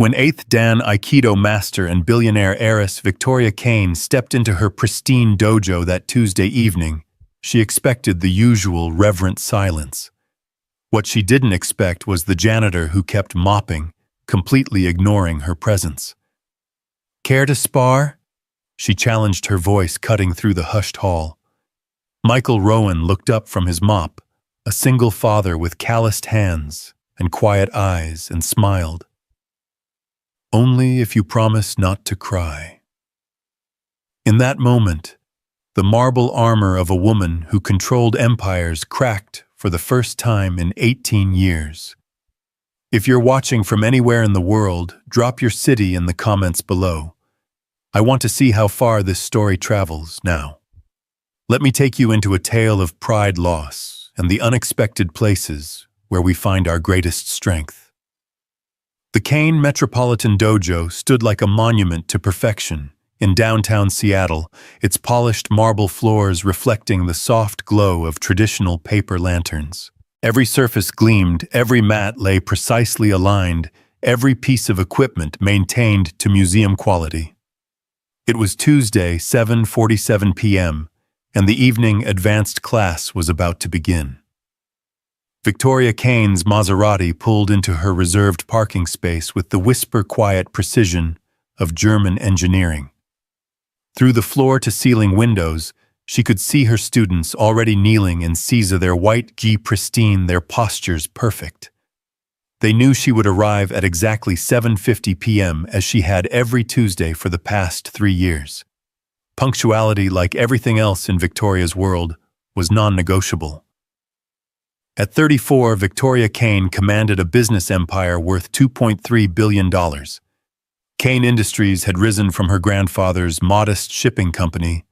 When 8th Dan Aikido master and billionaire heiress Victoria Kane stepped into her pristine dojo that Tuesday evening, she expected the usual reverent silence. What she didn't expect was the janitor who kept mopping, completely ignoring her presence. "Care to spar?" she challenged, her voice cutting through the hushed hall. Michael Rowan looked up from his mop, a single father with calloused hands and quiet eyes, and smiled. "Only if you promise not to cry." In that moment, the marble armor of a woman who controlled empires cracked for the first time in 18 years. If you're watching from anywhere in the world, drop your city in the comments below. I want to see how far this story travels now. Let me take you into a tale of pride loss and the unexpected places where we find our greatest strength. The Kane Metropolitan Dojo stood like a monument to perfection in downtown Seattle, its polished marble floors reflecting the soft glow of traditional paper lanterns. Every surface gleamed, every mat lay precisely aligned, every piece of equipment maintained to museum quality. It was Tuesday, 7:47 p.m., and the evening advanced class was about to begin. Victoria Kane's Maserati pulled into her reserved parking space with the whisper-quiet precision of German engineering. Through the floor-to-ceiling windows, she could see her students already kneeling in Caesar, their white gi pristine, their postures perfect. They knew she would arrive at exactly 7:50 p.m. as she had every Tuesday for the past 3 years. Punctuality, like everything else in Victoria's world, was non-negotiable. At 34, Victoria Kane commanded a business empire worth $2.3 billion. Kane Industries had risen from her grandfather's modest shipping company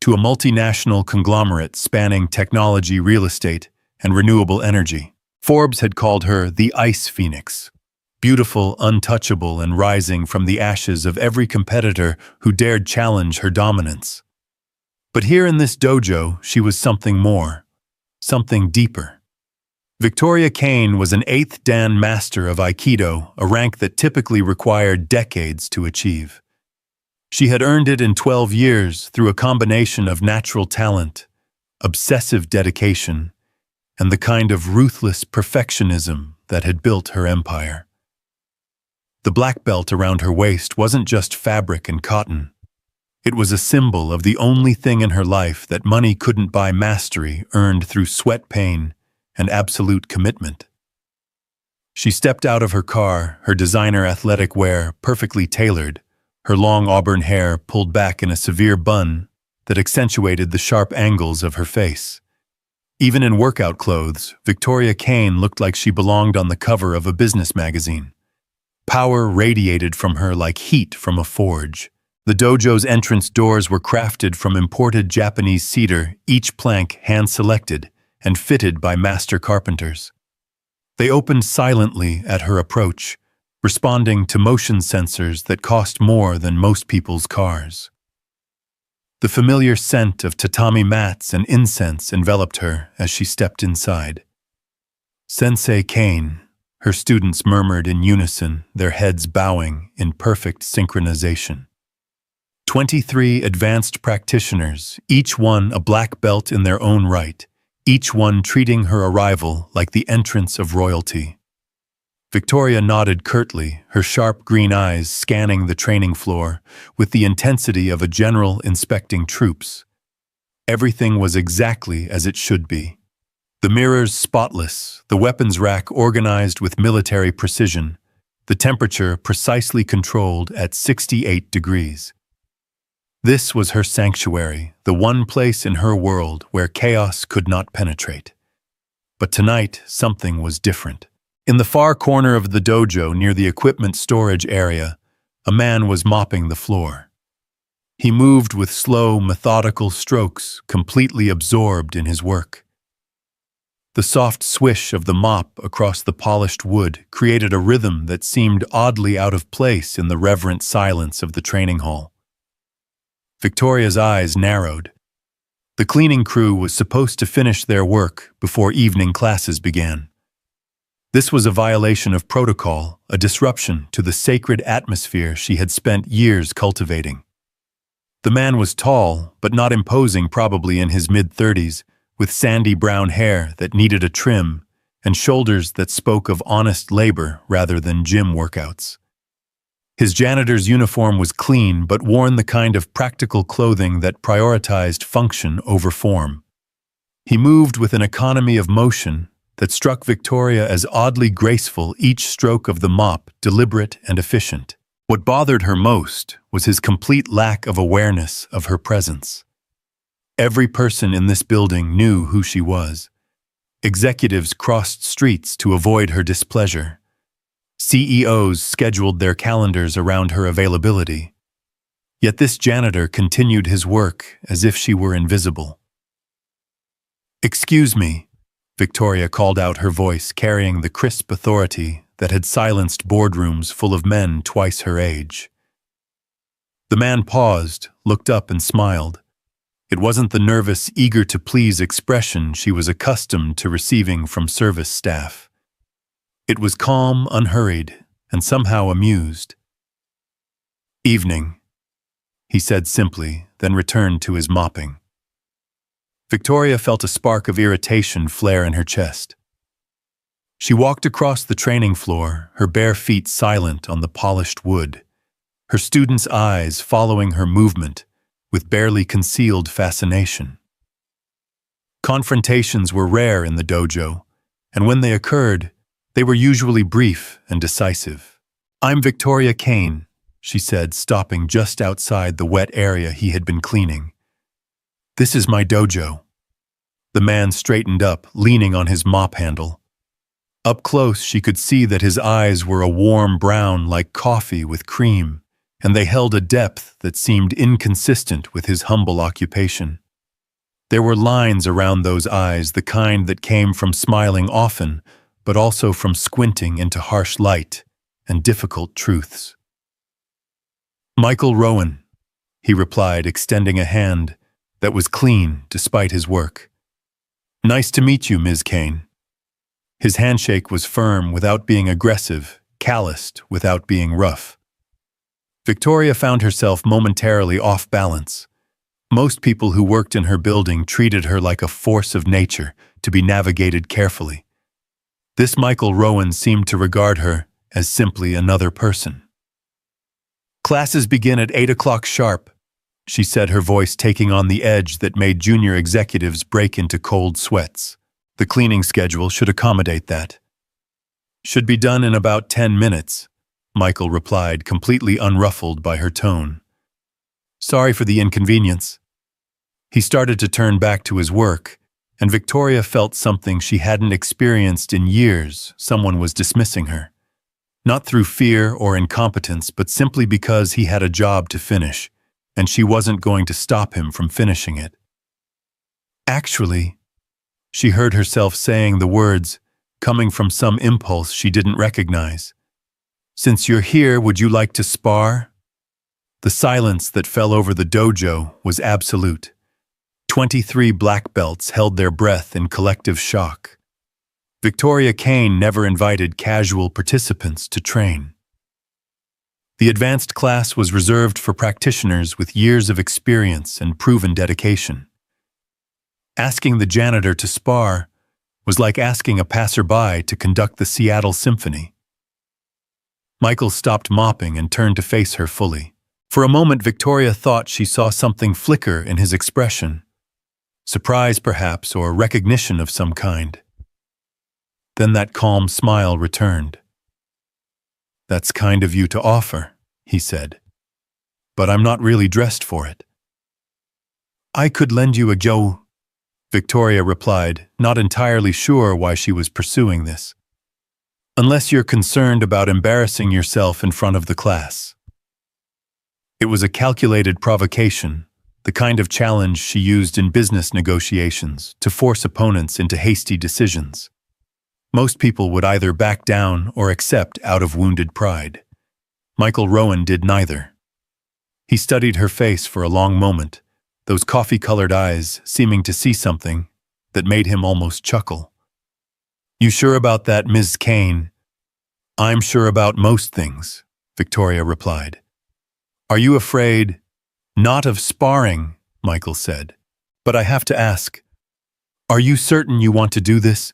to a multinational conglomerate spanning technology, real estate, and renewable energy. Forbes had called her the Ice Phoenix, beautiful, untouchable, and rising from the ashes of every competitor who dared challenge her dominance. But here in this dojo, she was something more, something deeper. Victoria Kane was an 8th Dan master of Aikido, a rank that typically required decades to achieve. She had earned it in 12 years through a combination of natural talent, obsessive dedication, and the kind of ruthless perfectionism that had built her empire. The black belt around her waist wasn't just fabric and cotton. It was a symbol of the only thing in her life that money couldn't buy: mastery earned through sweat, pain, and absolute commitment. She stepped out of her car, her designer athletic wear perfectly tailored, her long auburn hair pulled back in a severe bun that accentuated the sharp angles of her face. Even in workout clothes, Victoria Kane looked like she belonged on the cover of a business magazine. Power radiated from her like heat from a forge. The dojo's entrance doors were crafted from imported Japanese cedar, each plank hand-selected and fitted by master carpenters. They opened silently at her approach, responding to motion sensors that cost more than most people's cars. The familiar scent of tatami mats and incense enveloped her as she stepped inside. "Sensei Kane," her students murmured in unison, their heads bowing in perfect synchronization. 23 advanced practitioners, each one a black belt in their own right, each one treating her arrival like the entrance of royalty. Victoria nodded curtly, her sharp green eyes scanning the training floor with the intensity of a general inspecting troops. Everything was exactly as it should be. The mirrors spotless, the weapons rack organized with military precision, the temperature precisely controlled at 68 degrees. This was her sanctuary, the one place in her world where chaos could not penetrate. But tonight, something was different. In the far corner of the dojo, near the equipment storage area, a man was mopping the floor. He moved with slow, methodical strokes, completely absorbed in his work. The soft swish of the mop across the polished wood created a rhythm that seemed oddly out of place in the reverent silence of the training hall. Victoria's eyes narrowed. The cleaning crew was supposed to finish their work before evening classes began. This was a violation of protocol, a disruption to the sacred atmosphere she had spent years cultivating. The man was tall, but not imposing, probably in his mid-30s, with sandy brown hair that needed a trim and shoulders that spoke of honest labor rather than gym workouts. His janitor's uniform was clean but worn the kind of practical clothing that prioritized function over form. He moved with an economy of motion that struck Victoria as oddly graceful, each stroke of the mop deliberate and efficient. What bothered her most was his complete lack of awareness of her presence. Every person in this building knew who she was. Executives crossed streets to avoid her displeasure. CEOs scheduled their calendars around her availability. Yet this janitor continued his work as if she were invisible. "Excuse me," Victoria called out, her voice carrying the crisp authority that had silenced boardrooms full of men twice her age. The man paused, looked up and smiled. It wasn't the nervous, eager-to-please expression she was accustomed to receiving from service staff. It was calm, unhurried, and somehow amused. "Evening," he said simply, then returned to his mopping. Victoria felt a spark of irritation flare in her chest. She walked across the training floor, her bare feet silent on the polished wood, her students' eyes following her movement with barely concealed fascination. Confrontations were rare in the dojo, and when they occurred, they were usually brief and decisive. "I'm Victoria Kane," she said, stopping just outside the wet area he had been cleaning. "This is my dojo." The man straightened up, leaning on his mop handle. Up close, she could see that his eyes were a warm brown like coffee with cream, and they held a depth that seemed inconsistent with his humble occupation. There were lines around those eyes, the kind that came from smiling often, but also from squinting into harsh light and difficult truths. "Michael Rowan," he replied, extending a hand that was clean despite his work. "Nice to meet you, Ms. Kane." His handshake was firm without being aggressive, calloused without being rough. Victoria found herself momentarily off balance. Most people who worked in her building treated her like a force of nature to be navigated carefully. This Michael Rowan seemed to regard her as simply another person. "Classes begin at 8 o'clock sharp," she said, her voice taking on the edge that made junior executives break into cold sweats. "The cleaning schedule should accommodate that." "Should be done in about 10 minutes, Michael replied, completely unruffled by her tone. "Sorry for the inconvenience." He started to turn back to his work, and Victoria felt something she hadn't experienced in years. Someone was dismissing her. Not through fear or incompetence, but simply because he had a job to finish, and she wasn't going to stop him from finishing it. "Actually," she heard herself saying the words, coming from some impulse she didn't recognize. "Since you're here, would you like to spar?" The silence that fell over the dojo was absolute. 23 black belts held their breath in collective shock. Victoria Kane never invited casual participants to train. The advanced class was reserved for practitioners with years of experience and proven dedication. Asking the janitor to spar was like asking a passerby to conduct the Seattle Symphony. Michael stopped mopping and turned to face her fully. For a moment, Victoria thought she saw something flicker in his expression. Surprise, perhaps, or recognition of some kind. Then that calm smile returned. "That's kind of you to offer," he said. "But I'm not really dressed for it." "I could lend you a jo," Victoria replied, not entirely sure why she was pursuing this. "Unless you're concerned about embarrassing yourself in front of the class." It was a calculated provocation, the kind of challenge she used in business negotiations to force opponents into hasty decisions. Most people would either back down or accept out of wounded pride. Michael Rowan did neither. He studied her face for a long moment, those coffee-colored eyes seeming to see something that made him almost chuckle. You sure about that, Ms. Kane? I'm sure about most things, Victoria replied. Are you afraid? Not of sparring, Michael said. But I have to ask, are you certain you want to do this?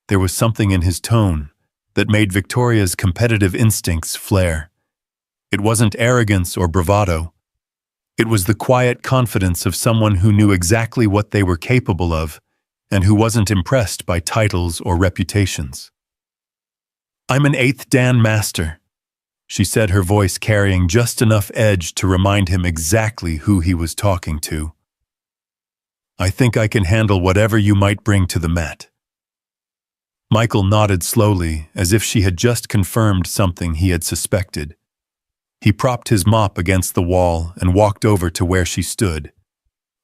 There was something in his tone that made Victoria's competitive instincts flare. It wasn't arrogance or bravado. It was the quiet confidence of someone who knew exactly what they were capable of and who wasn't impressed by titles or reputations. I'm an 8th Dan Master, she said, her voice carrying just enough edge to remind him exactly who he was talking to. I think I can handle whatever you might bring to the mat. Michael nodded slowly, as if she had just confirmed something he had suspected. He propped his mop against the wall and walked over to where she stood.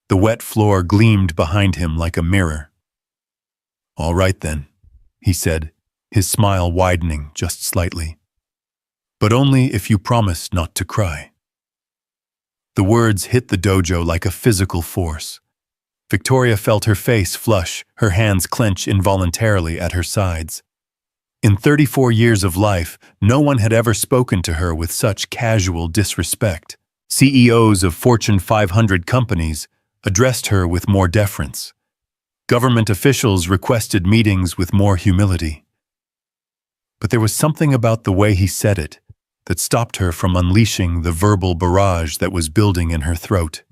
The wet floor gleamed behind him like a mirror. All right then, he said, his smile widening just slightly. But only if you promise not to cry. The words hit the dojo like a physical force. Victoria felt her face flush, her hands clench involuntarily at her sides. In 34 years of life, no one had ever spoken to her with such casual disrespect. CEOs of Fortune 500 companies addressed her with more deference. Government officials requested meetings with more humility. But there was something about the way he said it that stopped her from unleashing the verbal barrage that was building in her throat.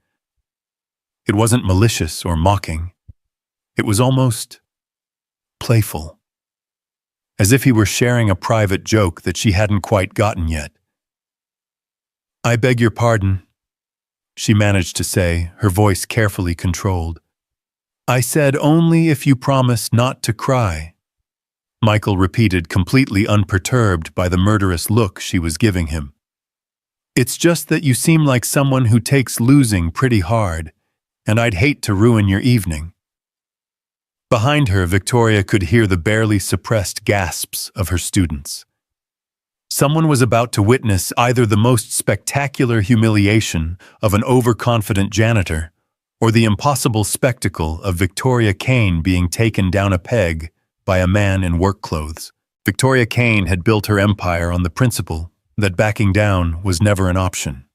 It wasn't malicious or mocking. It was almost playful, as if he were sharing a private joke that she hadn't quite gotten yet. I beg your pardon, she managed to say, her voice carefully controlled. I said only if you promise not to cry, Michael repeated, completely unperturbed by the murderous look she was giving him. It's just that you seem like someone who takes losing pretty hard, and I'd hate to ruin your evening. Behind her, Victoria could hear the barely suppressed gasps of her students. Someone was about to witness either the most spectacular humiliation of an overconfident janitor or the impossible spectacle of Victoria Kane being taken down a peg by a man in work clothes. Victoria Kane had built her empire on the principle that backing down was never an option.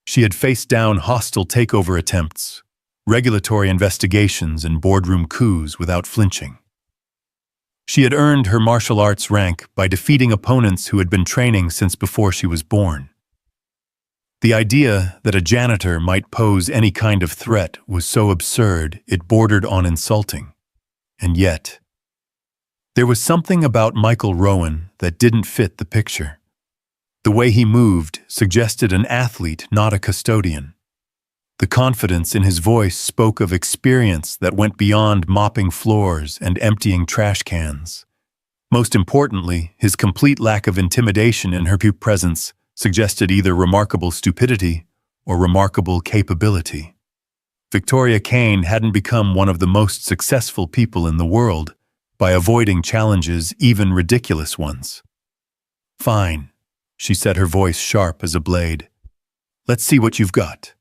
She had faced down hostile takeover attempts, regulatory investigations, and boardroom coups without flinching. She had earned her martial arts rank by defeating opponents who had been training since before she was born. The idea that a janitor might pose any kind of threat was so absurd it bordered on insulting. And yet, there was something about Michael Rowan that didn't fit the picture. The way he moved suggested an athlete, not a custodian. The confidence in his voice spoke of experience that went beyond mopping floors and emptying trash cans. Most importantly, his complete lack of intimidation in her presence suggested either remarkable stupidity or remarkable capability. Victoria Kane hadn't become one of the most successful people in the world by avoiding challenges, even ridiculous ones. Fine, she said, her voice sharp as a blade. Let's see what you've got.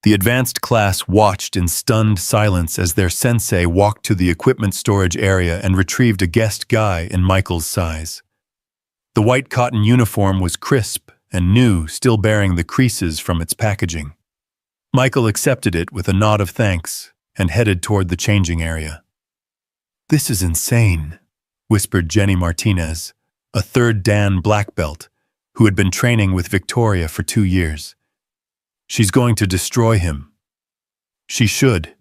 The advanced class watched in stunned silence as their sensei walked to the equipment storage area and retrieved a guest guy in Michael's size. The white cotton uniform was crisp and new, still bearing the creases from its packaging. Michael accepted it with a nod of thanks and headed toward the changing area. This is insane, whispered Jenny Martinez, a 3rd Dan black belt, who had been training with Victoria for 2 years. She's going to destroy him. She should,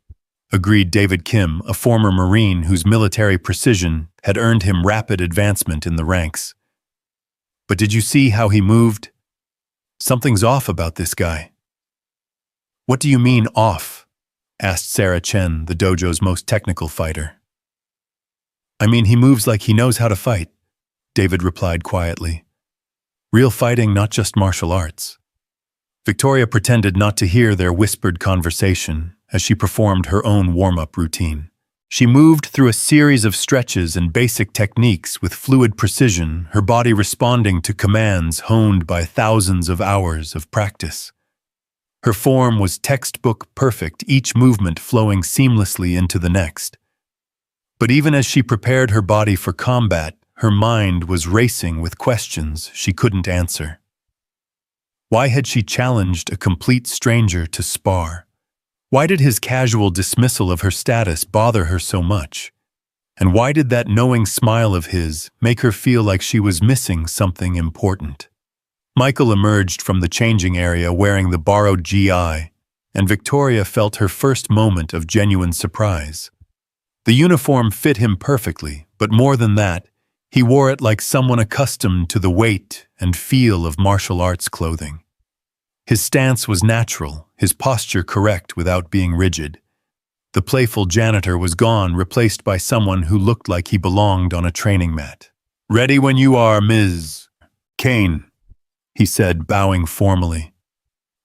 agreed David Kim, a former Marine whose military precision had earned him rapid advancement in the ranks. But did you see how he moved? Something's off about this guy. What do you mean off? Asked Sarah Chen, the dojo's most technical fighter. I mean, he moves like he knows how to fight, David replied quietly. Real fighting, not just martial arts. Victoria pretended not to hear their whispered conversation as she performed her own warm-up routine. She moved through a series of stretches and basic techniques with fluid precision, her body responding to commands honed by thousands of hours of practice. Her form was textbook perfect, each movement flowing seamlessly into the next. But even as she prepared her body for combat, her mind was racing with questions she couldn't answer. Why had she challenged a complete stranger to spar? Why did his casual dismissal of her status bother her so much? And why did that knowing smile of his make her feel like she was missing something important? Michael emerged from the changing area wearing the borrowed GI, and Victoria felt her first moment of genuine surprise. The uniform fit him perfectly, but more than that, he wore it like someone accustomed to the weight and feel of martial arts clothing. His stance was natural, his posture correct without being rigid. The playful janitor was gone, replaced by someone who looked like he belonged on a training mat. "Ready when you are, Ms. Kane," he said, bowing formally.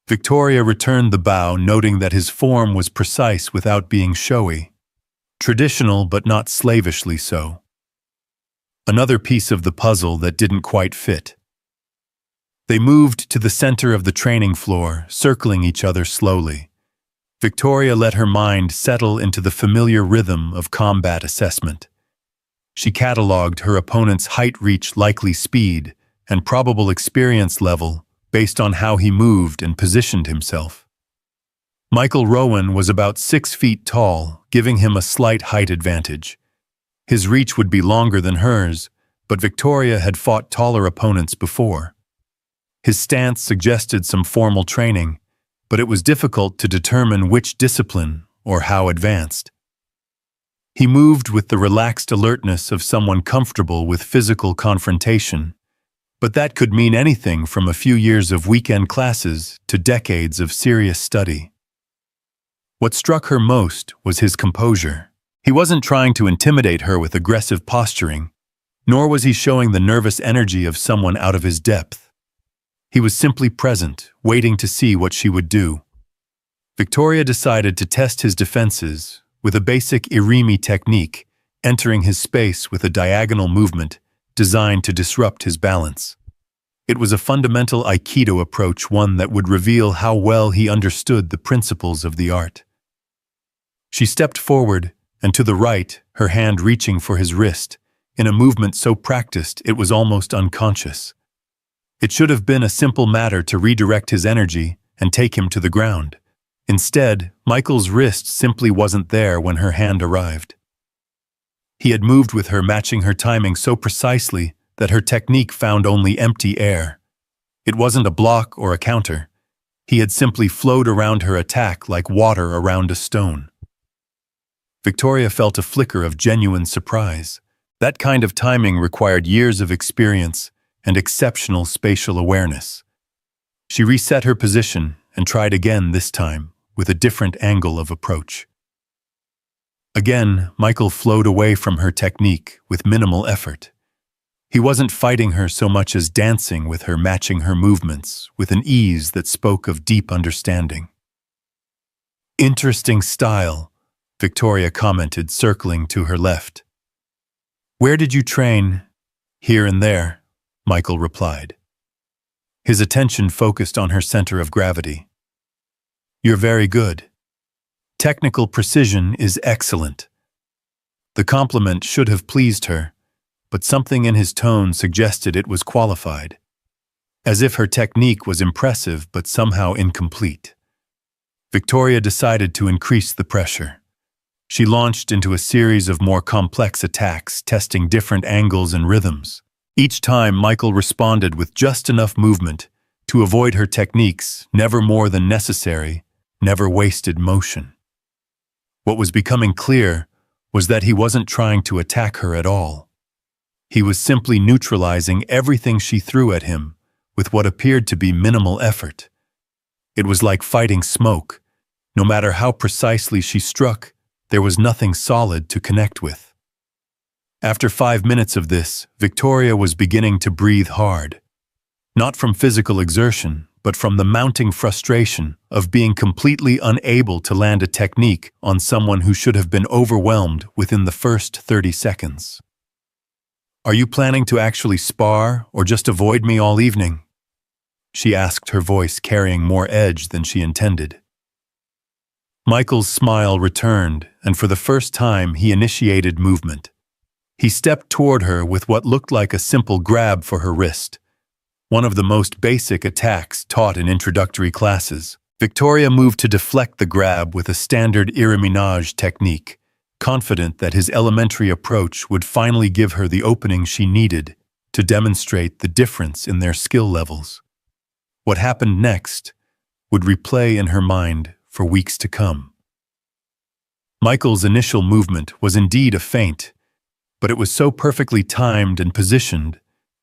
Victoria returned the bow, noting that his form was precise without being showy. Traditional, but not slavishly so. Another piece of the puzzle that didn't quite fit. They moved to the center of the training floor, circling each other slowly. Victoria let her mind settle into the familiar rhythm of combat assessment. She cataloged her opponent's height, reach, likely speed, and probable experience level based on how he moved and positioned himself. Michael Rowan was about 6 feet tall, giving him a slight height advantage. His reach would be longer than hers, but Victoria had fought taller opponents before. His stance suggested some formal training, but it was difficult to determine which discipline or how advanced. He moved with the relaxed alertness of someone comfortable with physical confrontation, but that could mean anything from a few years of weekend classes to decades of serious study. What struck her most was his composure. He wasn't trying to intimidate her with aggressive posturing, nor was he showing the nervous energy of someone out of his depth. He was simply present, waiting to see what she would do. Victoria decided to test his defenses with a basic Irimi technique, entering his space with a diagonal movement designed to disrupt his balance. It was a fundamental Aikido approach, one that would reveal how well he understood the principles of the art. She stepped forward, and to the right, her hand reaching for his wrist, in a movement so practiced it was almost unconscious. It should have been a simple matter to redirect his energy and take him to the ground. Instead, Michael's wrist simply wasn't there when her hand arrived. He had moved with her, matching her timing so precisely that her technique found only empty air. It wasn't a block or a counter. He had simply flowed around her attack like water around a stone. Victoria felt a flicker of genuine surprise. That kind of timing required years of experience and exceptional spatial awareness. She reset her position and tried again, this time with a different angle of approach. Again, Michael flowed away from her technique with minimal effort. He wasn't fighting her so much as dancing with her, matching her movements with an ease that spoke of deep understanding. "Interesting style," Victoria commented, circling to her left. "Where did you train?" "Here and there," Michael replied. His attention focused on her center of gravity. "You're very good. Technical precision is excellent." The compliment should have pleased her, but something in his tone suggested it was qualified, as if her technique was impressive but somehow incomplete. Victoria decided to increase the pressure. She launched into a series of more complex attacks, testing different angles and rhythms. Each time, Michael responded with just enough movement to avoid her techniques, never more than necessary, never wasted motion. What was becoming clear was that he wasn't trying to attack her at all. He was simply neutralizing everything she threw at him with what appeared to be minimal effort. It was like fighting smoke. No matter how precisely she struck, there was nothing solid to connect with. After 5 minutes of this, Victoria was beginning to breathe hard. Not from physical exertion, but from the mounting frustration of being completely unable to land a technique on someone who should have been overwhelmed within the first 30 seconds. "Are you planning to actually spar or just avoid me all evening?" she asked, her voice carrying more edge than she intended. Michael's smile returned, and for the first time he initiated movement. He stepped toward her with what looked like a simple grab for her wrist, one of the most basic attacks taught in introductory classes. Victoria moved to deflect the grab with a standard iriminage technique, confident that his elementary approach would finally give her the opening she needed to demonstrate the difference in their skill levels. What happened next would replay in her mind for weeks to come. Michael's initial movement was indeed a feint, but it was so perfectly timed and positioned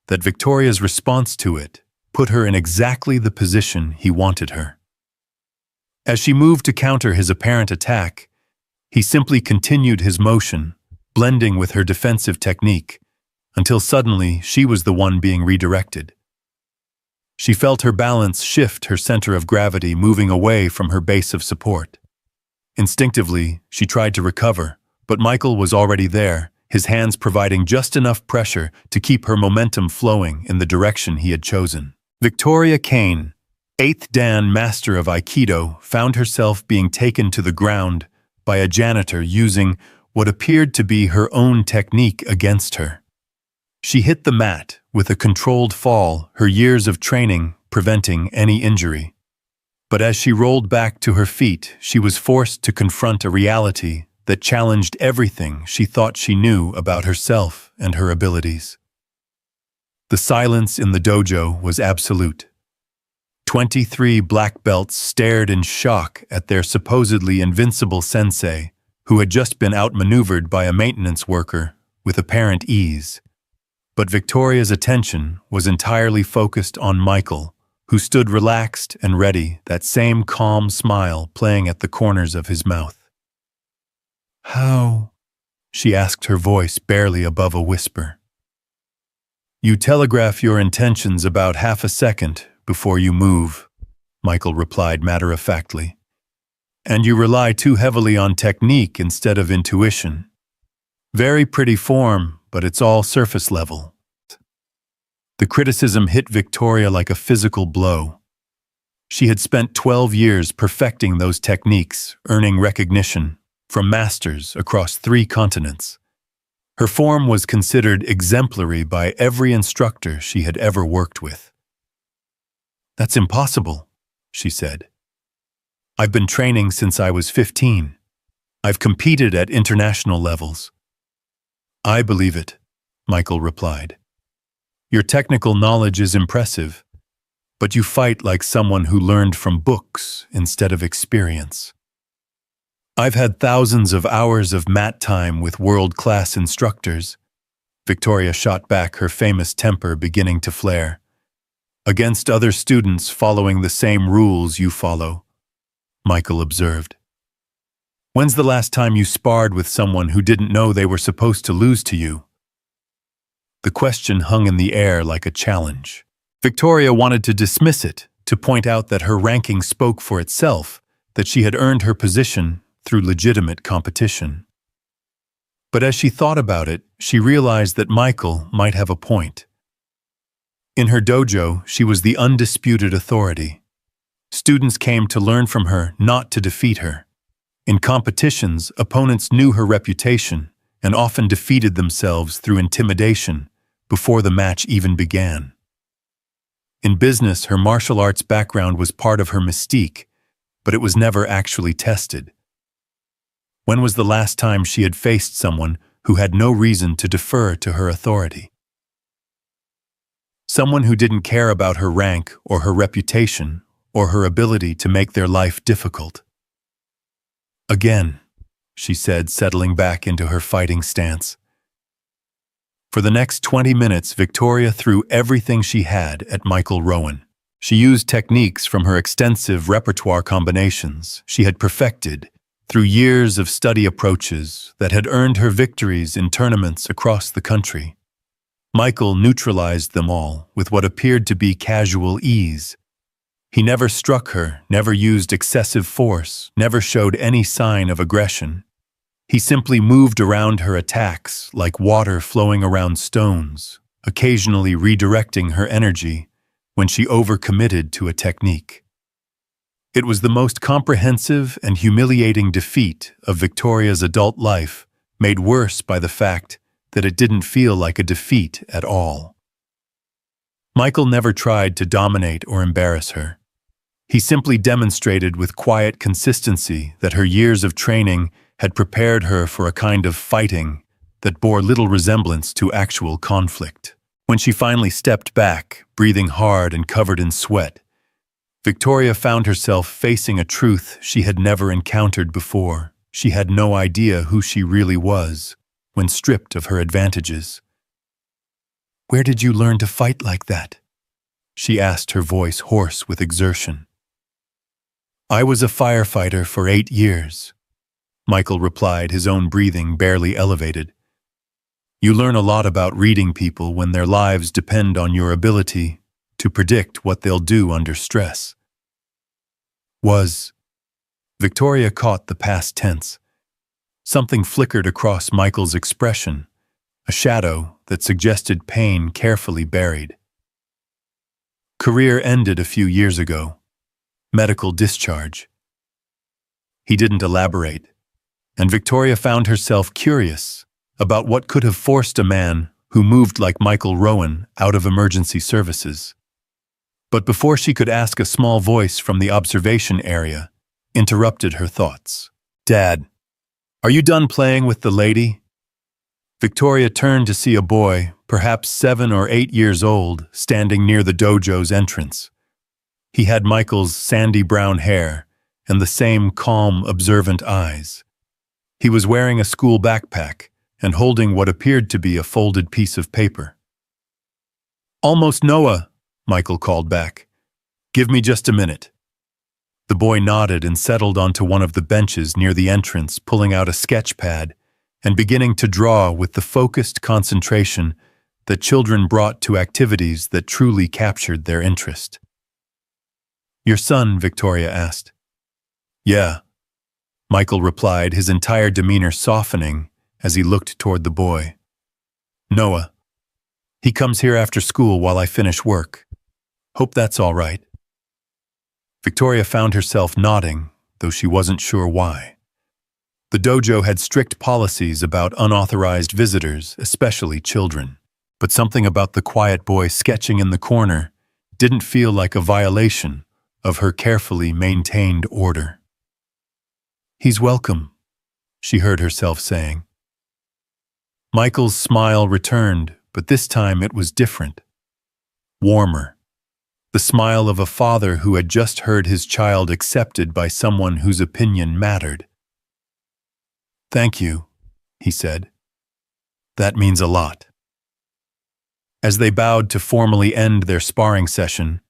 that Victoria's response to it put her in exactly the position he wanted her. As she moved to counter his apparent attack, he simply continued his motion, blending with her defensive technique, until suddenly she was the one being redirected. She felt her balance shift, her center of gravity moving away from her base of support. Instinctively, she tried to recover, but Michael was already there, his hands providing just enough pressure to keep her momentum flowing in the direction he had chosen. Victoria Kane, 8th Dan Master of Aikido, found herself being taken to the ground by a janitor using what appeared to be her own technique against her. She hit the mat with a controlled fall, her years of training preventing any injury. But as she rolled back to her feet, she was forced to confront a reality that challenged everything she thought she knew about herself and her abilities. The silence in the dojo was absolute. 23 black belts stared in shock at their supposedly invincible sensei, who had just been outmaneuvered by a maintenance worker with apparent ease. But Victoria's attention was entirely focused on Michael, who stood relaxed and ready, that same calm smile playing at the corners of his mouth. "How?" she asked, her voice barely above a whisper. "You telegraph your intentions about half a second before you move," Michael replied matter-of-factly. "And you rely too heavily on technique instead of intuition. Very pretty form, but it's all surface level." The criticism hit Victoria like a physical blow. She had spent 12 years perfecting those techniques, earning recognition from masters across 3 continents. Her form was considered exemplary by every instructor she had ever worked with. "That's impossible," she said. "I've been training since I was 15. I've competed at international levels." "I believe it," Michael replied. "Your technical knowledge is impressive, but you fight like someone who learned from books instead of experience. I've had thousands of hours of mat time with world-class instructors." Victoria shot back, her famous temper beginning to flare. "Against other students following the same rules you follow," Michael observed. "When's the last time you sparred with someone who didn't know they were supposed to lose to you?" The question hung in the air like a challenge. Victoria wanted to dismiss it, to point out that her ranking spoke for itself, that she had earned her position through legitimate competition. But as she thought about it, she realized that Michael might have a point. In her dojo, she was the undisputed authority. Students came to learn from her, not to defeat her. In competitions, opponents knew her reputation and often defeated themselves through intimidation before the match even began. In business, her martial arts background was part of her mystique, but it was never actually tested. When was the last time she had faced someone who had no reason to defer to her authority? Someone who didn't care about her rank or her reputation or her ability to make their life difficult. "Again," she said, settling back into her fighting stance. For the next 20 minutes, Victoria threw everything she had at Michael Rowan. She used techniques from her extensive repertoire combinations she had perfected through years of study approaches that had earned her victories in tournaments across the country. Michael neutralized them all with what appeared to be casual ease. He never struck her, never used excessive force, never showed any sign of aggression. He simply moved around her attacks like water flowing around stones, occasionally redirecting her energy when she overcommitted to a technique. It was the most comprehensive and humiliating defeat of Victoria's adult life, made worse by the fact that it didn't feel like a defeat at all. Michael never tried to dominate or embarrass her. He simply demonstrated with quiet consistency that her years of training had prepared her for a kind of fighting that bore little resemblance to actual conflict. When she finally stepped back, breathing hard and covered in sweat, Victoria found herself facing a truth she had never encountered before. She had no idea who she really was when stripped of her advantages. "Where did you learn to fight like that?" she asked, her voice hoarse with exertion. "I was a firefighter for 8 years," Michael replied, his own breathing barely elevated. "You learn a lot about reading people when their lives depend on your ability to predict what they'll do under stress." Victoria caught the past tense. Something flickered across Michael's expression, a shadow that suggested pain carefully buried. "Career ended a few years ago. Medical discharge." He didn't elaborate, and Victoria found herself curious about what could have forced a man who moved like Michael Rowan out of emergency services. But before she could ask, a small voice from the observation area interrupted her thoughts. "Dad, are you done playing with the lady?" Victoria turned to see a boy, perhaps 7 or 8 years old, standing near the dojo's entrance. He had Michael's sandy brown hair and the same calm, observant eyes. He was wearing a school backpack and holding what appeared to be a folded piece of paper. "Almost Noah," Michael called back. "Give me just a minute." The boy nodded and settled onto one of the benches near the entrance, pulling out a sketch pad and beginning to draw with the focused concentration that children brought to activities that truly captured their interest. "Your son?" Victoria asked. "Yeah," Michael replied, his entire demeanor softening as he looked toward the boy. "Noah. He comes here after school while I finish work. Hope that's all right." Victoria found herself nodding, though she wasn't sure why. The dojo had strict policies about unauthorized visitors, especially children. But something about the quiet boy sketching in the corner didn't feel like a violation of her carefully maintained order. "He's welcome," she heard herself saying. Michael's smile returned, but this time it was different. Warmer. The smile of a father who had just heard his child accepted by someone whose opinion mattered. "Thank you," he said. "That means a lot." As they bowed to formally end their sparring session,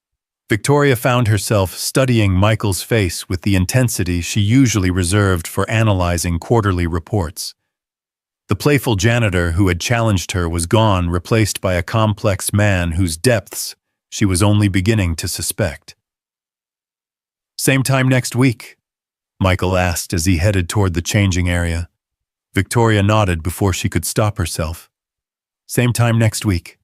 Victoria found herself studying Michael's face with the intensity she usually reserved for analyzing quarterly reports. The playful janitor who had challenged her was gone, replaced by a complex man whose depths she was only beginning to suspect. "Same time next week?" Michael asked as he headed toward the changing area. Victoria nodded before she could stop herself. "Same time next week."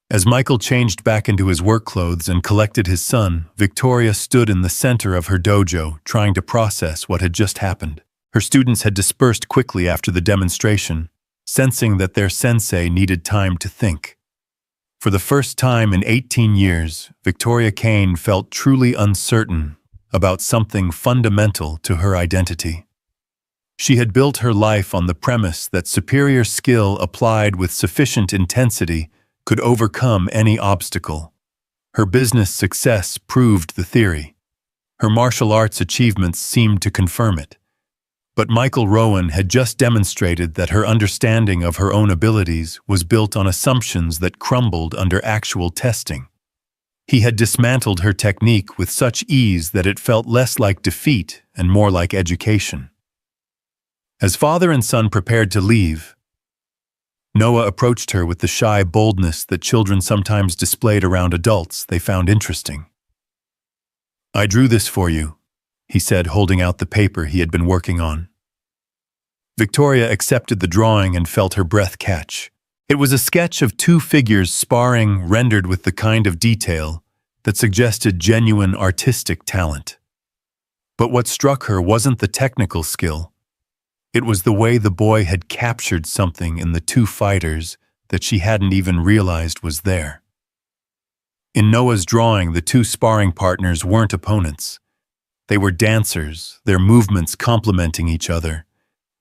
As Michael changed back into his work clothes and collected his son, Victoria stood in the center of her dojo, trying to process what had just happened. Her students had dispersed quickly after the demonstration, sensing that their sensei needed time to think. For the first time in 18 years, Victoria Kane felt truly uncertain about something fundamental to her identity. She had built her life on the premise that superior skill applied with sufficient intensity could overcome any obstacle. Her business success proved the theory. Her martial arts achievements seemed to confirm it. But Michael Rowan had just demonstrated that her understanding of her own abilities was built on assumptions that crumbled under actual testing. He had dismantled her technique with such ease that it felt less like defeat and more like education. As father and son prepared to leave, Noah approached her with the shy boldness that children sometimes displayed around adults they found interesting. "I drew this for you," he said, holding out the paper he had been working on. Victoria accepted the drawing and felt her breath catch. It was a sketch of 2 figures sparring, rendered with the kind of detail that suggested genuine artistic talent. But what struck her wasn't the technical skill. It was the way the boy had captured something in the two fighters that she hadn't even realized was there. In Noah's drawing, the two sparring partners weren't opponents. They were dancers, their movements complementing each other,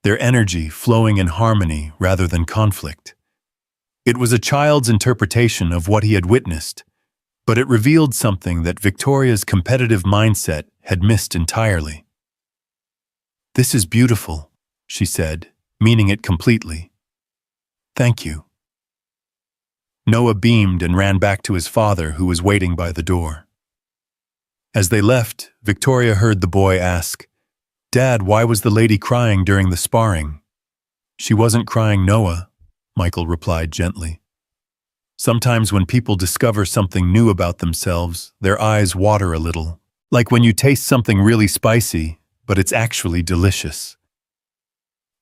their energy flowing in harmony rather than conflict. It was a child's interpretation of what he had witnessed, but it revealed something that Victoria's competitive mindset had missed entirely. "This is beautiful," she said, meaning it completely. "Thank you." Noah beamed and ran back to his father, who was waiting by the door. As they left, Victoria heard the boy ask, "Dad, why was the lady crying during the sparring?" "She wasn't crying, Noah," Michael replied gently. "Sometimes when people discover something new about themselves, their eyes water a little, like when you taste something really spicy, but it's actually delicious."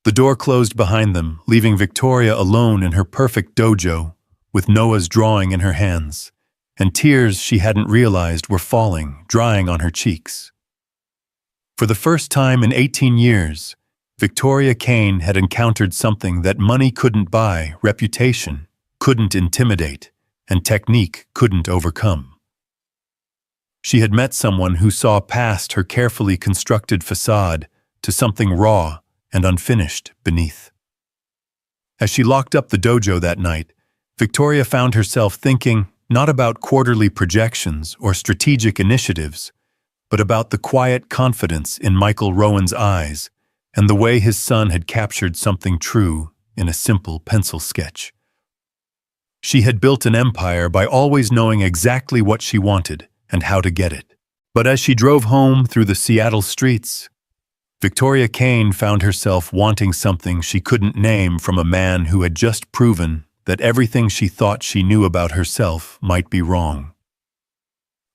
The door closed behind them, leaving Victoria alone in her perfect dojo, with Noah's drawing in her hands, and tears she hadn't realized were falling, drying on her cheeks. For the first time in 18 years, Victoria Kane had encountered something that money couldn't buy, reputation couldn't intimidate, and technique couldn't overcome. She had met someone who saw past her carefully constructed facade to something raw and unfinished beneath. As she locked up the dojo that night, Victoria found herself thinking not about quarterly projections or strategic initiatives, but about the quiet confidence in Michael Rowan's eyes and the way his son had captured something true in a simple pencil sketch. She had built an empire by always knowing exactly what she wanted and how to get it. But as she drove home through the Seattle streets, Victoria Kane found herself wanting something she couldn't name from a man who had just proven that everything she thought she knew about herself might be wrong.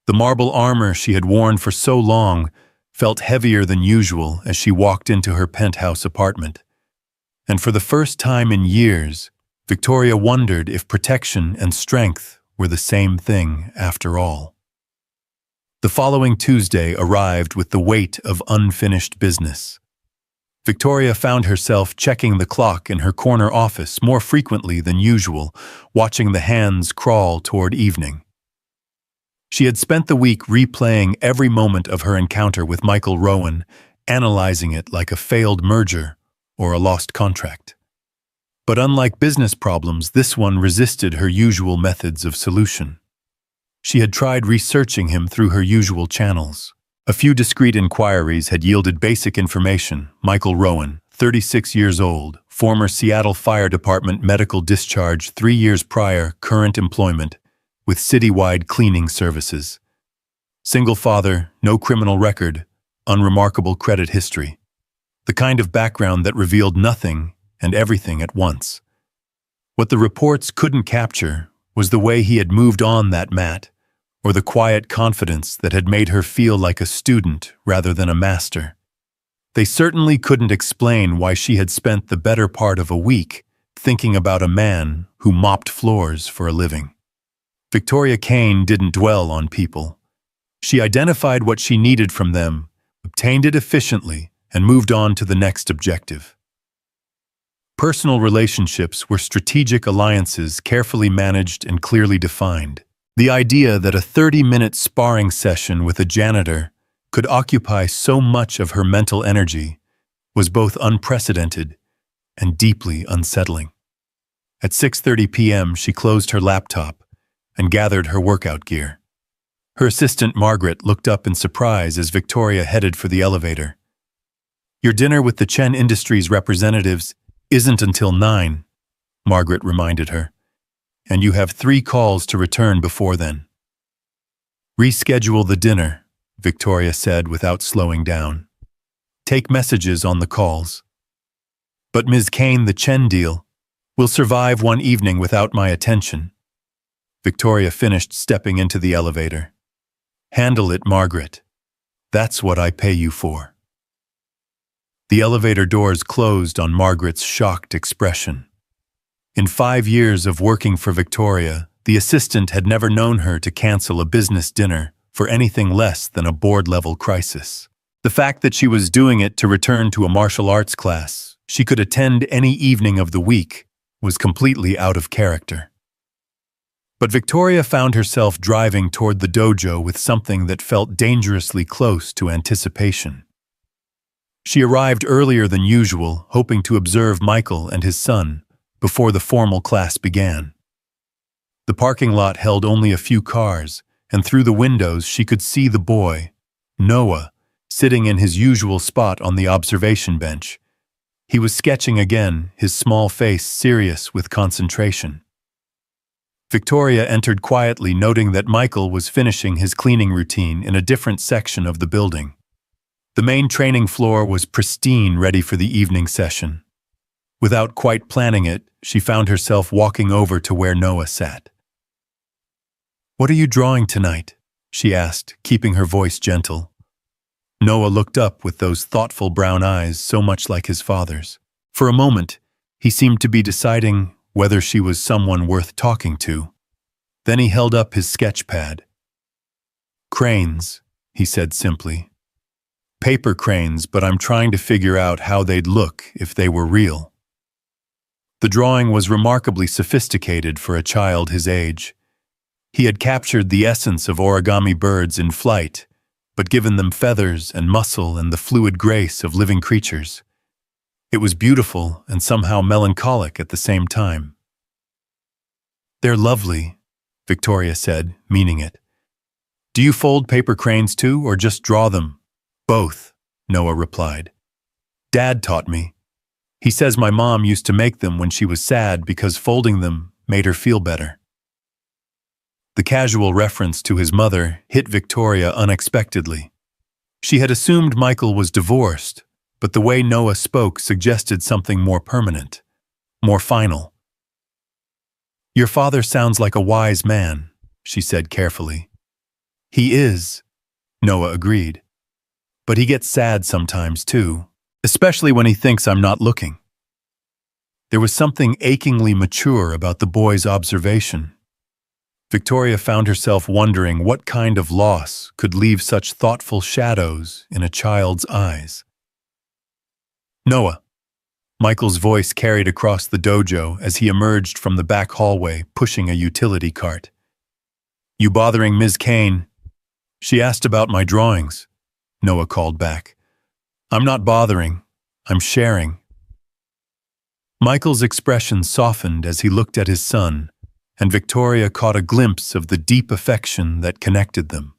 The marble armor she had worn for so long felt heavier than usual as she walked into her penthouse apartment. And for the first time in years, Victoria wondered if protection and strength were the same thing after all. The following Tuesday arrived with the weight of unfinished business. Victoria found herself checking the clock in her corner office more frequently than usual, watching the hands crawl toward evening. She had spent the week replaying every moment of her encounter with Michael Rowan, analyzing it like a failed merger or a lost contract. But unlike business problems, this one resisted her usual methods of solution. She had tried researching him through her usual channels. A few discreet inquiries had yielded basic information. Michael Rowan, 36 years old, former Seattle Fire Department medical discharge 3 years prior, current employment, with citywide cleaning services. Single father, no criminal record, unremarkable credit history. The kind of background that revealed nothing and everything at once. What the reports couldn't capture was the way he had moved on that mat, or the quiet confidence that had made her feel like a student rather than a master. They certainly couldn't explain why she had spent the better part of a week thinking about a man who mopped floors for a living. Victoria Kane didn't dwell on people. She identified what she needed from them, obtained it efficiently, and moved on to the next objective. Personal relationships were strategic alliances carefully managed and clearly defined. The idea that a 30-minute sparring session with a janitor could occupy so much of her mental energy was both unprecedented and deeply unsettling. At 6:30 p.m., she closed her laptop and gathered her workout gear. Her assistant, Margaret, looked up in surprise as Victoria headed for the elevator. "Your dinner with the Chen Industries representatives isn't until 9, Margaret reminded her. "And you have 3 calls to return before then." "Reschedule the dinner," Victoria said without slowing down. "Take messages on the calls." "But Ms. Kane, the Chen deal will survive one evening without my attention." Victoria finished stepping into the elevator. "Handle it, Margaret. That's what I pay you for." The elevator doors closed on Margaret's shocked expression. In 5 years of working for Victoria, The assistant had never known her to cancel a business dinner for anything less than a board-level crisis. The fact that she was doing it to return to a martial arts class she could attend any evening of the week was completely out of character. But Victoria found herself driving toward the dojo with something that felt dangerously close to anticipation. She arrived earlier than usual, hoping to observe Michael and his son before the formal class began. The parking lot held only a few cars, and through the windows she could see the boy, Noah, sitting in his usual spot on the observation bench. He was sketching again, his small face serious with concentration. Victoria entered quietly, noting that Michael was finishing his cleaning routine in a different section of the building. The main training floor was pristine, ready for the evening session. Without quite planning it, she found herself walking over to where Noah sat. "What are you drawing tonight?" she asked, keeping her voice gentle. Noah looked up with those thoughtful brown eyes so much like his father's. For a moment, he seemed to be deciding whether she was someone worth talking to. Then he held up his sketch pad. "Cranes," he said simply. "Paper cranes, but I'm trying to figure out how they'd look if they were real." The drawing was remarkably sophisticated for a child his age. He had captured the essence of origami birds in flight, but given them feathers and muscle and the fluid grace of living creatures. It was beautiful and somehow melancholic at the same time. "They're lovely," Victoria said, meaning it. "Do you fold paper cranes too, or just draw them?" "Both," Noah replied. "Dad taught me. He says my mom used to make them when she was sad because folding them made her feel better." The casual reference to his mother hit Victoria unexpectedly. She had assumed Michael was divorced, but the way Noah spoke suggested something more permanent, more final. "Your father sounds like a wise man," she said carefully. "He is," Noah agreed. "But he gets sad sometimes too, especially when he thinks I'm not looking." There was something achingly mature about the boy's observation. Victoria found herself wondering what kind of loss could leave such thoughtful shadows in a child's eyes. "Noah," Michael's voice carried across the dojo as he emerged from the back hallway pushing a utility cart. "You bothering Ms. Kane?" "She asked about my drawings," Noah called back. "I'm not bothering, I'm sharing." Michael's expression softened as he looked at his son, and Victoria caught a glimpse of the deep affection that connected them.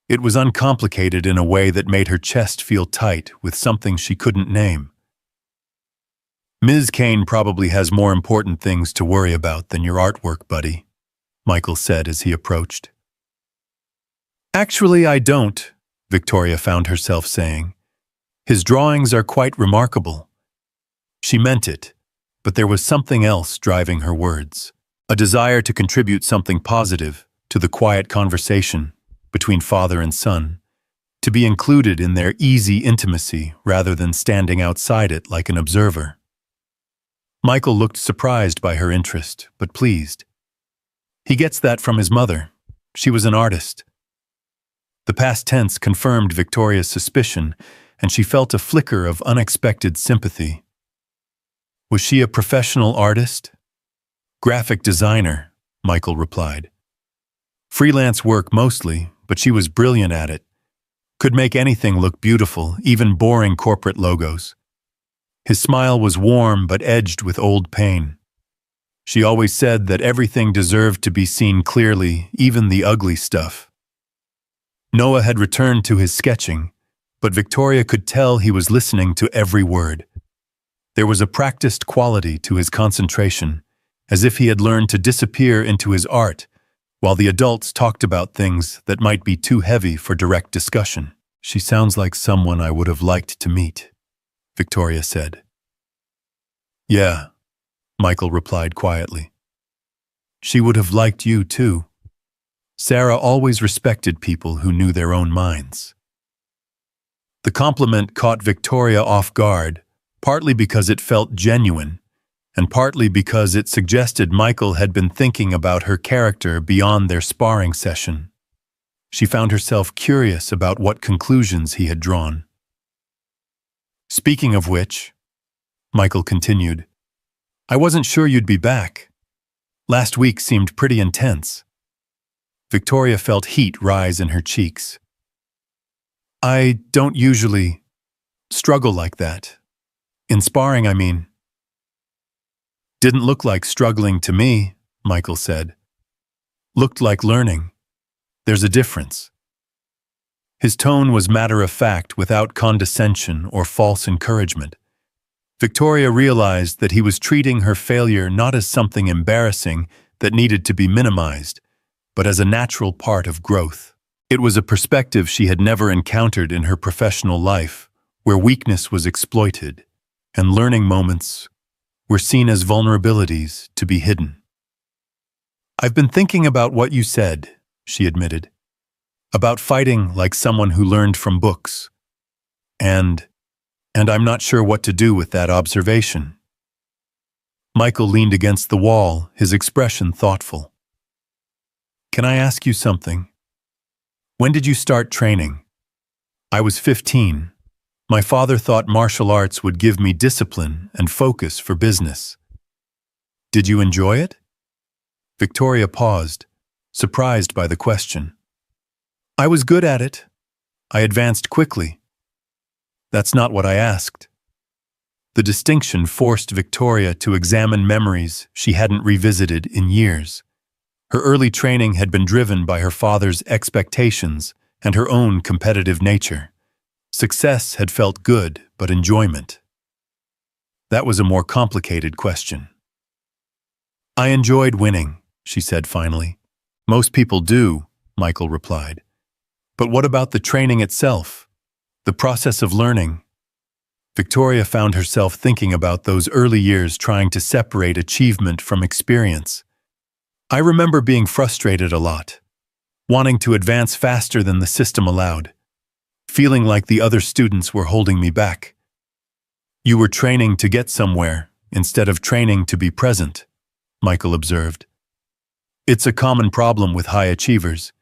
It was uncomplicated in a way that made her chest feel tight with something she couldn't name. "Ms. Kane probably has more important things to worry about than your artwork, buddy," Michael said as he approached. "Actually, I don't," Victoria found herself saying. "His drawings are quite remarkable." She meant it, but there was something else driving her words. A desire to contribute something positive to the quiet conversation between father and son, to be included in their easy intimacy rather than standing outside it like an observer. Michael looked surprised by her interest, but pleased. He gets that from his mother. She was an artist. The past tense confirmed Victoria's suspicion, and she felt a flicker of unexpected sympathy. Was she a professional artist? "Graphic designer," Michael replied. "Freelance work mostly, but she was brilliant at it. Could make anything look beautiful, even boring corporate logos." His smile was warm but edged with old pain. She always said that everything deserved to be seen clearly, even the ugly stuff. Noah had returned to his sketching, but Victoria could tell he was listening to every word. There was a practiced quality to his concentration, as if he had learned to disappear into his art, while the adults talked about things that might be too heavy for direct discussion. "She sounds like someone I would have liked to meet," Victoria said. "Yeah," Michael replied quietly. "She would have liked you too. Sarah always respected people who knew their own minds." The compliment caught Victoria off guard, partly because it felt genuine, and partly because it suggested Michael had been thinking about her character beyond their sparring session. She found herself curious about what conclusions he had drawn. "Speaking of which," Michael continued, "I wasn't sure you'd be back. Last week seemed pretty intense." Victoria felt heat rise in her cheeks. "I don't usually struggle like that. In sparring, I mean." "Didn't look like struggling to me," Michael said. "Looked like learning. There's a difference." His tone was matter-of-fact without condescension or false encouragement. Victoria realized that he was treating her failure not as something embarrassing that needed to be minimized, but as a natural part of growth. It was a perspective she had never encountered in her professional life, where weakness was exploited, and learning moments were seen as vulnerabilities to be hidden. "I've been thinking about what you said," she admitted, "about fighting like someone who learned from books. And I'm not sure what to do with that observation." Michael leaned against the wall, his expression thoughtful. "Can I ask you something? When did you start training?" "I was 15. My father thought martial arts would give me discipline and focus for business." "Did you enjoy it?" Victoria paused, surprised by the question. "I was good at it. I advanced quickly." "That's not what I asked." The distinction forced Victoria to examine memories she hadn't revisited in years. Her early training had been driven by her father's expectations and her own competitive nature. Success had felt good, but enjoyment. That was a more complicated question. "I enjoyed winning," she said finally. "Most people do," Michael replied. "But what about the training itself? The process of learning?" Victoria found herself thinking about those early years trying to separate achievement from experience. "I remember being frustrated a lot, wanting to advance faster than the system allowed, feeling like the other students were holding me back." "You were training to get somewhere instead of training to be present," Michael observed. "It's a common problem with high achievers.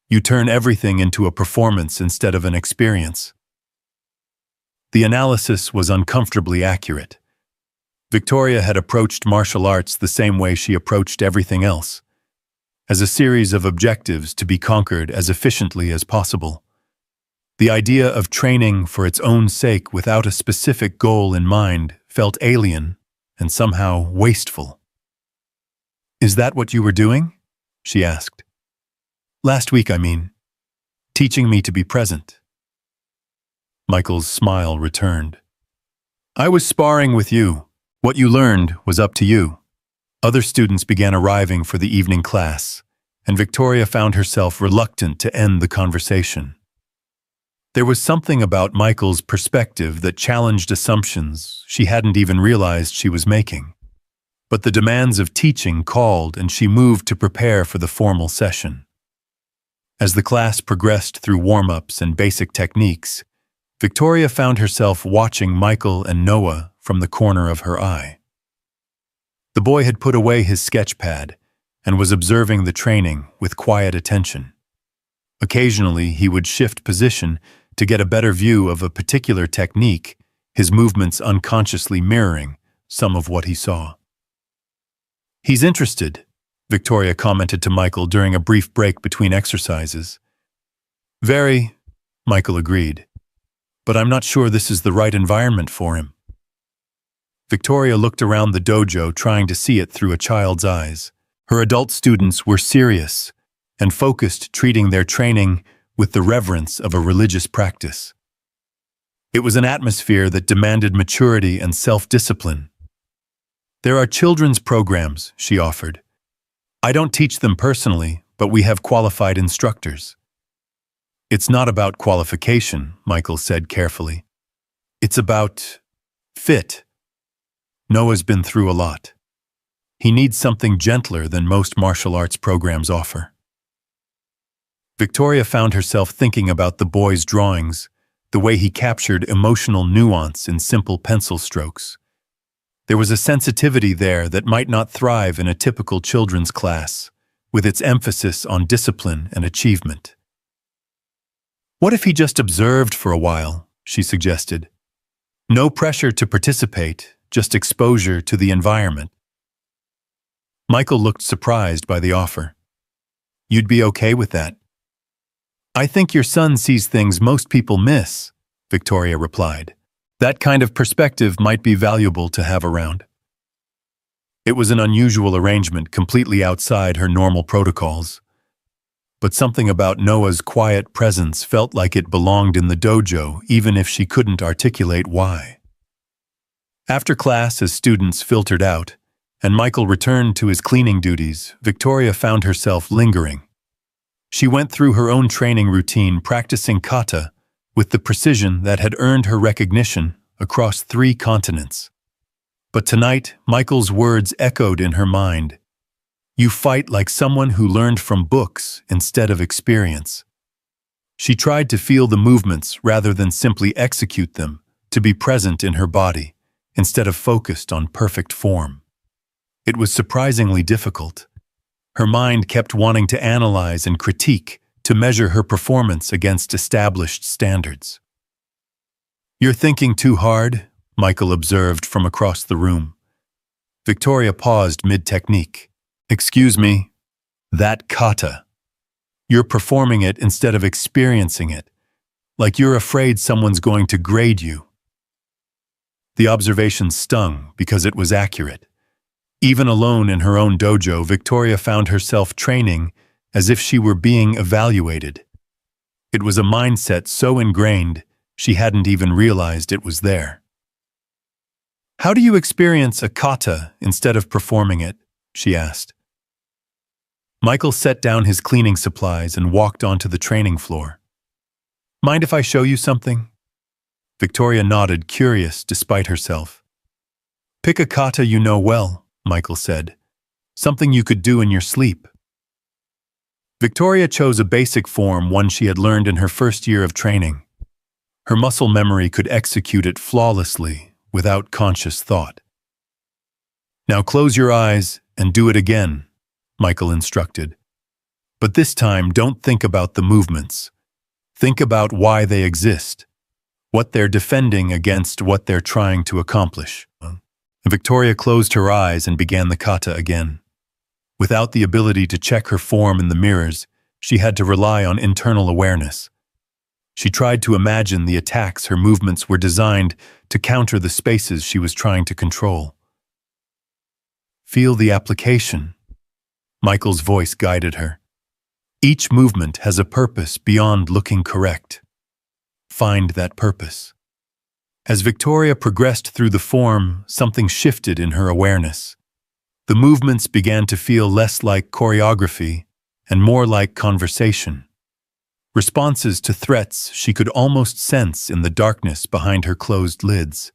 You turn everything into a performance instead of an experience." The analysis was uncomfortably accurate. Victoria had approached martial arts the same way she approached everything else, as a series of objectives to be conquered as efficiently as possible. The idea of training for its own sake without a specific goal in mind felt alien and somehow wasteful. "Is that what you were doing?" she asked. "Last week, I mean. Teaching me to be present." Michael's smile returned. "I was sparring with you. What you learned was up to you." Other students began arriving for the evening class, and Victoria found herself reluctant to end the conversation. There was something about Michael's perspective that challenged assumptions she hadn't even realized she was making. But the demands of teaching called, and she moved to prepare for the formal session. As the class progressed through warm-ups and basic techniques, Victoria found herself watching Michael and Noah from the corner of her eye. The boy had put away his sketch pad and was observing the training with quiet attention. Occasionally, he would shift position to get a better view of a particular technique, his movements unconsciously mirroring some of what he saw. "He's interested," Victoria commented to Michael during a brief break between exercises. "Very," Michael agreed. "But I'm not sure this is the right environment for him." Victoria looked around the dojo, trying to see it through a child's eyes. Her adult students were serious and focused, treating their training with the reverence of a religious practice. It was an atmosphere that demanded maturity and self-discipline. "There are children's programs," she offered. "I don't teach them personally, but we have qualified instructors." "It's not about qualification," Michael said carefully. "It's about fit. Noah's been through a lot. He needs something gentler than most martial arts programs offer." Victoria found herself thinking about the boy's drawings, the way he captured emotional nuance in simple pencil strokes. There was a sensitivity there that might not thrive in a typical children's class, with its emphasis on discipline and achievement. What if he just observed for a while, she suggested. No pressure to participate, just exposure to the environment. Michael looked surprised by the offer. You'd be okay with that? I think your son sees things most people miss, Victoria replied. That kind of perspective might be valuable to have around. It was an unusual arrangement completely outside her normal protocols. But something about Noah's quiet presence felt like it belonged in the dojo, even if she couldn't articulate why. After class, as students filtered out, and Michael returned to his cleaning duties, Victoria found herself lingering. She went through her own training routine, practicing kata with the precision that had earned her recognition across 3 continents. But tonight, Michael's words echoed in her mind. You fight like someone who learned from books instead of experience. She tried to feel the movements rather than simply execute them, to be present in her body, instead of focused on perfect form. It was surprisingly difficult. Her mind kept wanting to analyze and critique, to measure her performance against established standards. You're thinking too hard, Michael observed from across the room. Victoria paused mid-technique. Excuse me, that kata. You're performing it instead of experiencing it, like you're afraid someone's going to grade you. The observation stung because it was accurate. Even alone in her own dojo, Victoria found herself training as if she were being evaluated. It was a mindset so ingrained, she hadn't even realized it was there. How do you experience a kata instead of performing it? She asked. Michael set down his cleaning supplies and walked onto the training floor. Mind if I show you something? Victoria nodded, curious despite herself. Pick a kata you know well, Michael said. Something you could do in your sleep. Victoria chose a basic form, one she had learned in her first year of training. Her muscle memory could execute it flawlessly, without conscious thought. Now close your eyes and do it again, Michael instructed. But this time, don't think about the movements. Think about why they exist, what they're defending against what they're trying to accomplish. Victoria closed her eyes and began the kata again. Without the ability to check her form in the mirrors, she had to rely on internal awareness. She tried to imagine the attacks her movements were designed to counter the spaces she was trying to control. Feel the application. Michael's voice guided her. Each movement has a purpose beyond looking correct. Find that purpose. As Victoria progressed through the form, something shifted in her awareness. The movements began to feel less like choreography and more like conversation. Responses to threats she could almost sense in the darkness behind her closed lids.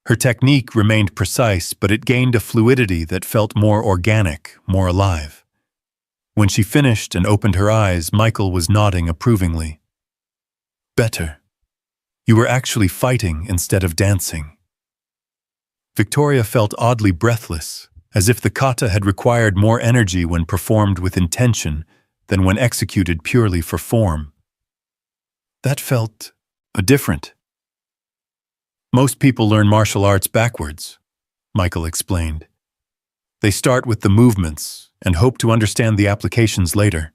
Her technique remained precise, but it gained a fluidity that felt more organic, more alive. When she finished and opened her eyes, Michael was nodding approvingly. Better. You were actually fighting instead of dancing. Victoria felt oddly breathless, as if the kata had required more energy when performed with intention than when executed purely for form. That felt different. Most people learn martial arts backwards, Michael explained. They start with the movements and hope to understand the applications later.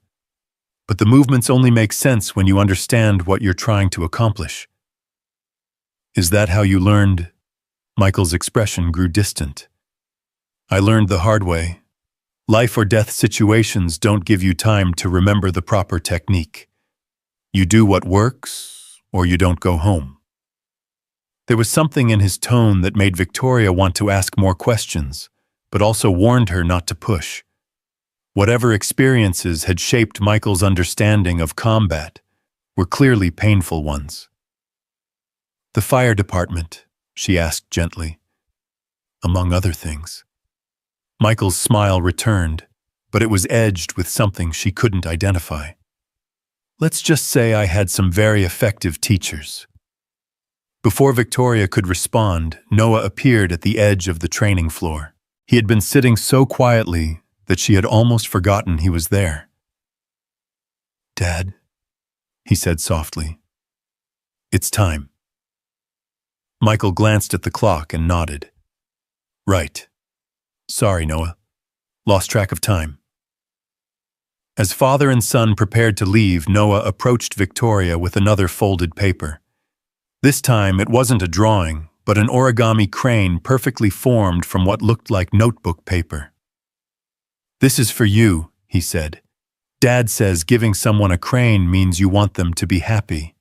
But the movements only make sense when you understand what you're trying to accomplish. Is that how you learned? Michael's expression grew distant. I learned the hard way. Life or death situations don't give you time to remember the proper technique. You do what works, or you don't go home. There was something in his tone that made Victoria want to ask more questions, but also warned her not to push. Whatever experiences had shaped Michael's understanding of combat were clearly painful ones. The fire department, she asked gently. Among other things. Michael's smile returned, but it was edged with something she couldn't identify. Let's just say I had some very effective teachers. Before Victoria could respond, Noah appeared at the edge of the training floor. He had been sitting so quietly that she had almost forgotten he was there. "Dad," he said softly. "It's time." Michael glanced at the clock and nodded. "Right. Sorry, Noah. Lost track of time." As father and son prepared to leave, Noah approached Victoria with another folded paper. This time it wasn't a drawing, but an origami crane perfectly formed from what looked like notebook paper. "This is for you," he said. "Dad says giving someone a crane means you want them to be happy."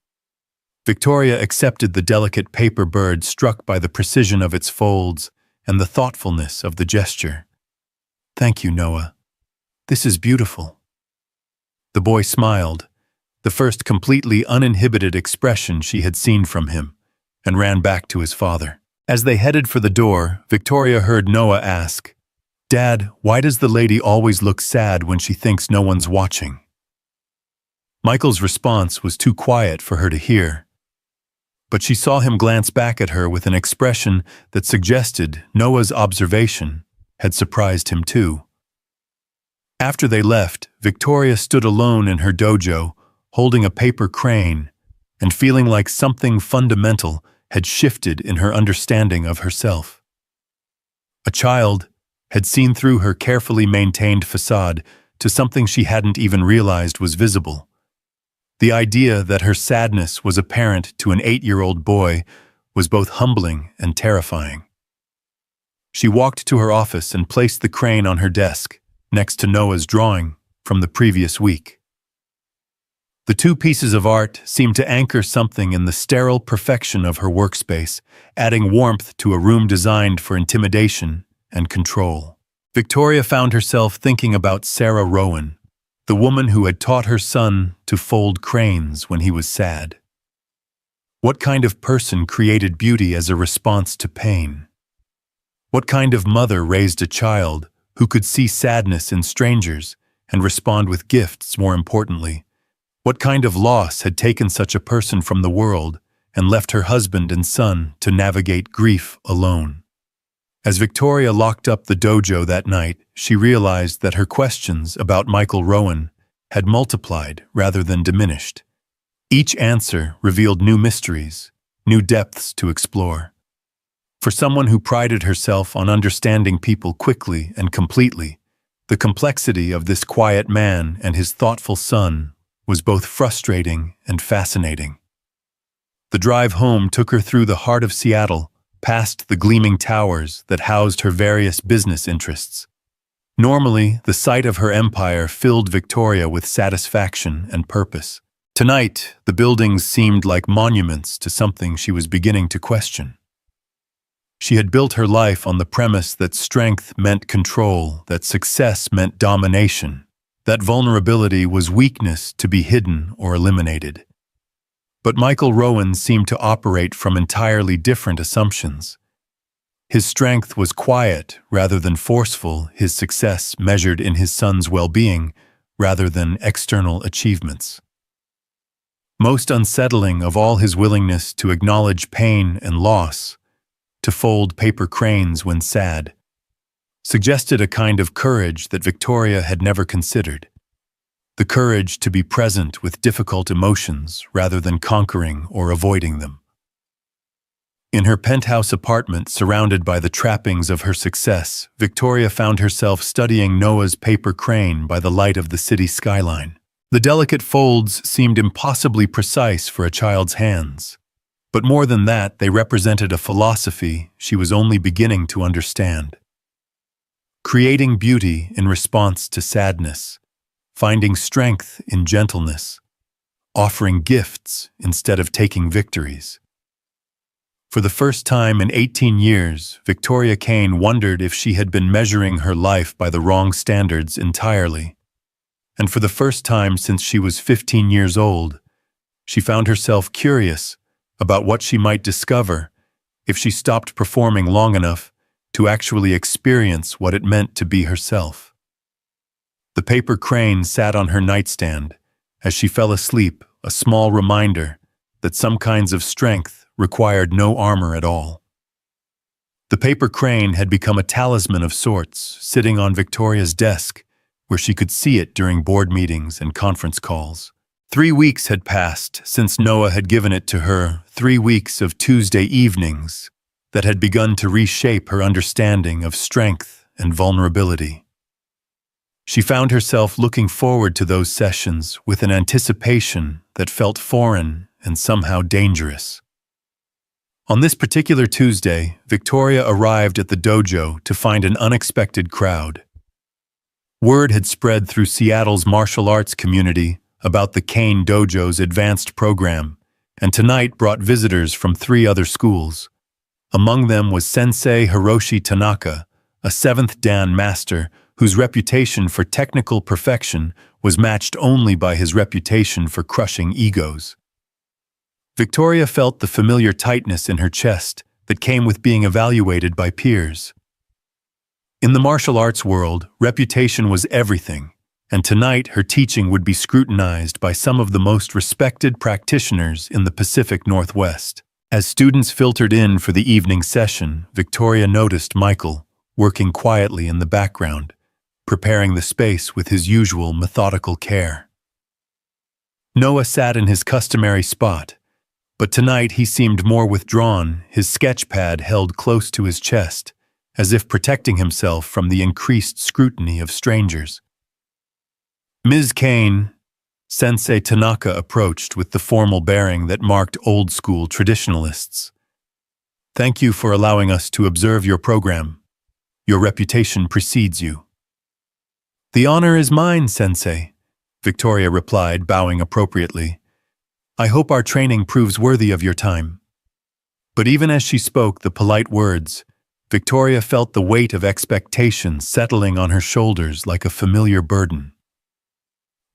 Victoria accepted the delicate paper bird, struck by the precision of its folds and the thoughtfulness of the gesture. "Thank you, Noah. This is beautiful." The boy smiled, the first completely uninhibited expression she had seen from him, and ran back to his father. As they headed for the door, Victoria heard Noah ask, "Dad, why does the lady always look sad when she thinks no one's watching?" Michael's response was too quiet for her to hear, but she saw him glance back at her with an expression that suggested Noah's observation had surprised him too. After they left, Victoria stood alone in her dojo, holding a paper crane and feeling like something fundamental had shifted in her understanding of herself. A child had seen through her carefully maintained facade to something she hadn't even realized was visible. The idea that her sadness was apparent to an 8-year-old boy was both humbling and terrifying. She walked to her office and placed the crane on her desk, next to Noah's drawing from the previous week. The two pieces of art seemed to anchor something in the sterile perfection of her workspace, adding warmth to a room designed for intimidation and control. Victoria found herself thinking about Sarah Rowan, the woman who had taught her son to fold cranes when he was sad. What kind of person created beauty as a response to pain? What kind of mother raised a child who could see sadness in strangers and respond with gifts, more importantly? What kind of loss had taken such a person from the world and left her husband and son to navigate grief alone? As Victoria locked up the dojo that night, she realized that her questions about Michael Rowan had multiplied rather than diminished. Each answer revealed new mysteries, new depths to explore. For someone who prided herself on understanding people quickly and completely, the complexity of this quiet man and his thoughtful son was both frustrating and fascinating. The drive home took her through the heart of Seattle, past the gleaming towers that housed her various business interests. Normally, the sight of her empire filled Victoria with satisfaction and purpose. Tonight, the buildings seemed like monuments to something she was beginning to question. She had built her life on the premise that strength meant control, that success meant domination, that vulnerability was weakness to be hidden or eliminated. But Michael Rowan seemed to operate from entirely different assumptions. His strength was quiet rather than forceful, his success measured in his son's well-being rather than external achievements. Most unsettling of all, his willingness to acknowledge pain and loss, to fold paper cranes when sad, suggested a kind of courage that Victoria had never considered. The courage to be present with difficult emotions rather than conquering or avoiding them. In her penthouse apartment, surrounded by the trappings of her success, Victoria found herself studying Noah's paper crane by the light of the city skyline. The delicate folds seemed impossibly precise for a child's hands. But more than that, they represented a philosophy she was only beginning to understand. Creating beauty in response to sadness, finding strength in gentleness, offering gifts instead of taking victories. For the first time in 18 years, Victoria Kane wondered if she had been measuring her life by the wrong standards entirely. And for the first time since she was 15 years old, she found herself curious about what she might discover if she stopped performing long enough to actually experience what it meant to be herself. The paper crane sat on her nightstand. As she fell asleep, a small reminder that some kinds of strength required no armor at all. The paper crane had become a talisman of sorts, sitting on Victoria's desk, where she could see it during board meetings and conference calls. 3 weeks had passed since Noah had given it to her, 3 weeks of Tuesday evenings that had begun to reshape her understanding of strength and vulnerability. She found herself looking forward to those sessions with an anticipation that felt foreign and somehow dangerous. On this particular Tuesday, Victoria arrived at the dojo to find an unexpected crowd. Word had spread through Seattle's martial arts community about the Kane Dojo's advanced program, and tonight brought visitors from 3 other schools. Among them was Sensei Hiroshi Tanaka, a 7th Dan master whose reputation for technical perfection was matched only by his reputation for crushing egos. Victoria felt the familiar tightness in her chest that came with being evaluated by peers. In the martial arts world, reputation was everything, and tonight her teaching would be scrutinized by some of the most respected practitioners in the Pacific Northwest. As students filtered in for the evening session, Victoria noticed Michael working quietly in the background, preparing the space with his usual methodical care. Noah sat in his customary spot, but tonight he seemed more withdrawn, his sketch pad held close to his chest, as if protecting himself from the increased scrutiny of strangers. "Ms. Kane," Sensei Tanaka approached with the formal bearing that marked old-school traditionalists. "Thank you for allowing us to observe your program. Your reputation precedes you." "The honor is mine, Sensei," Victoria replied, bowing appropriately. "I hope our training proves worthy of your time." But even as she spoke the polite words, Victoria felt the weight of expectation settling on her shoulders like a familiar burden.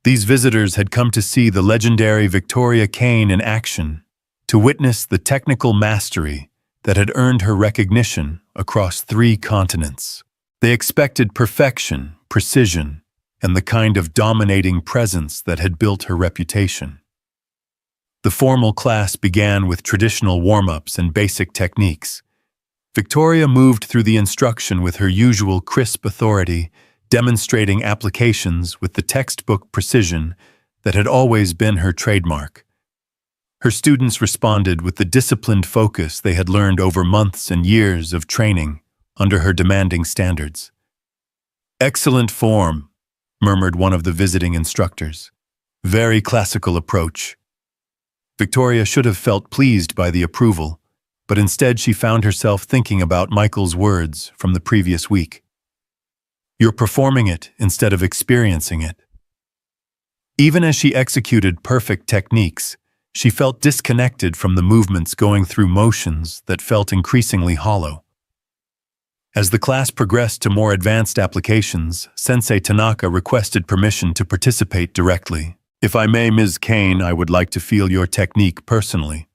These visitors had come to see the legendary Victoria Kane in action, to witness the technical mastery that had earned her recognition across 3 continents. They expected perfection, precision, and the kind of dominating presence that had built her reputation. The formal class began with traditional warm-ups and basic techniques. Victoria moved through the instruction with her usual crisp authority, demonstrating applications with the textbook precision that had always been her trademark. Her students responded with the disciplined focus they had learned over months and years of training under her demanding standards. "Excellent form," murmured one of the visiting instructors. "Very classical approach." Victoria should have felt pleased by the approval, but instead she found herself thinking about Michael's words from the previous week. "You're performing it instead of experiencing it." Even as she executed perfect techniques, she felt disconnected from the movements, going through motions that felt increasingly hollow. As the class progressed to more advanced applications, Sensei Tanaka requested permission to participate directly. "If I may, Ms. Kane, I would like to feel your technique personally.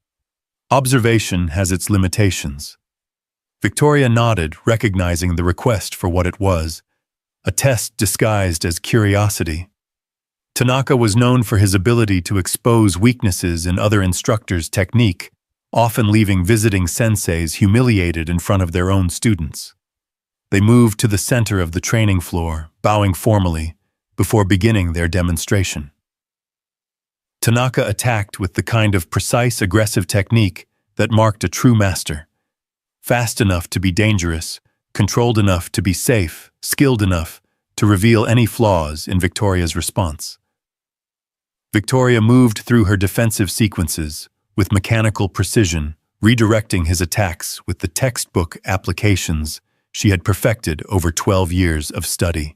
Observation has its limitations." Victoria nodded, recognizing the request for what it was, a test disguised as curiosity. Tanaka was known for his ability to expose weaknesses in other instructors' technique, often leaving visiting senseis humiliated in front of their own students. They moved to the center of the training floor, bowing formally, before beginning their demonstration. Tanaka attacked with the kind of precise, aggressive technique that marked a true master. Fast enough to be dangerous, controlled enough to be safe, skilled enough to reveal any flaws in Victoria's response. Victoria moved through her defensive sequences with mechanical precision, redirecting his attacks with the textbook applications she had perfected over 12 years of study.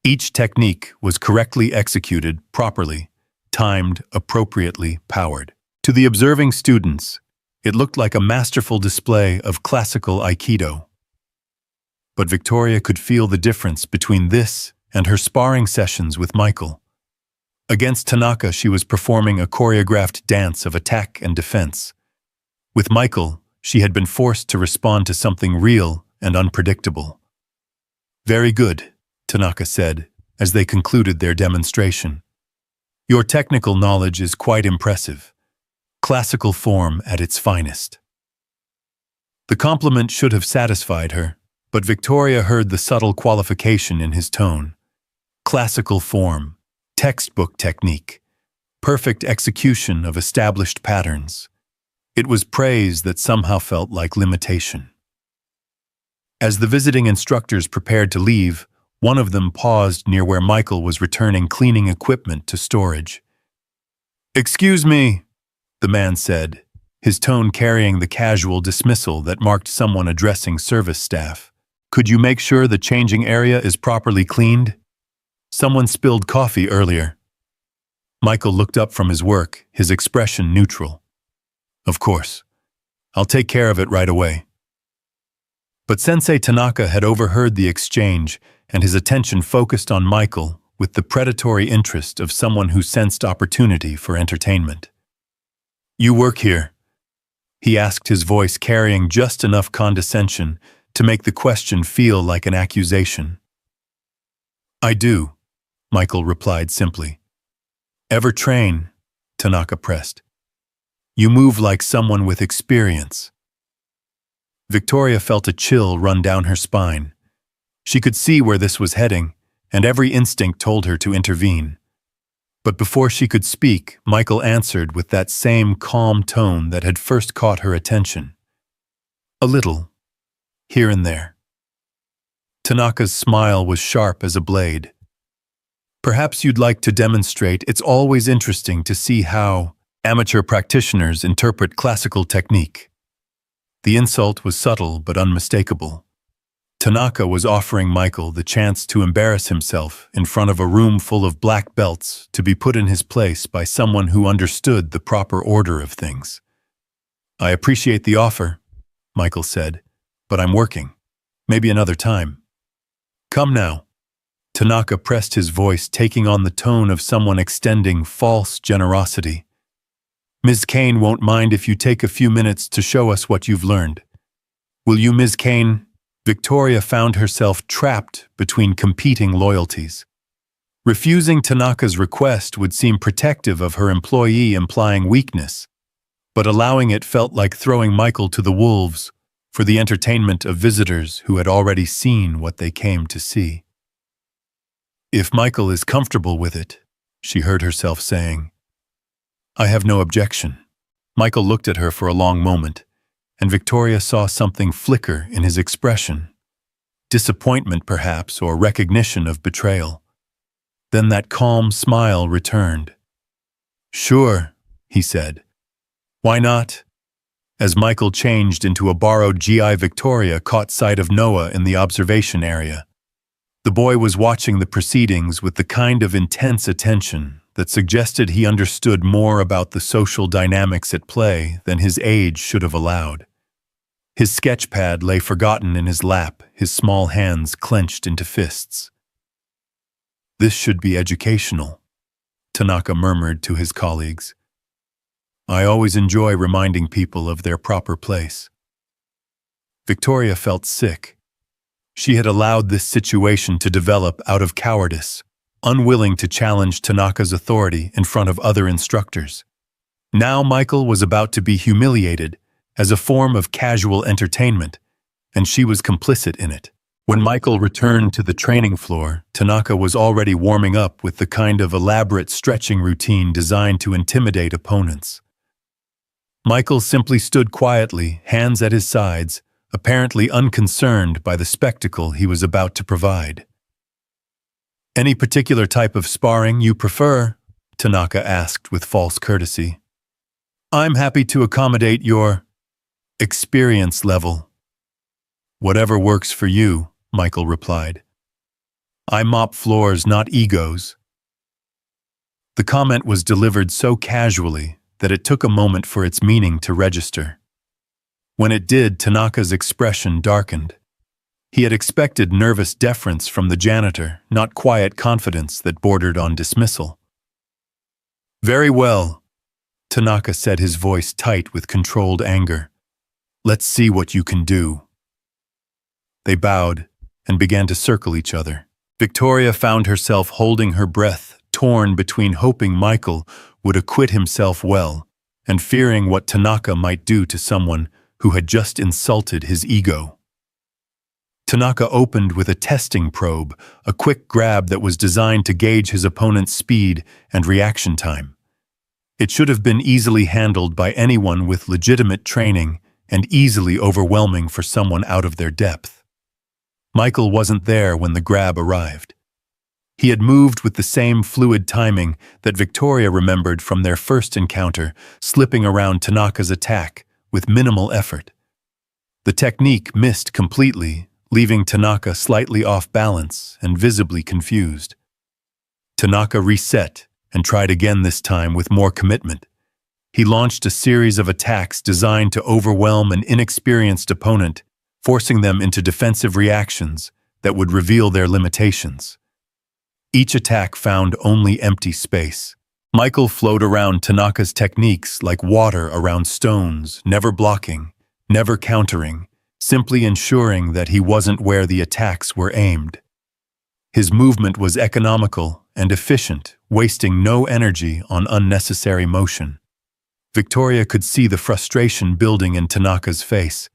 Each technique was correctly executed, properly, timed, appropriately powered. To the observing students, it looked like a masterful display of classical Aikido. But Victoria could feel the difference between this and her sparring sessions with Michael. Against Tanaka, she was performing a choreographed dance of attack and defense. With Michael, she had been forced to respond to something real and unpredictable. "Very good," Tanaka said, as they concluded their demonstration. "Your technical knowledge is quite impressive. classical form at its finest. The compliment should have satisfied her, but Victoria heard the subtle qualification in his tone. Classical form, textbook technique, perfect execution of established patterns. It was praise that somehow felt like limitation. As the visiting instructors prepared to leave, one of them paused near where Michael was returning cleaning equipment to storage. "Excuse me," the man said, his tone carrying the casual dismissal that marked someone addressing service staff. "Could you make sure the changing area is properly cleaned? Someone spilled coffee earlier." Michael looked up from his work, his expression neutral. "Of course. I'll take care of it right away." But Sensei Tanaka had overheard the exchange, and his attention focused on Michael with the predatory interest of someone who sensed opportunity for entertainment. "You work here?" he asked, his voice carrying just enough condescension to make the question feel like an accusation. "I do," Michael replied simply. "Ever train?" Tanaka pressed. "You move like someone with experience." Victoria felt a chill run down her spine. She could see where this was heading, and every instinct told her to intervene. But before she could speak, Michael answered with that same calm tone that had first caught her attention. "A little, here and there." Tanaka's smile was sharp as a blade. "Perhaps you'd like to demonstrate. It's always interesting to see how amateur practitioners interpret classical technique." The insult was subtle but unmistakable. Tanaka was offering Michael the chance to embarrass himself in front of a room full of black belts to be put in his place by someone who understood the proper order of things. "I appreciate the offer," Michael said, "but I'm working. Maybe another time." "Come now." Tanaka pressed his voice, taking on the tone of someone extending false generosity. "Ms. Kane won't mind if you take a few minutes to show us what you've learned. Will you, Ms. Kane?" Victoria found herself trapped between competing loyalties. Refusing Tanaka's request would seem protective of her employee, implying weakness, but allowing it felt like throwing Michael to the wolves for the entertainment of visitors who had already seen what they came to see. "If Michael is comfortable with it," she heard herself saying. "I have no objection." Michael looked at her for a long moment, and Victoria saw something flicker in his expression. Disappointment, perhaps, or recognition of betrayal. Then that calm smile returned. "Sure," he said. "Why not?" As Michael changed into a borrowed GI, Victoria caught sight of Noah in the observation area. The boy was watching the proceedings with the kind of intense attention that suggested he understood more about the social dynamics at play than his age should have allowed. His sketchpad lay forgotten in his lap, his small hands clenched into fists. "This should be educational," Tanaka murmured to his colleagues. "I always enjoy reminding people of their proper place." Victoria felt sick. She had allowed this situation to develop out of cowardice, unwilling to challenge Tanaka's authority in front of other instructors. Now Michael was about to be humiliated as a form of casual entertainment, and she was complicit in it. When Michael returned to the training floor, Tanaka was already warming up with the kind of elaborate stretching routine designed to intimidate opponents. Michael simply stood quietly, hands at his sides, apparently unconcerned by the spectacle he was about to provide. "Any particular type of sparring you prefer?" Tanaka asked with false courtesy. "I'm happy to accommodate your experience level." "Whatever works for you," Michael replied. "I mop floors, not egos." The comment was delivered so casually that it took a moment for its meaning to register. When it did, Tanaka's expression darkened. He had expected nervous deference from the janitor, not quiet confidence that bordered on dismissal. "Very well," Tanaka said, his voice tight with controlled anger. "Let's see what you can do." They bowed and began to circle each other. Victoria found herself holding her breath, torn between hoping Michael would acquit himself well and fearing what Tanaka might do to someone who had just insulted his ego. Tanaka opened with a testing probe, a quick grab that was designed to gauge his opponent's speed and reaction time. It should have been easily handled by anyone with legitimate training and easily overwhelming for someone out of their depth. Michael wasn't there when the grab arrived. He had moved with the same fluid timing that Victoria remembered from their first encounter, slipping around Tanaka's attack with minimal effort. The technique missed completely, leaving Tanaka slightly off balance and visibly confused. Tanaka reset and tried again, this time with more commitment. He launched a series of attacks designed to overwhelm an inexperienced opponent, forcing them into defensive reactions that would reveal their limitations. Each attack found only empty space. Michael flowed around Tanaka's techniques like water around stones, never blocking, never countering, simply ensuring that he wasn't where the attacks were aimed. His movement was economical and efficient, wasting no energy on unnecessary motion. Victoria could see the frustration building in Tanaka's face.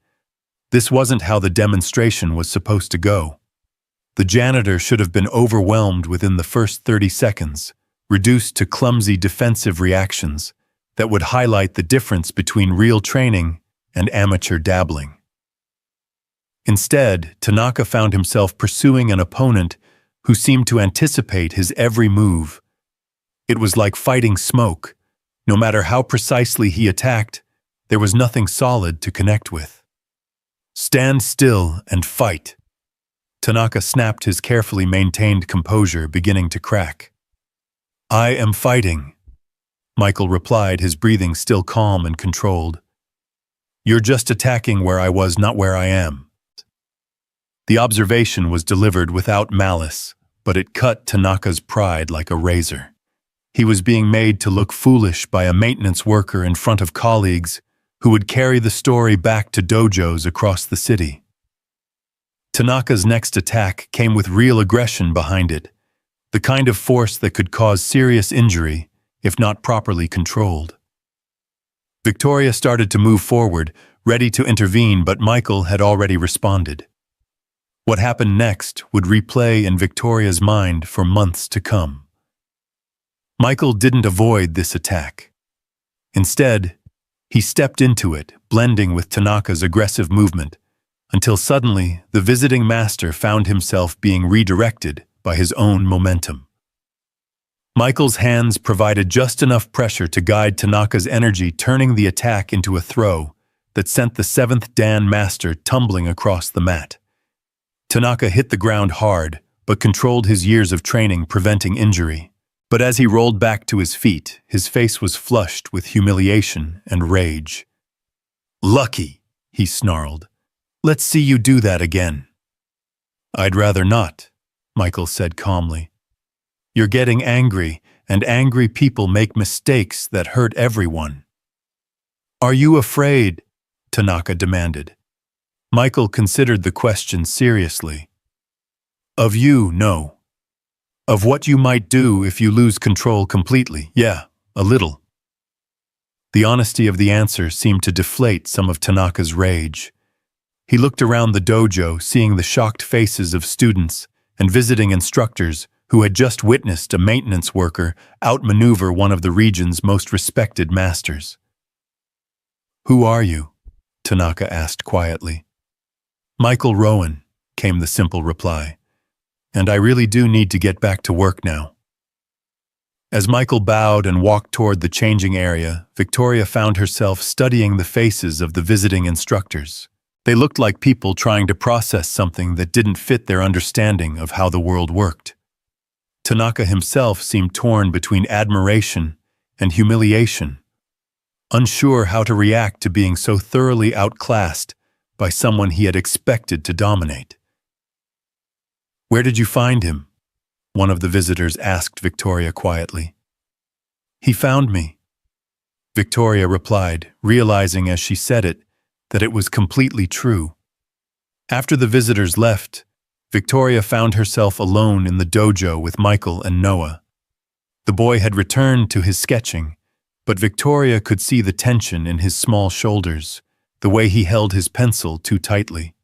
This wasn't how the demonstration was supposed to go. The janitor should have been overwhelmed within the first 30 seconds, reduced to clumsy defensive reactions that would highlight the difference between real training and amateur dabbling. Instead, Tanaka found himself pursuing an opponent who seemed to anticipate his every move. It was like fighting smoke. No matter how precisely he attacked, there was nothing solid to connect with. "Stand still and fight." Tanaka snapped, his carefully maintained composure beginning to crack. "I am fighting," Michael replied, his breathing still calm and controlled. "You're just attacking where I was, not where I am." The observation was delivered without malice, but it cut Tanaka's pride like a razor. He was being made to look foolish by a maintenance worker in front of colleagues who would carry the story back to dojos across the city. Tanaka's next attack came with real aggression behind it, the kind of force that could cause serious injury if not properly controlled. Victoria started to move forward, ready to intervene, but Michael had already responded. What happened next would replay in Victoria's mind for months to come. Michael didn't avoid this attack. Instead, he stepped into it, blending with Tanaka's aggressive movement, until suddenly the visiting master found himself being redirected by his own momentum. Michael's hands provided just enough pressure to guide Tanaka's energy, turning the attack into a throw that sent the 7th Dan master tumbling across the mat. Tanaka hit the ground hard, but controlled his years of training, preventing injury. But as he rolled back to his feet, his face was flushed with humiliation and rage. "Lucky," he snarled. "Let's see you do that again." "I'd rather not," Michael said calmly. "You're getting angry, and angry people make mistakes that hurt everyone." "Are you afraid?" Tanaka demanded. Michael considered the question seriously. "Of you, no. Of what you might do if you lose control completely, yeah, a little." The honesty of the answer seemed to deflate some of Tanaka's rage. He looked around the dojo, seeing the shocked faces of students and visiting instructors who had just witnessed a maintenance worker outmaneuver one of the region's most respected masters. "Who are you?" Tanaka asked quietly. "Michael Rowan," came the simple reply. "And I really do need to get back to work now." As Michael bowed and walked toward the changing area, Victoria found herself studying the faces of the visiting instructors. They looked like people trying to process something that didn't fit their understanding of how the world worked. Tanaka himself seemed torn between admiration and humiliation, unsure how to react to being so thoroughly outclassed by someone he had expected to dominate. "Where did you find him?" one of the visitors asked Victoria quietly. "He found me," Victoria replied, realizing as she said it that it was completely true. After the visitors left, Victoria found herself alone in the dojo with Michael and Noah. The boy had returned to his sketching, But Victoria could see the tension in his small shoulders, the way he held his pencil too tightly.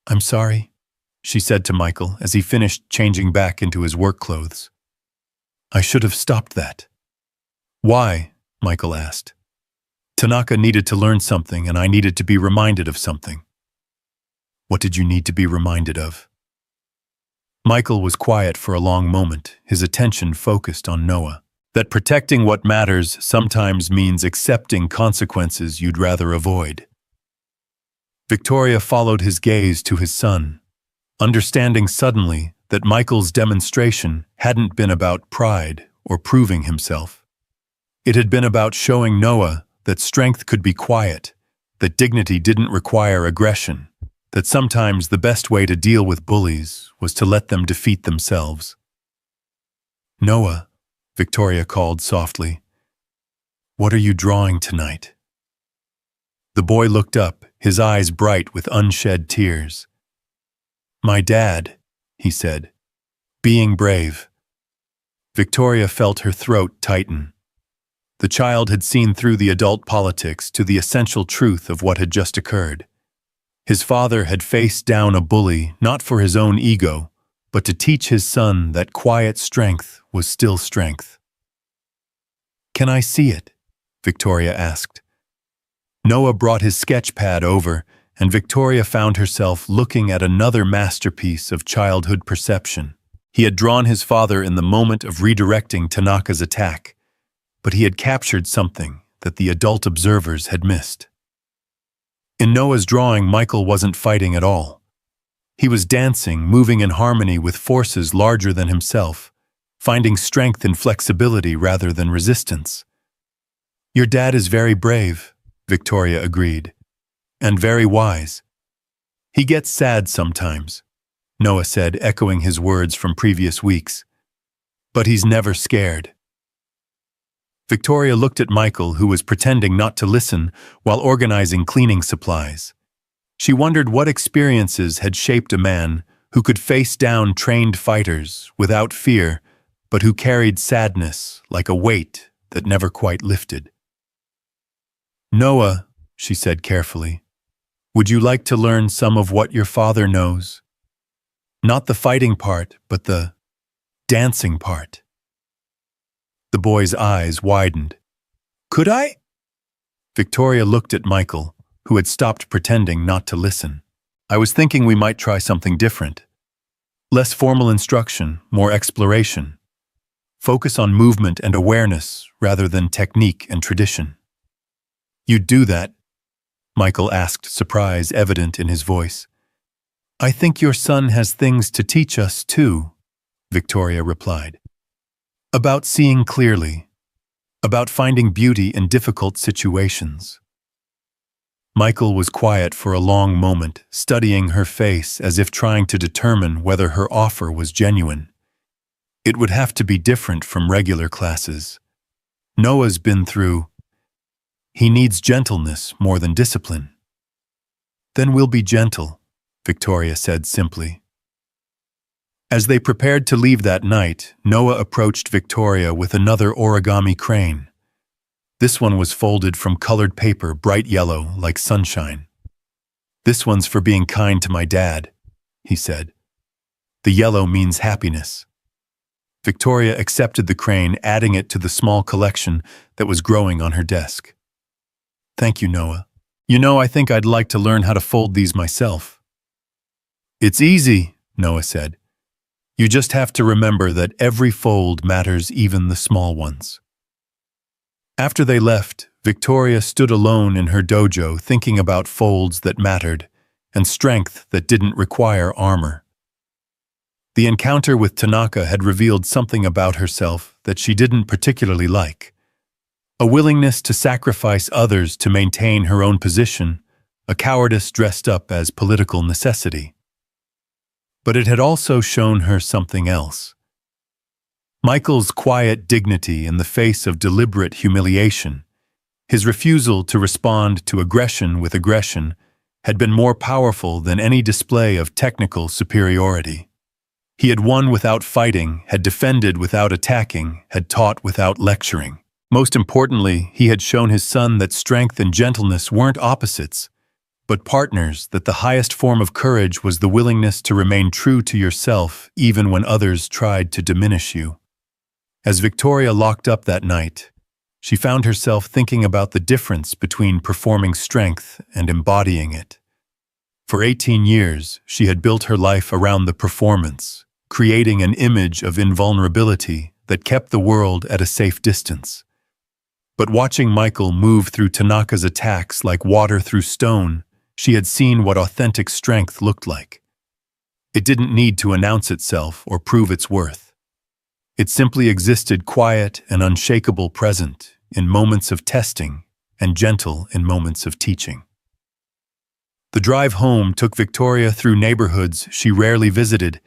"I'm sorry," she said to Michael as he finished changing back into his work clothes. "I should have stopped that." "Why?" Michael asked. "Tanaka needed to learn something and I needed to be reminded of something." "What did you need to be reminded of?" Michael was quiet for a long moment, his attention focused on Noah. That protecting what matters sometimes means accepting consequences you'd rather avoid. Victoria followed his gaze to his son, understanding suddenly that Michael's demonstration hadn't been about pride or proving himself. It had been about showing Noah that strength could be quiet, that dignity didn't require aggression, that sometimes the best way to deal with bullies was to let them defeat themselves. "Noah," Victoria called softly, "what are you drawing tonight?" The boy looked up, his eyes bright with unshed tears. "My dad," he said, "being brave." Victoria felt her throat tighten. The child had seen through the adult politics to the essential truth of what had just occurred. His father had faced down a bully not for his own ego, but to teach his son that quiet strength was still strength. "Can I see it?" Victoria asked. Noah brought his sketch pad over, and Victoria found herself looking at another masterpiece of childhood perception. He had drawn his father in the moment of redirecting Tanaka's attack, but he had captured something that the adult observers had missed. In Noah's drawing, Michael wasn't fighting at all. He was dancing, moving in harmony with forces larger than himself, finding strength in flexibility rather than resistance. "Your dad is very brave," Victoria agreed, "and very wise. He gets sad sometimes," Noah said, echoing his words from previous weeks. "But he's never scared." Victoria looked at Michael, who was pretending not to listen while organizing cleaning supplies. She wondered what experiences had shaped a man who could face down trained fighters without fear, but who carried sadness like a weight that never quite lifted. "Noah," she said carefully, "would you like to learn some of what your father knows? Not the fighting part, but the dancing part." The boy's eyes widened. "Could I?" Victoria looked at Michael, who had stopped pretending not to listen. "I was thinking we might try something different. Less formal instruction, more exploration. Focus on movement and awareness rather than technique and tradition." "You'd do that?" Michael asked, surprise evident in his voice. "I think your son has things to teach us too," Victoria replied. "About seeing clearly, about finding beauty in difficult situations." Michael was quiet for a long moment, studying her face as if trying to determine whether her offer was genuine. It would have to be different from regular classes. Noah's been through. He needs gentleness more than discipline. "Then we'll be gentle," Victoria said simply. As they prepared to leave that night, Noah approached Victoria with another origami crane. This one was folded from colored paper, bright yellow, like sunshine. "This one's for being kind to my dad," he said. "The yellow means happiness." Victoria accepted the crane, adding it to the small collection that was growing on her desk. "Thank you, Noah. You know, I think I'd like to learn how to fold these myself." "It's easy," Noah said. "You just have to remember that every fold matters, even the small ones." After they left, Victoria stood alone in her dojo thinking about folds that mattered and strength that didn't require armor. The encounter with Tanaka had revealed something about herself that she didn't particularly like. A willingness to sacrifice others to maintain her own position, a cowardice dressed up as political necessity. But it had also shown her something else. Michael's quiet dignity in the face of deliberate humiliation, his refusal to respond to aggression with aggression, had been more powerful than any display of technical superiority. He had won without fighting, had defended without attacking, had taught without lecturing. Most importantly, he had shown his son that strength and gentleness weren't opposites, but partners, that the highest form of courage was the willingness to remain true to yourself even when others tried to diminish you. As Victoria locked up that night, she found herself thinking about the difference between performing strength and embodying it. For 18 years, she had built her life around the performance, creating an image of invulnerability that kept the world at a safe distance. But watching Michael move through Tanaka's attacks like water through stone, she had seen what authentic strength looked like. It didn't need to announce itself or prove its worth. It simply existed quiet and unshakable, present in moments of testing and gentle in moments of teaching. The drive home took Victoria through neighborhoods she rarely visited,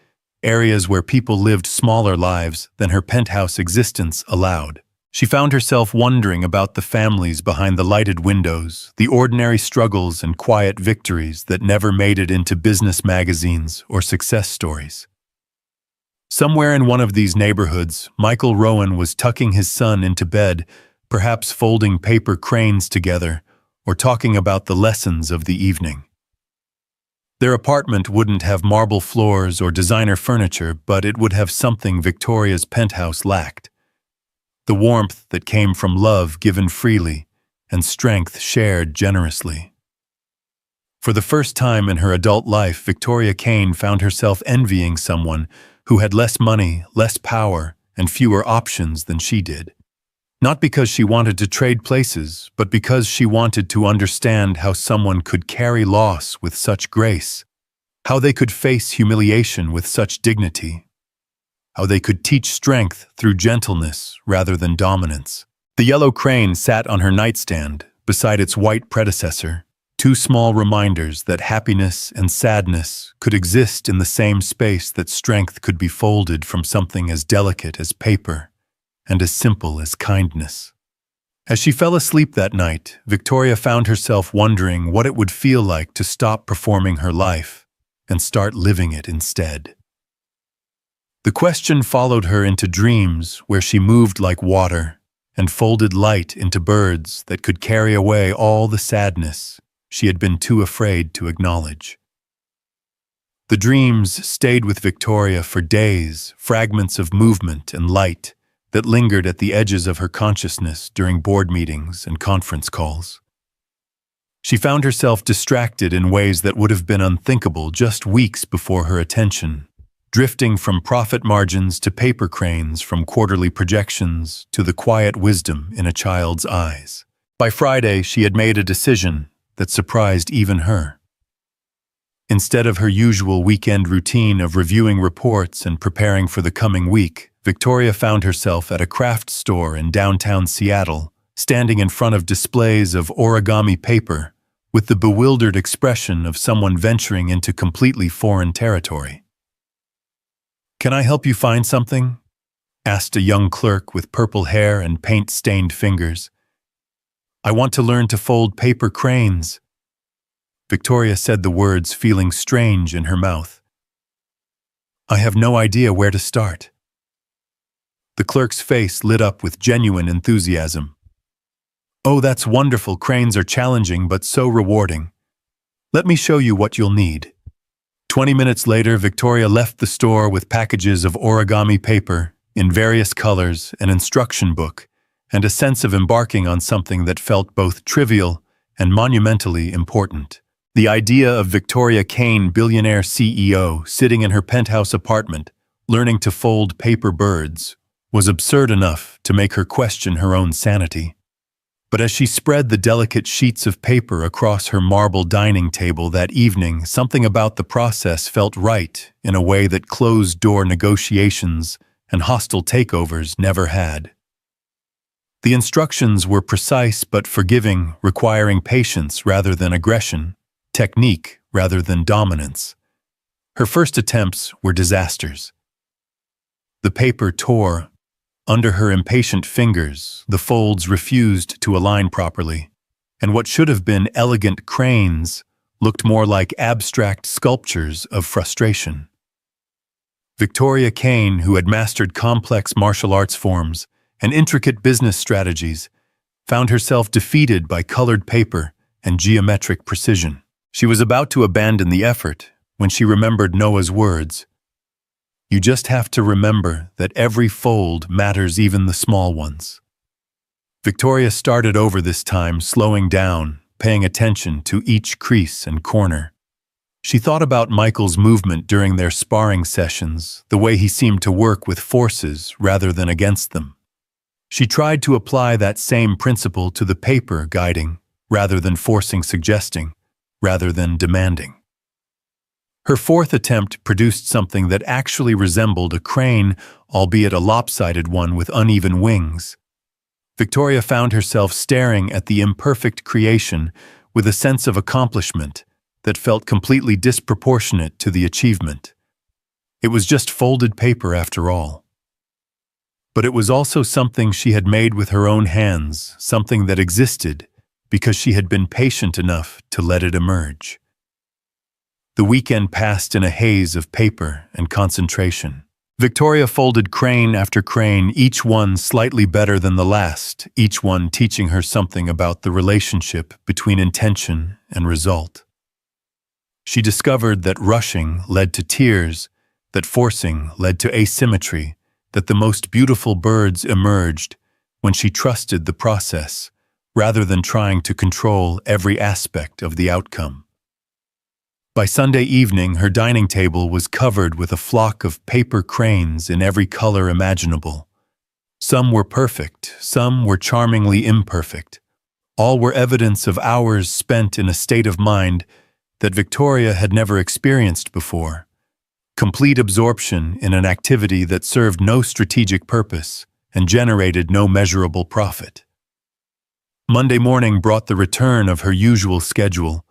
areas where people lived smaller lives than her penthouse existence allowed. She found herself wondering about the families behind the lighted windows, the ordinary struggles and quiet victories that never made it into business magazines or success stories. Somewhere in one of these neighborhoods, Michael Rowan was tucking his son into bed, perhaps folding paper cranes together, or talking about the lessons of the evening. Their apartment wouldn't have marble floors or designer furniture, but it would have something Victoria's penthouse lacked: the warmth that came from love given freely and strength shared generously. For the first time in her adult life, Victoria Kane found herself envying someone who had less money, less power, and fewer options than she did. Not because she wanted to trade places, but because she wanted to understand how someone could carry loss with such grace, how they could face humiliation with such dignity, how they could teach strength through gentleness rather than dominance. The yellow crane sat on her nightstand beside its white predecessor, two small reminders that happiness and sadness could exist in the same space, that strength could be folded from something as delicate as paper and as simple as kindness. As she fell asleep that night, Victoria found herself wondering what it would feel like to stop performing her life and start living it instead. The question followed her into dreams where she moved like water and folded light into birds that could carry away all the sadness she had been too afraid to acknowledge. The dreams stayed with Victoria for days, fragments of movement and light that lingered at the edges of her consciousness during board meetings and conference calls. She found herself distracted in ways that would have been unthinkable just weeks before her attention, drifting from profit margins to paper cranes, from quarterly projections to the quiet wisdom in a child's eyes. By Friday, she had made a decision that surprised even her. Instead of her usual weekend routine of reviewing reports and preparing for the coming week, Victoria found herself at a craft store in downtown Seattle, standing in front of displays of origami paper with the bewildered expression of someone venturing into completely foreign territory. "Can I help you find something?" asked a young clerk with purple hair and paint-stained fingers. "I want to learn to fold paper cranes." Victoria said the words, feeling strange in her mouth. "I have no idea where to start." The clerk's face lit up with genuine enthusiasm. "Oh, that's wonderful. Cranes are challenging but so rewarding. Let me show you what you'll need." 20 minutes later, Victoria left the store with packages of origami paper in various colors, an instruction book, and a sense of embarking on something that felt both trivial and monumentally important. The idea of Victoria Kane, billionaire CEO, sitting in her penthouse apartment, learning to fold paper birds, was absurd enough to make her question her own sanity. But as she spread the delicate sheets of paper across her marble dining table that evening, something about the process felt right in a way that closed-door negotiations and hostile takeovers never had. The instructions were precise but forgiving, requiring patience rather than aggression, technique rather than dominance. Her first attempts were disasters. The paper tore under her impatient fingers, the folds refused to align properly, and what should have been elegant cranes looked more like abstract sculptures of frustration. Victoria Kane, who had mastered complex martial arts forms and intricate business strategies, found herself defeated by colored paper and geometric precision. She was about to abandon the effort when she remembered Noah's words. You just have to remember that every fold matters, even the small ones. Victoria started over this time, slowing down, paying attention to each crease and corner. She thought about Michael's movement during their sparring sessions, the way he seemed to work with forces rather than against them. She tried to apply that same principle to the paper guiding, rather than forcing, suggesting, rather than demanding. Her fourth attempt produced something that actually resembled a crane, albeit a lopsided one with uneven wings. Victoria found herself staring at the imperfect creation with a sense of accomplishment that felt completely disproportionate to the achievement. It was just folded paper after all. But it was also something she had made with her own hands, something that existed because she had been patient enough to let it emerge. The weekend passed in a haze of paper and concentration. Victoria folded crane after crane, each one slightly better than the last, each one teaching her something about the relationship between intention and result. She discovered that rushing led to tears, that forcing led to asymmetry, that the most beautiful birds emerged when she trusted the process, rather than trying to control every aspect of the outcome. By Sunday evening, her dining table was covered with a flock of paper cranes in every color imaginable. Some were perfect, some were charmingly imperfect. All were evidence of hours spent in a state of mind that Victoria had never experienced before. Complete absorption in an activity that served no strategic purpose and generated no measurable profit. Monday morning brought the return of her usual schedule,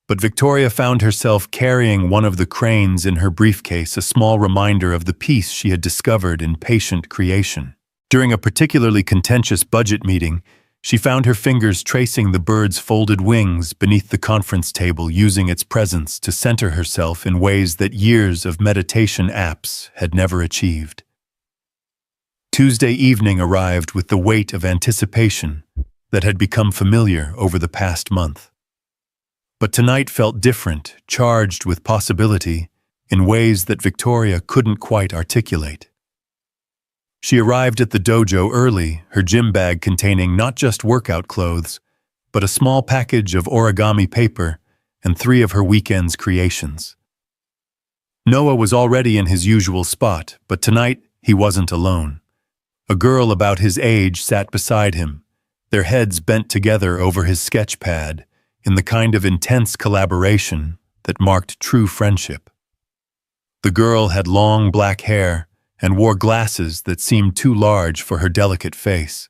but Victoria found herself carrying one of the cranes in her briefcase, a small reminder of the peace she had discovered in patient creation. During a particularly contentious budget meeting, she found her fingers tracing the bird's folded wings beneath the conference table, using its presence to center herself in ways that years of meditation apps had never achieved. Tuesday evening arrived with the weight of anticipation that had become familiar over the past month. But tonight felt different, charged with possibility, in ways that Victoria couldn't quite articulate. She arrived at the dojo early, her gym bag containing not just workout clothes, but a small package of origami paper and 3 of her weekend's creations. Noah was already in his usual spot, but tonight he wasn't alone. A girl about his age sat beside him, their heads bent together over his sketch pad, in the kind of intense collaboration that marked true friendship. The girl had long black hair and wore glasses that seemed too large for her delicate face.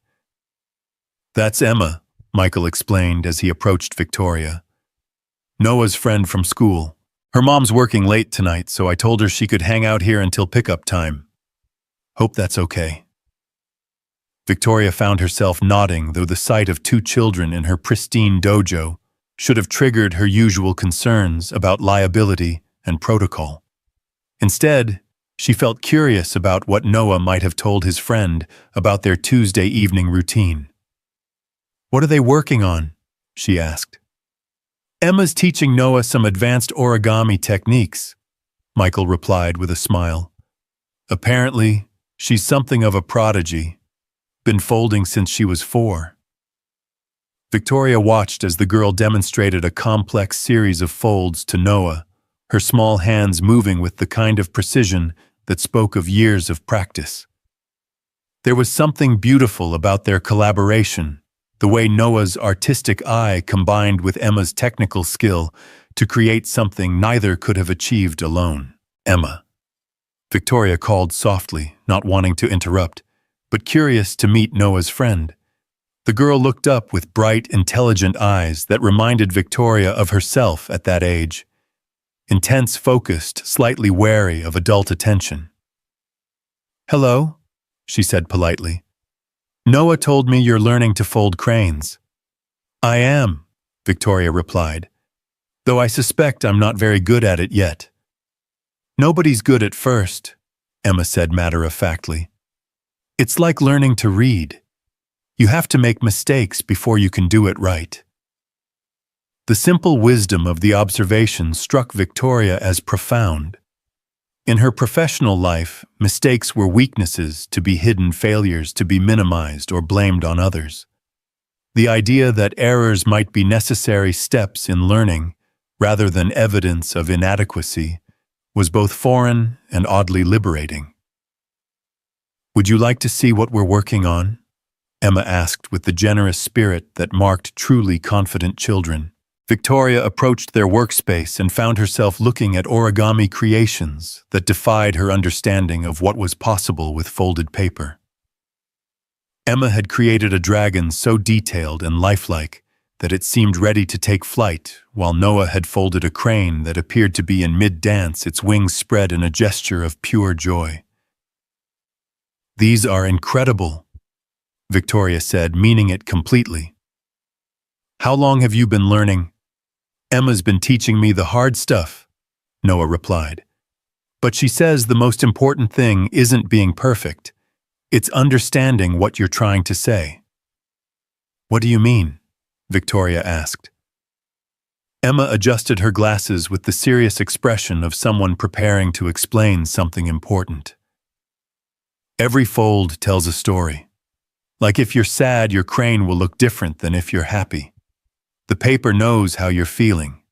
"That's Emma," Michael explained as he approached Victoria. "Noah's friend from school. Her mom's working late tonight, so I told her she could hang out here until pickup time. Hope that's okay." Victoria found herself nodding, though the sight of 2 children in her pristine dojo should have triggered her usual concerns about liability and protocol. Instead, she felt curious about what Noah might have told his friend about their Tuesday evening routine. "What are they working on?" she asked. "Emma's teaching Noah some advanced origami techniques," Michael replied with a smile. "Apparently, she's something of a prodigy. Been folding since she was 4. Victoria watched as the girl demonstrated a complex series of folds to Noah, her small hands moving with the kind of precision that spoke of years of practice. There was something beautiful about their collaboration, the way Noah's artistic eye combined with Emma's technical skill to create something neither could have achieved alone. "Emma," Victoria called softly, not wanting to interrupt, but curious to meet Noah's friend. The girl looked up with bright, intelligent eyes that reminded Victoria of herself at that age. Intense, focused, slightly wary of adult attention. "Hello," she said politely. "Noah told me you're learning to fold cranes." "I am," Victoria replied, "though I suspect I'm not very good at it yet." "Nobody's good at first," Emma said matter-of-factly. It's like learning to read. You have to make mistakes before you can do it right. The simple wisdom of the observation struck Victoria as profound. In her professional life, mistakes were weaknesses to be hidden, failures to be minimized or blamed on others. The idea that errors might be necessary steps in learning, rather than evidence of inadequacy, was both foreign and oddly liberating. "Would you like to see what we're working on?" Emma asked with the generous spirit that marked truly confident children. Victoria approached their workspace and found herself looking at origami creations that defied her understanding of what was possible with folded paper. Emma had created a dragon so detailed and lifelike that it seemed ready to take flight, while Noah had folded a crane that appeared to be in mid-dance, its wings spread in a gesture of pure joy. "These are incredible," Victoria said, meaning it completely. "How long have you been learning?" "Emma's been teaching me the hard stuff," Noah replied. "But she says the most important thing isn't being perfect. It's understanding what you're trying to say." "What do you mean?" Victoria asked. Emma adjusted her glasses with the serious expression of someone preparing to explain something important. "Every fold tells a story. Like if you're sad, your crane will look different than if you're happy. The paper knows how you're feeling."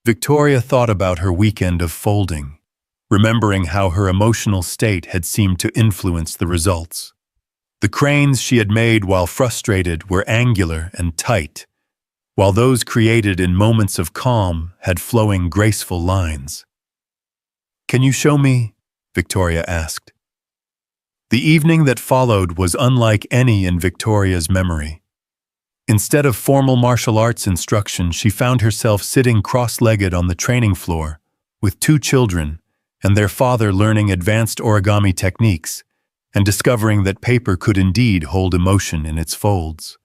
Victoria thought about her weekend of folding, remembering how her emotional state had seemed to influence the results. The cranes she had made while frustrated were angular and tight, while those created in moments of calm had flowing, graceful lines. "Can you show me?" Victoria asked. The evening that followed was unlike any in Victoria's memory. Instead of formal martial arts instruction, she found herself sitting cross-legged on the training floor with two children and their father, learning advanced origami techniques and discovering that paper could indeed hold emotion in its folds.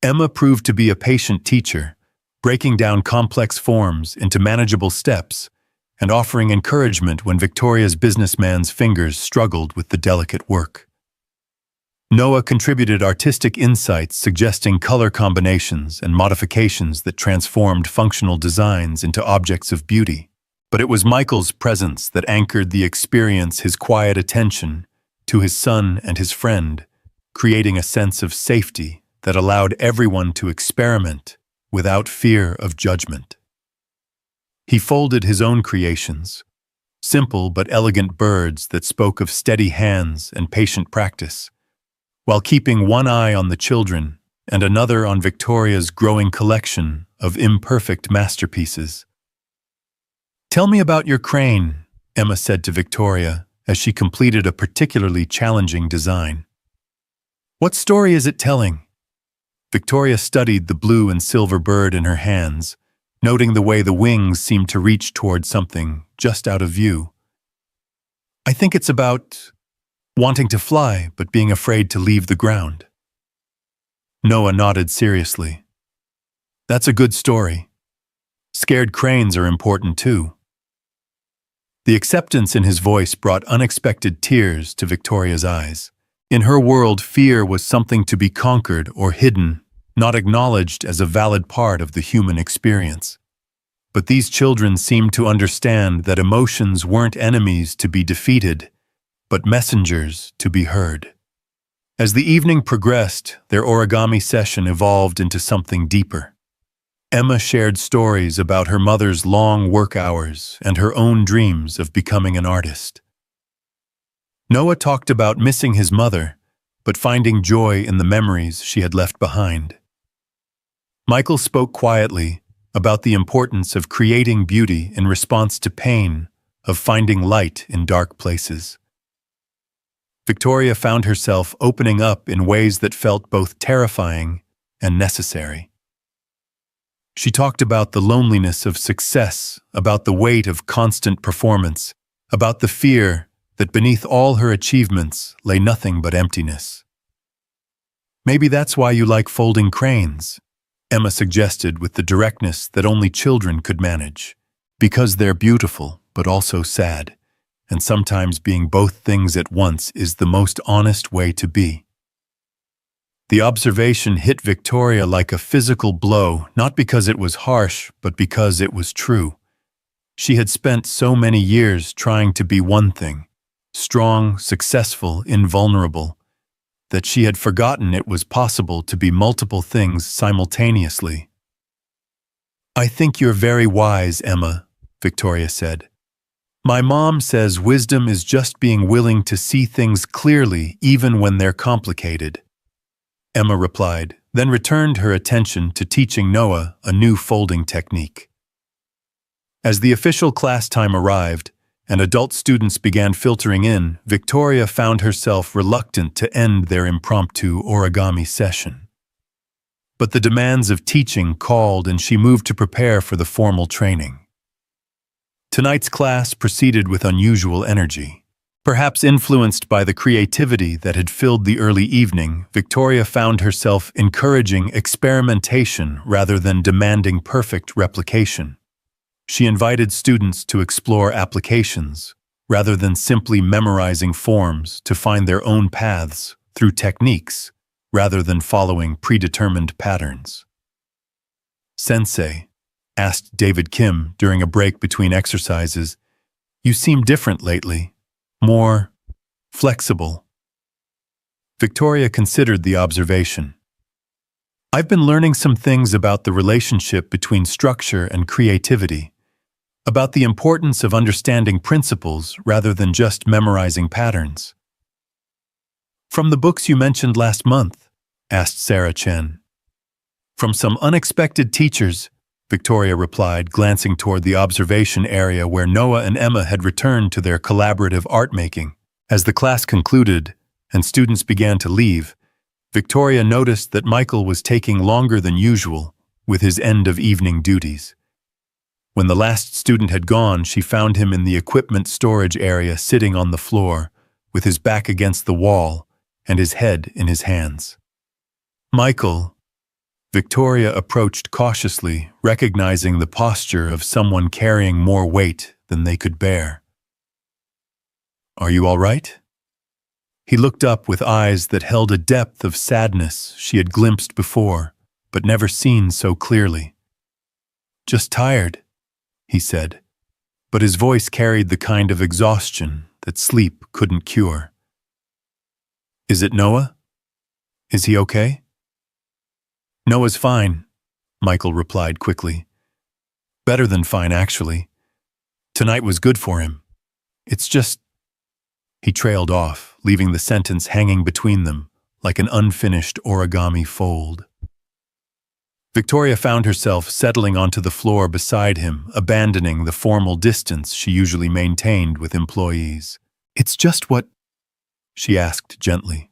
Emma proved to be a patient teacher, breaking down complex forms into manageable steps and offering encouragement when Victoria's businessman's fingers struggled with the delicate work. Noah contributed artistic insights, suggesting color combinations and modifications that transformed functional designs into objects of beauty. But it was Michael's presence that anchored the experience, his quiet attention to his son and his friend, creating a sense of safety that allowed everyone to experiment without fear of judgment. He folded his own creations, simple but elegant birds that spoke of steady hands and patient practice, while keeping one eye on the children and another on Victoria's growing collection of imperfect masterpieces. "Tell me about your crane," Emma said to Victoria as she completed a particularly challenging design. "What story is it telling?" Victoria studied the blue and silver bird in her hands, noting the way the wings seemed to reach toward something just out of view. "I think it's about wanting to fly, but being afraid to leave the ground." Noah nodded seriously. "That's a good story. Scared cranes are important too." The acceptance in his voice brought unexpected tears to Victoria's eyes. In her world, fear was something to be conquered or hidden, not acknowledged as a valid part of the human experience. But these children seemed to understand that emotions weren't enemies to be defeated, but messengers to be heard. As the evening progressed, their origami session evolved into something deeper. Emma shared stories about her mother's long work hours and her own dreams of becoming an artist. Noah talked about missing his mother, but finding joy in the memories she had left behind. Michael spoke quietly about the importance of creating beauty in response to pain, of finding light in dark places. Victoria found herself opening up in ways that felt both terrifying and necessary. She talked about the loneliness of success, about the weight of constant performance, about the fear that beneath all her achievements lay nothing but emptiness. "Maybe that's why you like folding cranes," Emma suggested with the directness that only children could manage. "Because they're beautiful, but also sad, and sometimes being both things at once is the most honest way to be. The observation hit Victoria like a physical blow, not because it was harsh, but because it was true. She had spent so many years trying to be one thing, strong, successful, invulnerable, that she had forgotten it was possible to be multiple things simultaneously. "I think you're very wise, Emma," Victoria said. "My mom says wisdom is just being willing to see things clearly even when they're complicated." Emma replied, then returned her attention to teaching Noah a new folding technique. As the official class time arrived, and adult students began filtering in, Victoria found herself reluctant to end their impromptu origami session. But the demands of teaching called, and she moved to prepare for the formal training. Tonight's class proceeded with unusual energy. Perhaps influenced by the creativity that had filled the early evening, Victoria found herself encouraging experimentation rather than demanding perfect replication. She invited students to explore applications, rather than simply memorizing forms, to find their own paths through techniques, rather than following predetermined patterns. "Sensei," asked David Kim during a break between exercises, "you seem different lately. More flexible." Victoria considered the observation. "I've been learning some things about the relationship between structure and creativity, about the importance of understanding principles rather than just memorizing patterns." "From the books you mentioned last month?" asked Sarah Chen. "From some unexpected teachers," Victoria replied, glancing toward the observation area where Noah and Emma had returned to their collaborative art-making. As the class concluded and students began to leave, Victoria noticed that Michael was taking longer than usual with his end-of-evening duties. When the last student had gone, she found him in the equipment storage area sitting on the floor, with his back against the wall and his head in his hands. "Michael," Victoria approached cautiously, recognizing the posture of someone carrying more weight than they could bear. "Are you all right?" He looked up with eyes that held a depth of sadness she had glimpsed before, but never seen so clearly. "Just tired," he said, but his voice carried the kind of exhaustion that sleep couldn't cure. "Is it Noah? Is he okay?" "Noah's fine," Michael replied quickly. "Better than fine, actually. Tonight was good for him. It's just—" He trailed off, leaving the sentence hanging between them, like an unfinished origami fold. Victoria found herself settling onto the floor beside him, abandoning the formal distance she usually maintained with employees. "It's just what—" she asked gently.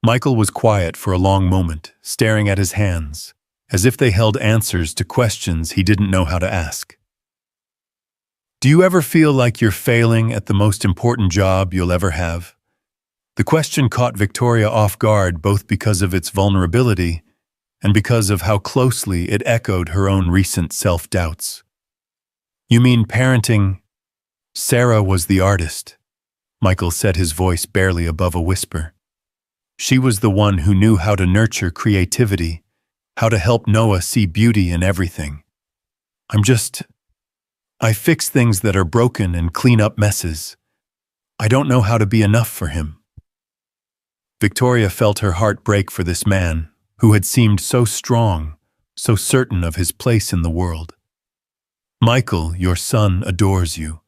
Michael was quiet for a long moment, staring at his hands, as if they held answers to questions he didn't know how to ask. "Do you ever feel like you're failing at the most important job you'll ever have?" The question caught Victoria off guard, both because of its vulnerability and because of how closely it echoed her own recent self-doubts. "You mean parenting?" Sarah was the artist. Michael said, his voice barely above a whisper. She was the one who knew how to nurture creativity, how to help Noah see beauty in everything. I fix things that are broken and clean up messes. I don't know how to be enough for him." Victoria felt her heart break for this man, who had seemed so strong, so certain of his place in the world. "Michael, your son adores you.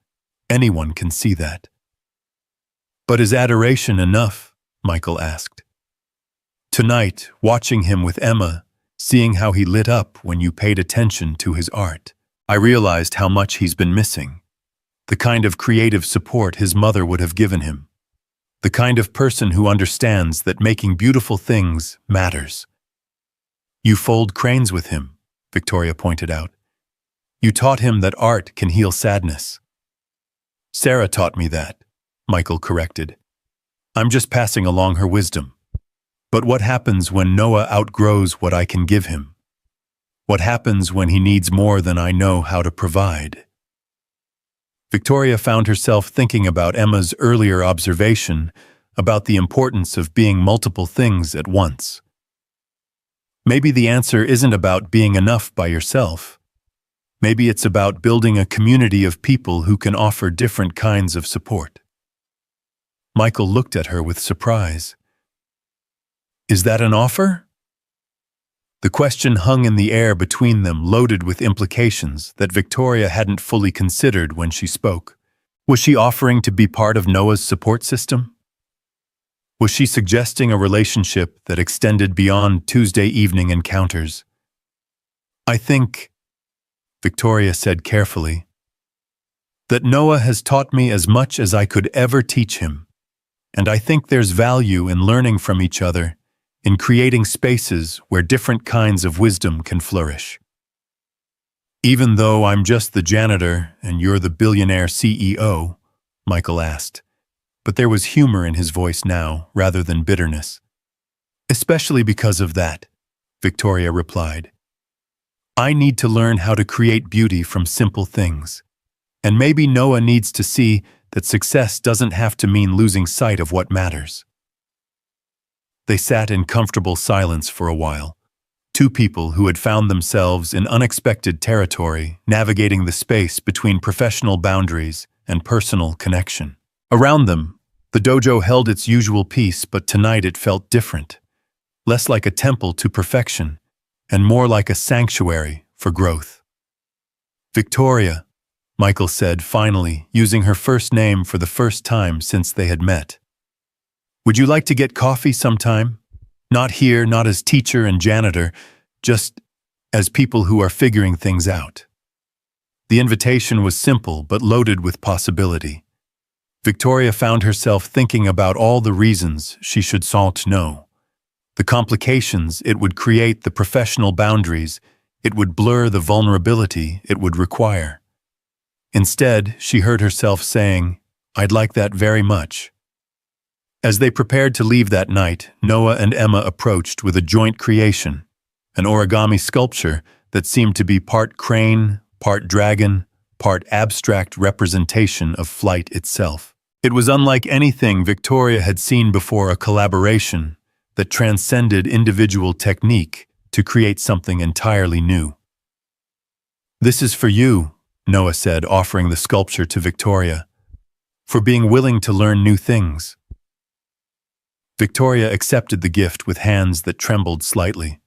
Anyone can see that." "But is adoration enough?" Michael asked. "Tonight, watching him with Emma, seeing how he lit up when you paid attention to his art, I realized how much he's been missing. The kind of creative support his mother would have given him. The kind of person who understands that making beautiful things matters." "You fold cranes with him," Victoria pointed out. "You taught him that art can heal sadness." "Sarah taught me that," Michael corrected. "I'm just passing along her wisdom. But what happens when Noah outgrows what I can give him? What happens when he needs more than I know how to provide?" Victoria found herself thinking about Emma's earlier observation about the importance of being multiple things at once. Maybe the answer isn't about being enough by yourself. Maybe it's about building a community of people who can offer different kinds of support. Michael looked at her with surprise. Is that an offer? The question hung in the air between them, loaded with implications that Victoria hadn't fully considered when she spoke. Was she offering to be part of Noah's support system? Was she suggesting a relationship that extended beyond Tuesday evening encounters? I think, Victoria said carefully, that Noah has taught me as much as I could ever teach him, and I think there's value in learning from each other, in creating spaces where different kinds of wisdom can flourish. Even though I'm just the janitor and you're the billionaire CEO, Michael asked, but there was humor in his voice now rather than bitterness. Especially because of that, Victoria replied. I need to learn how to create beauty from simple things. And maybe Noah needs to see that success doesn't have to mean losing sight of what matters. They sat in comfortable silence for a while, two people who had found themselves in unexpected territory, navigating the space between professional boundaries and personal connection. Around them, the dojo held its usual peace, but tonight it felt different, less like a temple to perfection, and more like a sanctuary for growth. Victoria, Michael said finally, using her first name for the first time since they had met. Would you like to get coffee sometime? Not here, not as teacher and janitor, just as people who are figuring things out. The invitation was simple but loaded with possibility. Victoria found herself thinking about all the reasons she should salt no. The complications it would create, the professional boundaries it would blur, the vulnerability it would require. Instead, she heard herself saying, I'd like that very much. As they prepared to leave that night, Noah and Emma approached with a joint creation, an origami sculpture that seemed to be part crane, part dragon, part abstract representation of flight itself. It was unlike anything Victoria had seen before, a collaboration that transcended individual technique to create something entirely new. This is for you, Noah said, offering the sculpture to Victoria, for being willing to learn new things. Victoria accepted the gift with hands that trembled slightly.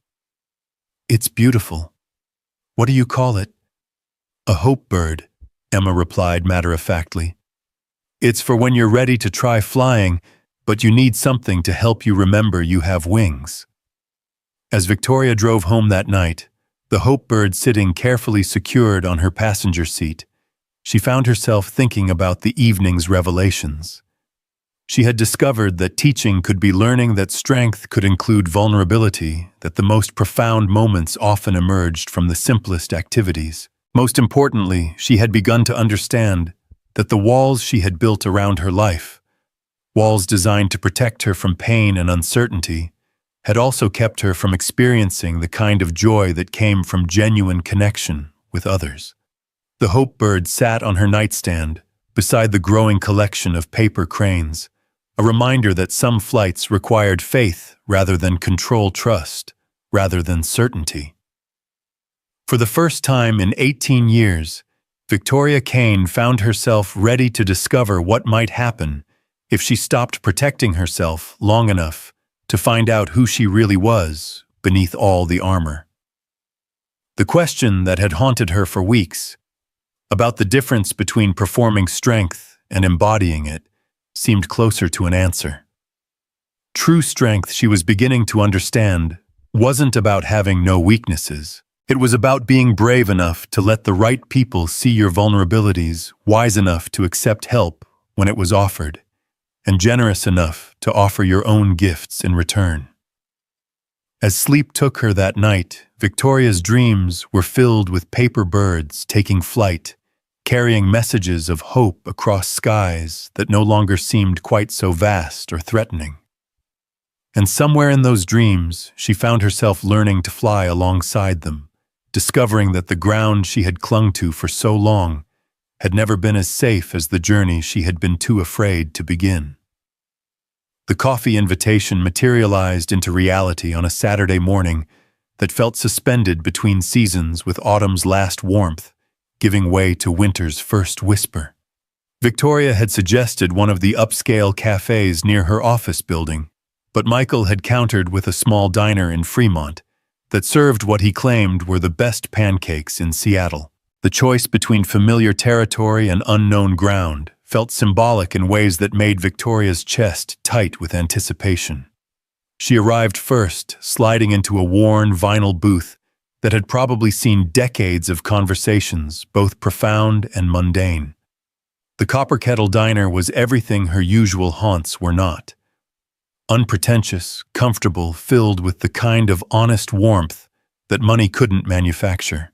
It's beautiful. What do you call it? A hope bird, Emma replied matter-of-factly. It's for when you're ready to try flying, but you need something to help you remember you have wings. As Victoria drove home that night, the hope bird sitting carefully secured on her passenger seat, she found herself thinking about the evening's revelations. She had discovered that teaching could be learning, that strength could include vulnerability, that the most profound moments often emerged from the simplest activities. Most importantly, she had begun to understand that the walls she had built around her life, walls designed to protect her from pain and uncertainty, had also kept her from experiencing the kind of joy that came from genuine connection with others. The hope bird sat on her nightstand, beside the growing collection of paper cranes, a reminder that some flights required faith rather than control, trust rather than certainty. For the first time in 18 years, Victoria Kane found herself ready to discover what might happen if she stopped protecting herself long enough to find out who she really was beneath all the armor. The question that had haunted her for weeks, about the difference between performing strength and embodying it, seemed closer to an answer. True strength, she was beginning to understand, wasn't about having no weaknesses. It was about being brave enough to let the right people see your vulnerabilities, wise enough to accept help when it was offered, and generous enough to offer your own gifts in return. As sleep took her that night, Victoria's dreams were filled with paper birds taking flight, carrying messages of hope across skies that no longer seemed quite so vast or threatening. And somewhere in those dreams, she found herself learning to fly alongside them, discovering that the ground she had clung to for so long had never been as safe as the journey she had been too afraid to begin. The coffee invitation materialized into reality on a Saturday morning that felt suspended between seasons, with autumn's last warmth giving way to winter's first whisper. Victoria had suggested one of the upscale cafes near her office building, but Michael had countered with a small diner in Fremont that served what he claimed were the best pancakes in Seattle. The choice between familiar territory and unknown ground felt symbolic in ways that made Victoria's chest tight with anticipation. She arrived first, sliding into a worn vinyl booth that had probably seen decades of conversations, both profound and mundane. The Copper Kettle Diner was everything her usual haunts were not. Unpretentious, comfortable, filled with the kind of honest warmth that money couldn't manufacture.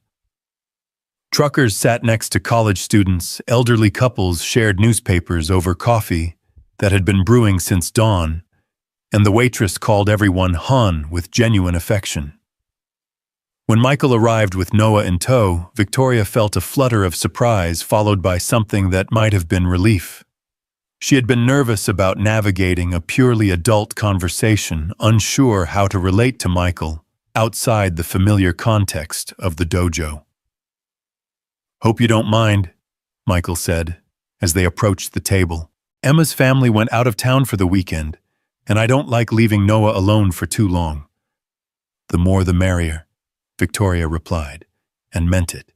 Truckers sat next to college students, elderly couples shared newspapers over coffee that had been brewing since dawn, and the waitress called everyone hon with genuine affection. When Michael arrived with Noah in tow, Victoria felt a flutter of surprise followed by something that might have been relief. She had been nervous about navigating a purely adult conversation, unsure how to relate to Michael outside the familiar context of the dojo. "Hope you don't mind," Michael said, as they approached the table. "Emma's family went out of town for the weekend, and I don't like leaving Noah alone for too long." "The more the merrier," Victoria replied, and meant it.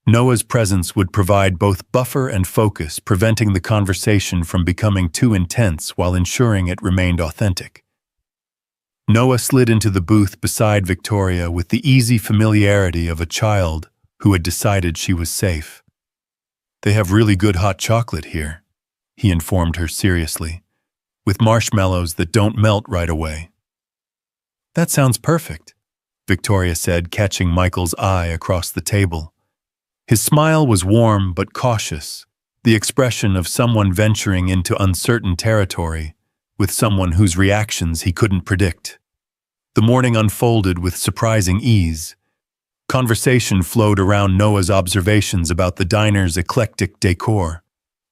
Noah's presence would provide both buffer and focus, preventing the conversation from becoming too intense while ensuring it remained authentic. Noah slid into the booth beside Victoria with the easy familiarity of a child who had decided she was safe. "They have really good hot chocolate here," he informed her seriously, "with marshmallows that don't melt right away." "That sounds perfect," Victoria said, catching Michael's eye across the table. His smile was warm but cautious, the expression of someone venturing into uncertain territory with someone whose reactions he couldn't predict. The morning unfolded with surprising ease. Conversation flowed around Noah's observations about the diner's eclectic decor,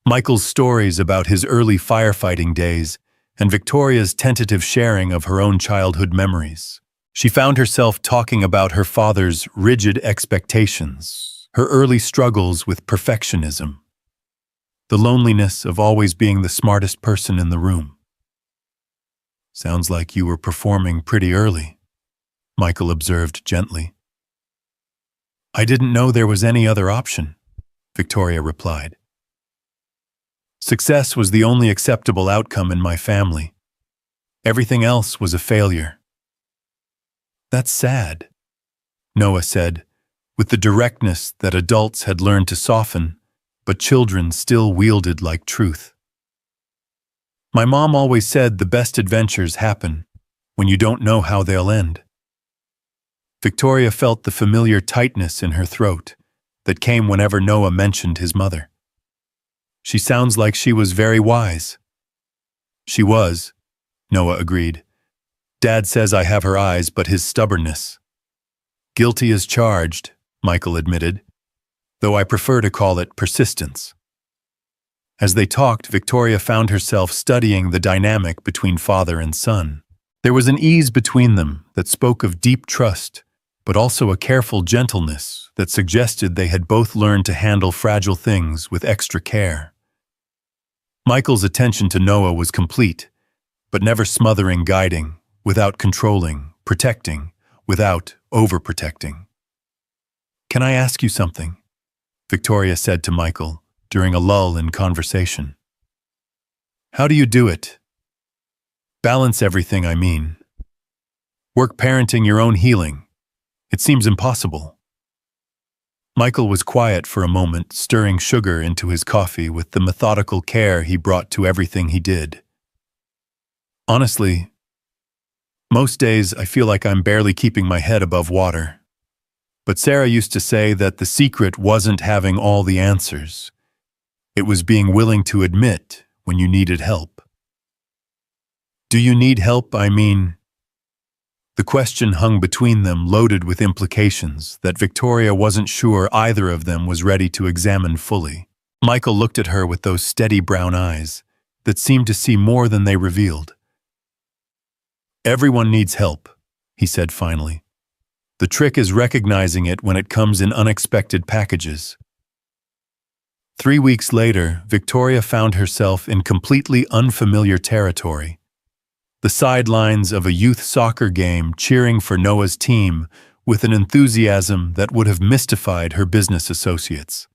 Michael's stories about his early firefighting days, and Victoria's tentative sharing of her own childhood memories. She found herself talking about her father's rigid expectations, her early struggles with perfectionism, the loneliness of always being the smartest person in the room. "Sounds like you were performing pretty early," Michael observed gently. "I didn't know there was any other option," Victoria replied. "Success was the only acceptable outcome in my family. Everything else was a failure." "That's sad," Noah said, with the directness that adults had learned to soften, but children still wielded like truth. "My mom always said the best adventures happen when you don't know how they'll end." Victoria felt the familiar tightness in her throat that came whenever Noah mentioned his mother. "She sounds like she was very wise." "She was," Noah agreed. "Dad says I have her eyes, but his stubbornness." "Guilty as charged," Michael admitted, though I prefer to call it persistence. As they talked, Victoria found herself studying the dynamic between father and son. There was an ease between them that spoke of deep trust, but also a careful gentleness that suggested they had both learned to handle fragile things with extra care. Michael's attention to Noah was complete, but never smothering, guiding, without controlling, protecting, without overprotecting. "Can I ask you something?" Victoria said to Michael during a lull in conversation. "How do you do it? Balance everything, I mean. Work, parenting, your own healing. It seems impossible." Michael was quiet for a moment, stirring sugar into his coffee with the methodical care he brought to everything he did. "Honestly, most days I feel like I'm barely keeping my head above water. But Sarah used to say that the secret wasn't having all the answers. It was being willing to admit when you needed help." "Do you need help, I mean?" The question hung between them, loaded with implications that Victoria wasn't sure either of them was ready to examine fully. Michael looked at her with those steady brown eyes that seemed to see more than they revealed. "Everyone needs help," he said finally. "The trick is recognizing it when it comes in unexpected packages." 3 weeks later, Victoria found herself in completely unfamiliar territory. The sidelines of a youth soccer game, cheering for Noah's team with an enthusiasm that would have mystified her business associates.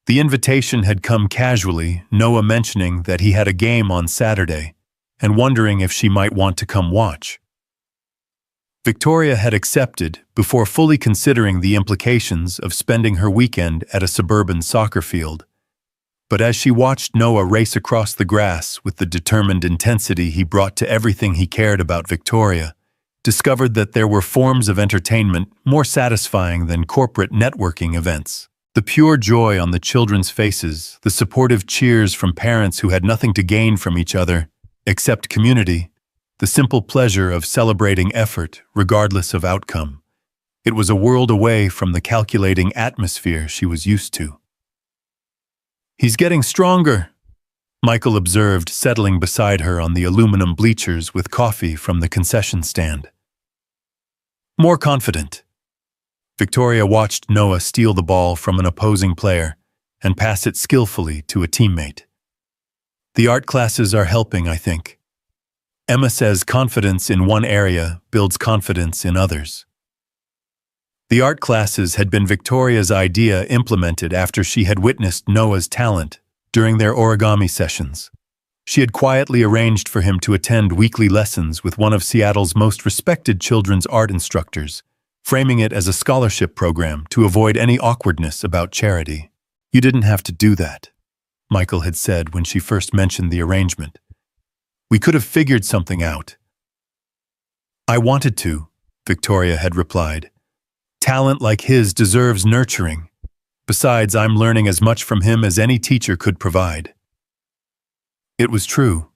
The invitation had come casually, Noah mentioning that he had a game on Saturday and wondering if she might want to come watch. Victoria had accepted before fully considering the implications of spending her weekend at a suburban soccer field. But as she watched Noah race across the grass with the determined intensity he brought to everything he cared about, Victoria discovered that there were forms of entertainment more satisfying than corporate networking events. The pure joy on the children's faces, the supportive cheers from parents who had nothing to gain from each other except community, the simple pleasure of celebrating effort regardless of outcome. It was a world away from the calculating atmosphere she was used to. "He's getting stronger," Michael observed, settling beside her on the aluminum bleachers with coffee from the concession stand. "More confident." Victoria watched Noah steal the ball from an opposing player and pass it skillfully to a teammate. "The art classes are helping, I think. Emma says confidence in one area builds confidence in others." The art classes had been Victoria's idea, implemented after she had witnessed Noah's talent during their origami sessions. She had quietly arranged for him to attend weekly lessons with one of Seattle's most respected children's art instructors, framing it as a scholarship program to avoid any awkwardness about charity. "You didn't have to do that," Michael had said when she first mentioned the arrangement. "We could have figured something out." "I wanted to," Victoria had replied. "Talent like his deserves nurturing. Besides, I'm learning as much from him as any teacher could provide." It was true.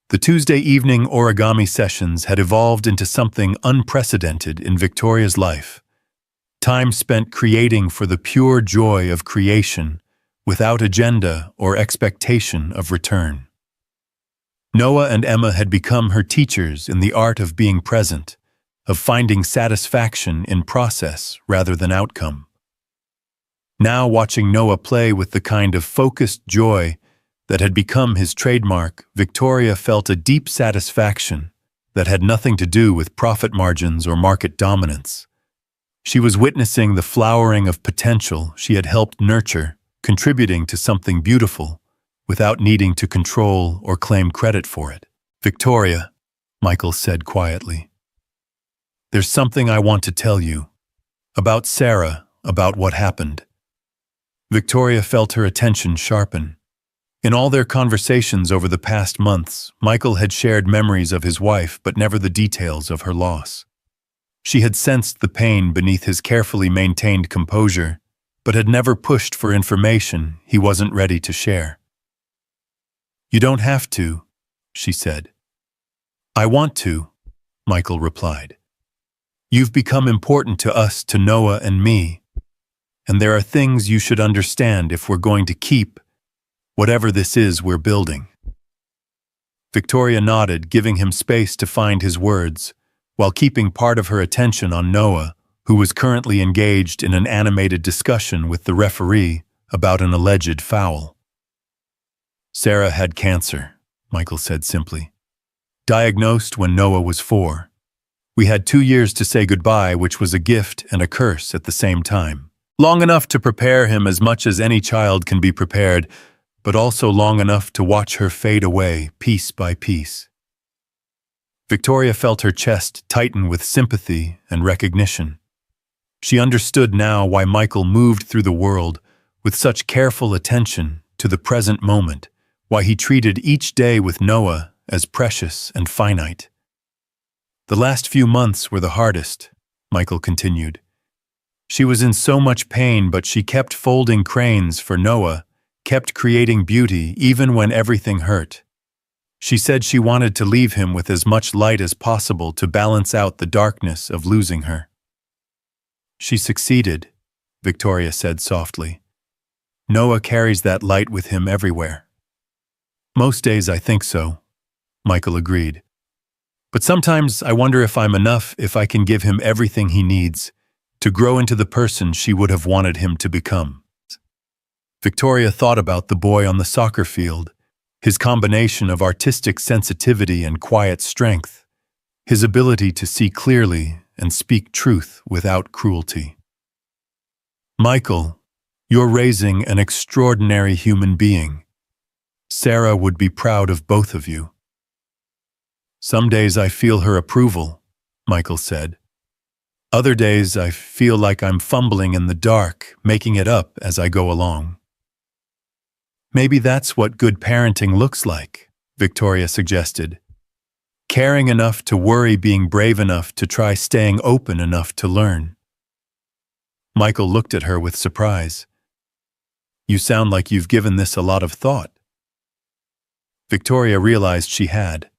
The Tuesday evening origami sessions had evolved into something unprecedented in Victoria's life. Time spent creating for the pure joy of creation, without agenda or expectation of return. Noah and Emma had become her teachers in the art of being present, of finding satisfaction in process rather than outcome. Now, watching Noah play with the kind of focused joy that had become his trademark, Victoria felt a deep satisfaction that had nothing to do with profit margins or market dominance. She was witnessing the flowering of potential she had helped nurture, contributing to something beautiful, without needing to control or claim credit for it. "Victoria," Michael said quietly, "there's something I want to tell you. About Sarah, about what happened." Victoria felt her attention sharpen. In all their conversations over the past months, Michael had shared memories of his wife, but never the details of her loss. She had sensed the pain beneath his carefully maintained composure, but had never pushed for information he wasn't ready to share. "You don't have to," she said. "I want to," Michael replied. "You've become important to us, to Noah and me, and there are things you should understand if we're going to keep whatever this is we're building." Victoria nodded, giving him space to find his words, while keeping part of her attention on Noah, who was currently engaged in an animated discussion with the referee about an alleged foul. "Sarah had cancer," Michael said simply. "Diagnosed when Noah was 4. We had 2 years to say goodbye, which was a gift and a curse at the same time. Long enough to prepare him as much as any child can be prepared, but also long enough to watch her fade away piece by piece." Victoria felt her chest tighten with sympathy and recognition. She understood now why Michael moved through the world with such careful attention to the present moment, why he treated each day with Noah as precious and finite. "The last few months were the hardest," Michael continued. "She was in so much pain, but she kept folding cranes for Noah, kept creating beauty even when everything hurt. She said she wanted to leave him with as much light as possible to balance out the darkness of losing her. She succeeded, Victoria said softly. Noah carries that light with him everywhere. Most days I think so, Michael agreed. But sometimes I wonder if I'm enough, if I can give him everything he needs to grow into the person she would have wanted him to become. Victoria thought about the boy on the soccer field, his combination of artistic sensitivity and quiet strength, his ability to see clearly and speak truth without cruelty. Michael, you're raising an extraordinary human being. Sarah would be proud of both of you. Some days I feel her approval, Michael said. Other days I feel like I'm fumbling in the dark, making it up as I go along. Maybe that's what good parenting looks like, Victoria suggested. Caring enough to worry, being brave enough to try, staying open enough to learn. Michael looked at her with surprise. You sound like you've given this a lot of thought. Victoria realized she had.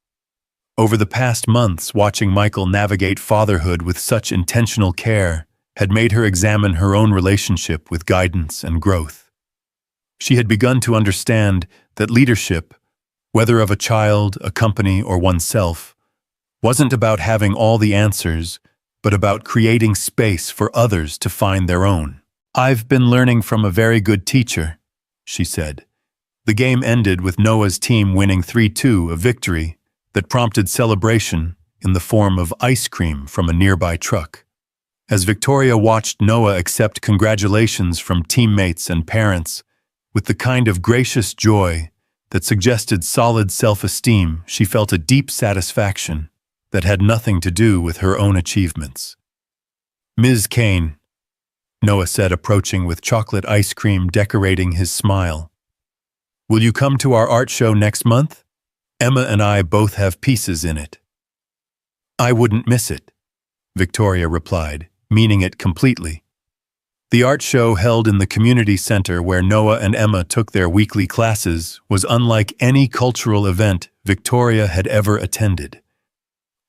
Over the past months, watching Michael navigate fatherhood with such intentional care had made her examine her own relationship with guidance and growth. She had begun to understand that leadership, whether of a child, a company, or oneself, wasn't about having all the answers, but about creating space for others to find their own. I've been learning from a very good teacher, she said. The game ended with Noah's team winning 3-2, a victory that prompted celebration in the form of ice cream from a nearby truck. As Victoria watched Noah accept congratulations from teammates and parents with the kind of gracious joy that suggested solid self-esteem, she felt a deep satisfaction that had nothing to do with her own achievements. Ms. Kane, Noah said, approaching with chocolate ice cream decorating his smile. Will you come to our art show next month? Emma and I both have pieces in it. I wouldn't miss it, Victoria replied, meaning it completely. The art show held in the community center where Noah and Emma took their weekly classes was unlike any cultural event Victoria had ever attended.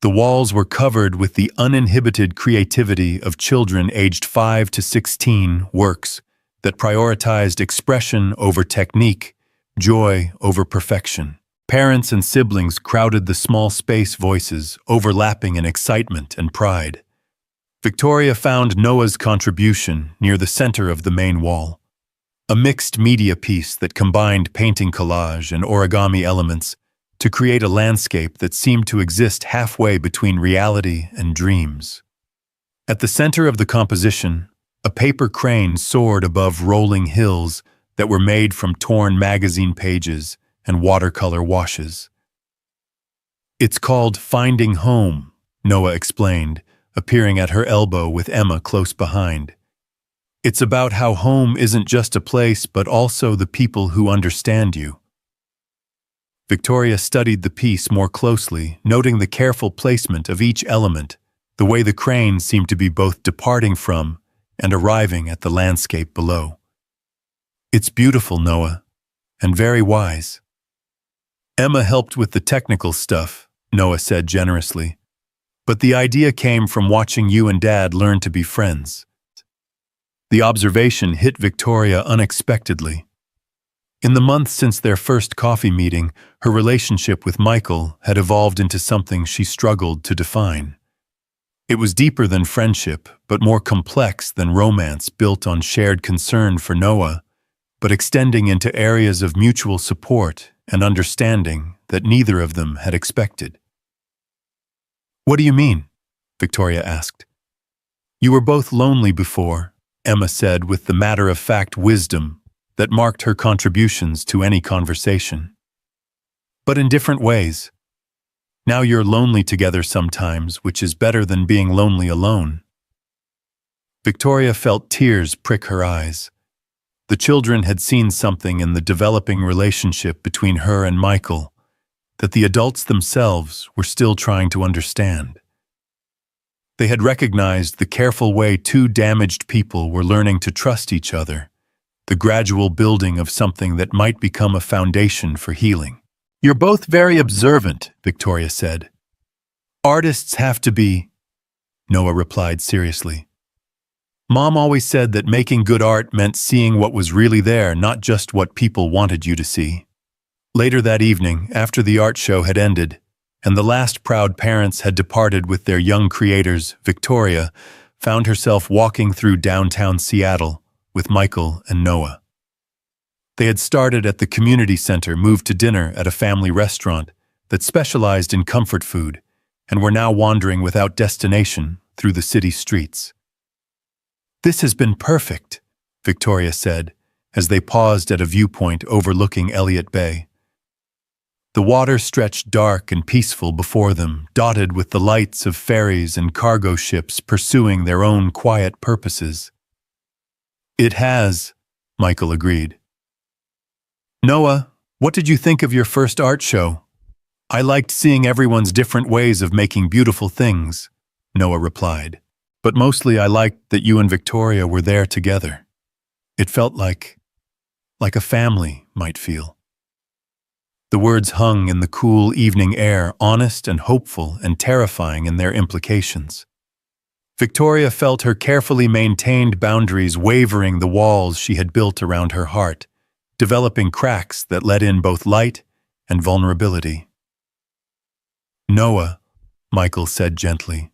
The walls were covered with the uninhibited creativity of children aged 5 to 16 works that prioritized expression over technique, joy over perfection. Parents and siblings crowded the small space, voices overlapping in excitement and pride. Victoria found Noah's contribution near the center of the main wall, a mixed media piece that combined painting, collage, and origami elements to create a landscape that seemed to exist halfway between reality and dreams. At the center of the composition, a paper crane soared above rolling hills that were made from torn magazine pages and watercolor washes. It's called Finding Home, Noah explained, appearing at her elbow with Emma close behind. It's about how home isn't just a place, but also the people who understand you. Victoria studied the piece more closely, noting the careful placement of each element, the way the crane seemed to be both departing from and arriving at the landscape below. It's beautiful, Noah, and very wise. Emma helped with the technical stuff, Noah said generously. But the idea came from watching you and Dad learn to be friends. The observation hit Victoria unexpectedly. In the months since their first coffee meeting, her relationship with Michael had evolved into something she struggled to define. It was deeper than friendship, but more complex than romance, built on shared concern for Noah, but extending into areas of mutual support and understanding that neither of them had expected. What do you mean? Victoria asked. You were both lonely before, Emma said with the matter-of-fact wisdom that marked her contributions to any conversation. But in different ways. Now you're lonely together sometimes, which is better than being lonely alone. Victoria felt tears prick her eyes. The children had seen something in the developing relationship between her and Michael that the adults themselves were still trying to understand. They had recognized the careful way two damaged people were learning to trust each other, the gradual building of something that might become a foundation for healing. You're both very observant, Victoria said. Artists have to be, Noah replied seriously. Mom always said that making good art meant seeing what was really there, not just what people wanted you to see. Later that evening, after the art show had ended, and the last proud parents had departed with their young creators, Victoria found herself walking through downtown Seattle with Michael and Noah. They had started at the community center, moved to dinner at a family restaurant that specialized in comfort food, and were now wandering without destination through the city streets. This has been perfect, Victoria said, as they paused at a viewpoint overlooking Elliott Bay. The water stretched dark and peaceful before them, dotted with the lights of ferries and cargo ships pursuing their own quiet purposes. It has, Michael agreed. Noah, what did you think of your first art show? I liked seeing everyone's different ways of making beautiful things, Noah replied. But mostly I liked that you and Victoria were there together. It felt like a family might feel. The words hung in the cool evening air, honest and hopeful and terrifying in their implications. Victoria felt her carefully maintained boundaries wavering the walls she had built around her heart, developing cracks that let in both light and vulnerability. Noah, Michael said gently.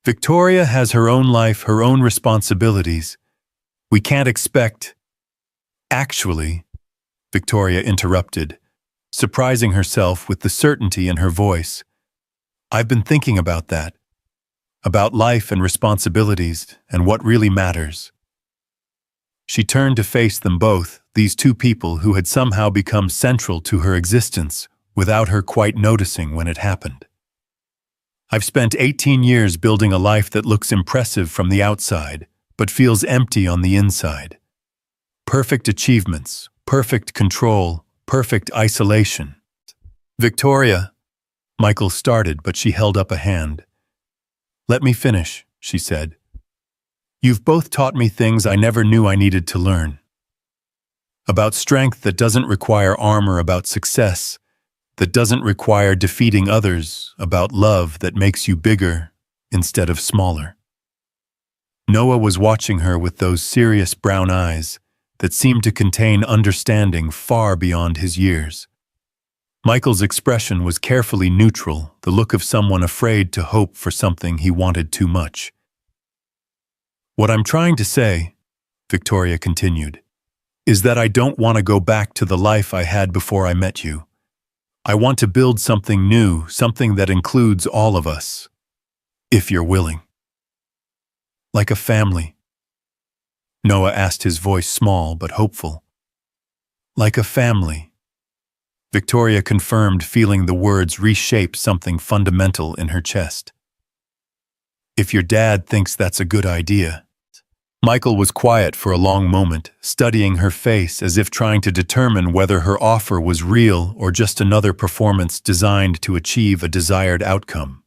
Victoria has her own life, her own responsibilities. We can't expect... Actually, Victoria interrupted, surprising herself with the certainty in her voice. I've been thinking about that, about life and responsibilities and what really matters. She turned to face them both, these two people who had somehow become central to her existence without her quite noticing when it happened. I've spent 18 years building a life that looks impressive from the outside, but feels empty on the inside. Perfect achievements, perfect control, perfect isolation. Victoria, Michael started, but she held up a hand. Let me finish, she said. You've both taught me things I never knew I needed to learn. About strength that doesn't require armor, about success that doesn't require defeating others, about love that makes you bigger instead of smaller. Noah was watching her with those serious brown eyes that seemed to contain understanding far beyond his years. Michael's expression was carefully neutral, the look of someone afraid to hope for something he wanted too much. What I'm trying to say, Victoria continued, is that I don't want to go back to the life I had before I met you. I want to build something new, something that includes all of us, if you're willing. Like a family. Noah asked, his voice small but hopeful. Like a family. Victoria confirmed, feeling the words reshape something fundamental in her chest. If your dad thinks that's a good idea. Michael was quiet for a long moment, studying her face as if trying to determine whether her offer was real or just another performance designed to achieve a desired outcome.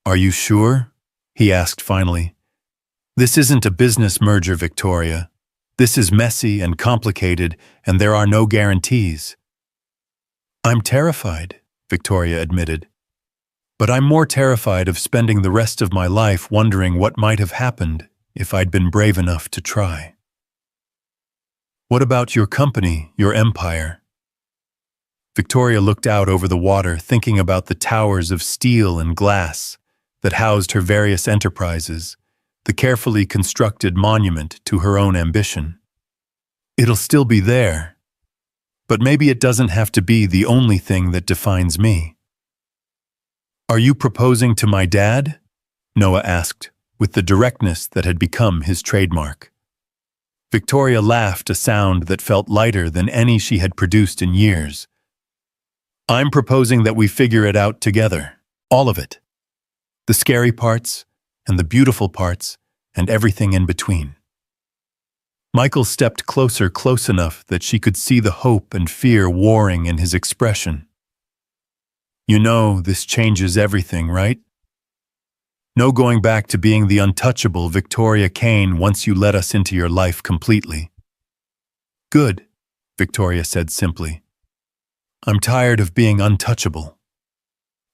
Are you sure? He asked finally. This isn't a business merger, Victoria. This is messy and complicated, and there are no guarantees. I'm terrified, Victoria admitted. But I'm more terrified of spending the rest of my life wondering what might have happened if I'd been brave enough to try. What about your company, your empire? Victoria looked out over the water, thinking about the towers of steel and glass that housed her various enterprises, the carefully constructed monument to her own ambition. It'll still be there, but maybe it doesn't have to be the only thing that defines me. Are you proposing to my dad? Noah asked, with the directness that had become his trademark. Victoria laughed, a sound that felt lighter than any she had produced in years. I'm proposing that we figure it out together, all of it. The scary parts, and the beautiful parts, and everything in between. Michael stepped closer, close enough that she could see the hope and fear warring in his expression. You know, this changes everything, right? No going back to being the untouchable Victoria Kane once you let us into your life completely. Good, Victoria said simply. I'm tired of being untouchable."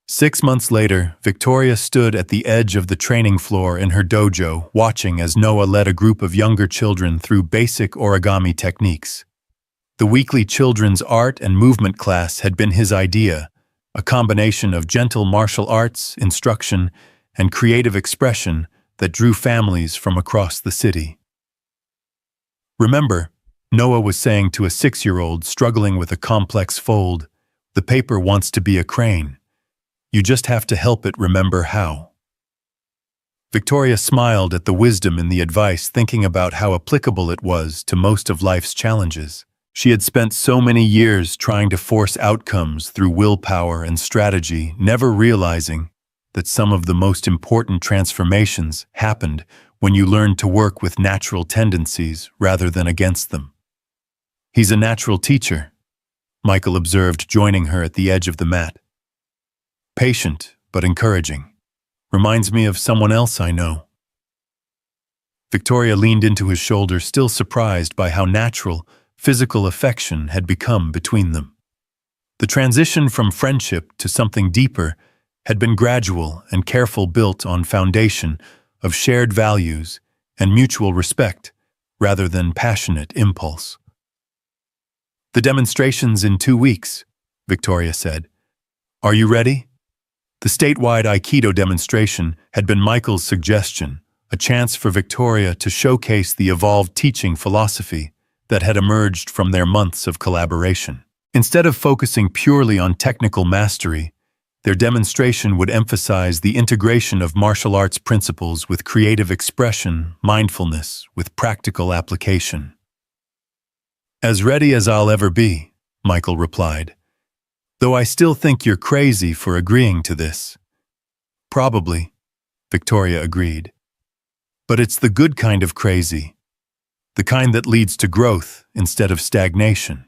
6 months later, Victoria stood at the edge of the training floor in her dojo, watching as Noah led a group of younger children through basic origami techniques. The weekly children's art and movement class had been his idea, a combination of gentle martial arts, instruction, and creative expression that drew families from across the city. "Remember," Noah was saying to a 6-year-old struggling with a complex fold, "the paper wants to be a crane. You just have to help it remember how." Victoria smiled at the wisdom in the advice, thinking about how applicable it was to most of life's challenges. She had spent so many years trying to force outcomes through willpower and strategy, never realizing that some of the most important transformations happened when you learned to work with natural tendencies rather than against them. "He's a natural teacher," Michael observed, joining her at the edge of the mat. "Patient, but encouraging. Reminds me of someone else I know." Victoria leaned into his shoulder, still surprised by how natural physical affection had become between them. The transition from friendship to something deeper had been gradual and careful, built on foundation of shared values and mutual respect rather than passionate impulse. "The demonstration's in 2 weeks," Victoria said. "Are you ready?" The statewide Aikido demonstration had been Michael's suggestion, a chance for Victoria to showcase the evolved teaching philosophy that had emerged from their months of collaboration. Instead of focusing purely on technical mastery, their demonstration would emphasize the integration of martial arts principles with creative expression, mindfulness with practical application. "As ready as I'll ever be," Michael replied. "Though I still think you're crazy for agreeing to this." "Probably," Victoria agreed. "But it's the good kind of crazy, the kind that leads to growth instead of stagnation."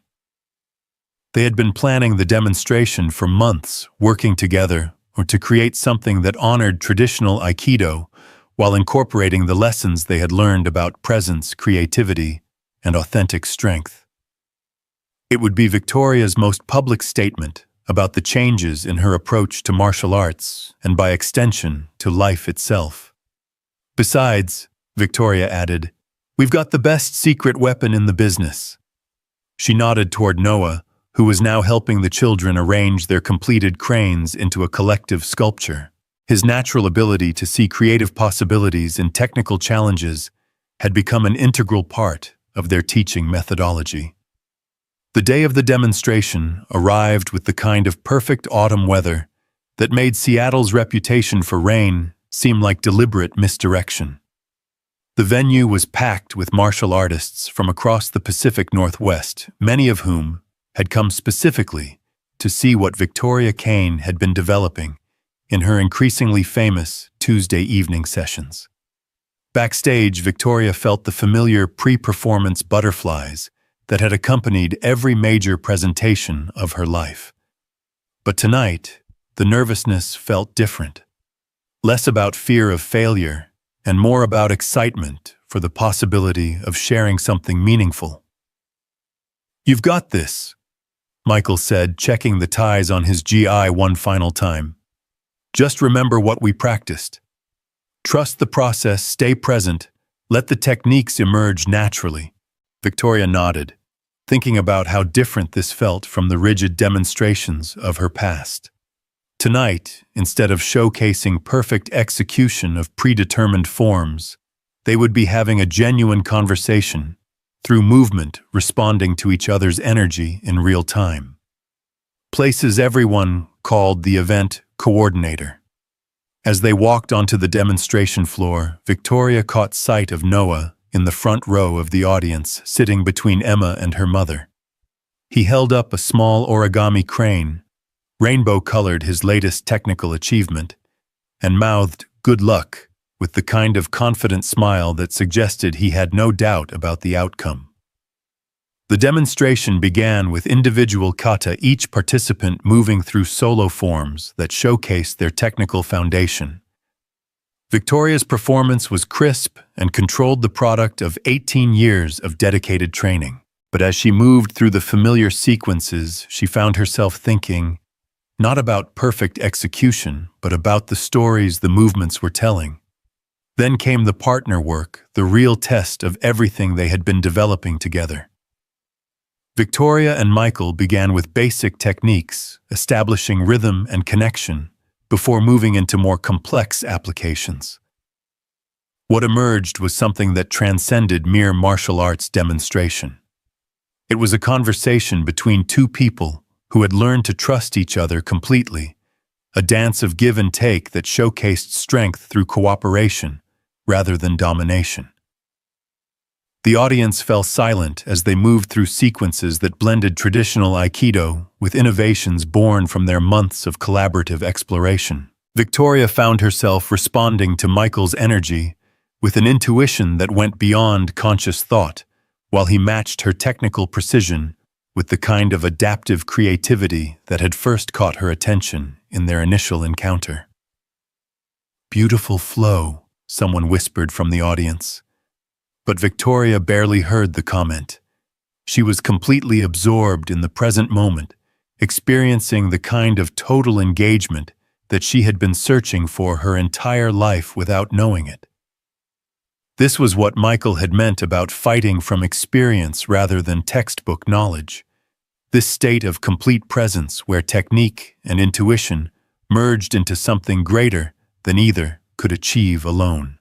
They had been planning the demonstration for months, working together to create something that honored traditional Aikido while incorporating the lessons they had learned about presence, creativity, and authentic strength. It would be Victoria's most public statement about the changes in her approach to martial arts and, by extension, to life itself. "Besides," Victoria added, "we've got the best secret weapon in the business." She nodded toward Noah, who was now helping the children arrange their completed cranes into a collective sculpture. His natural ability to see creative possibilities in technical challenges had become an integral part of their teaching methodology. The day of the demonstration arrived with the kind of perfect autumn weather that made Seattle's reputation for rain seem like deliberate misdirection. The venue was packed with martial artists from across the Pacific Northwest, many of whom had come specifically to see what Victoria Kane had been developing in her increasingly famous Tuesday evening sessions. Backstage, Victoria felt the familiar pre-performance butterflies that had accompanied every major presentation of her life. But tonight, the nervousness felt different. Less about fear of failure and more about excitement for the possibility of sharing something meaningful. "You've got this," Michael said, checking the ties on his GI one final time. "Just remember what we practiced. Trust the process, stay present, let the techniques emerge naturally." Victoria nodded, thinking about how different this felt from the rigid demonstrations of her past. Tonight, instead of showcasing perfect execution of predetermined forms, they would be having a genuine conversation, through movement responding to each other's energy in real time. Places everyone called the event coordinator. As they walked onto the demonstration floor, Victoria caught sight of Noah in the front row of the audience, sitting between Emma and her mother. He held up a small origami crane, rainbow-colored his latest technical achievement, and mouthed "good luck" with the kind of confident smile that suggested he had no doubt about the outcome. The demonstration began with individual kata, each participant moving through solo forms that showcased their technical foundation. Victoria's performance was crisp and controlled the product of 18 years of dedicated training. But as she moved through the familiar sequences, she found herself thinking, not about perfect execution, but about the stories the movements were telling. Then came the partner work, the real test of everything they had been developing together. Victoria and Michael began with basic techniques, establishing rhythm and connection, before moving into more complex applications. What emerged was something that transcended mere martial arts demonstration. It was a conversation between two people who had learned to trust each other completely, a dance of give and take that showcased strength through cooperation rather than domination. The audience fell silent as they moved through sequences that blended traditional Aikido with innovations born from their months of collaborative exploration. Victoria found herself responding to Michael's energy with an intuition that went beyond conscious thought, while he matched her technical precision with the kind of adaptive creativity that had first caught her attention in their initial encounter. "Beautiful flow," someone whispered from the audience. But Victoria barely heard the comment. She was completely absorbed in the present moment, experiencing the kind of total engagement that she had been searching for her entire life without knowing it. This was what Michael had meant about fighting from experience rather than textbook knowledge. This state of complete presence where technique and intuition merged into something greater than either could achieve alone.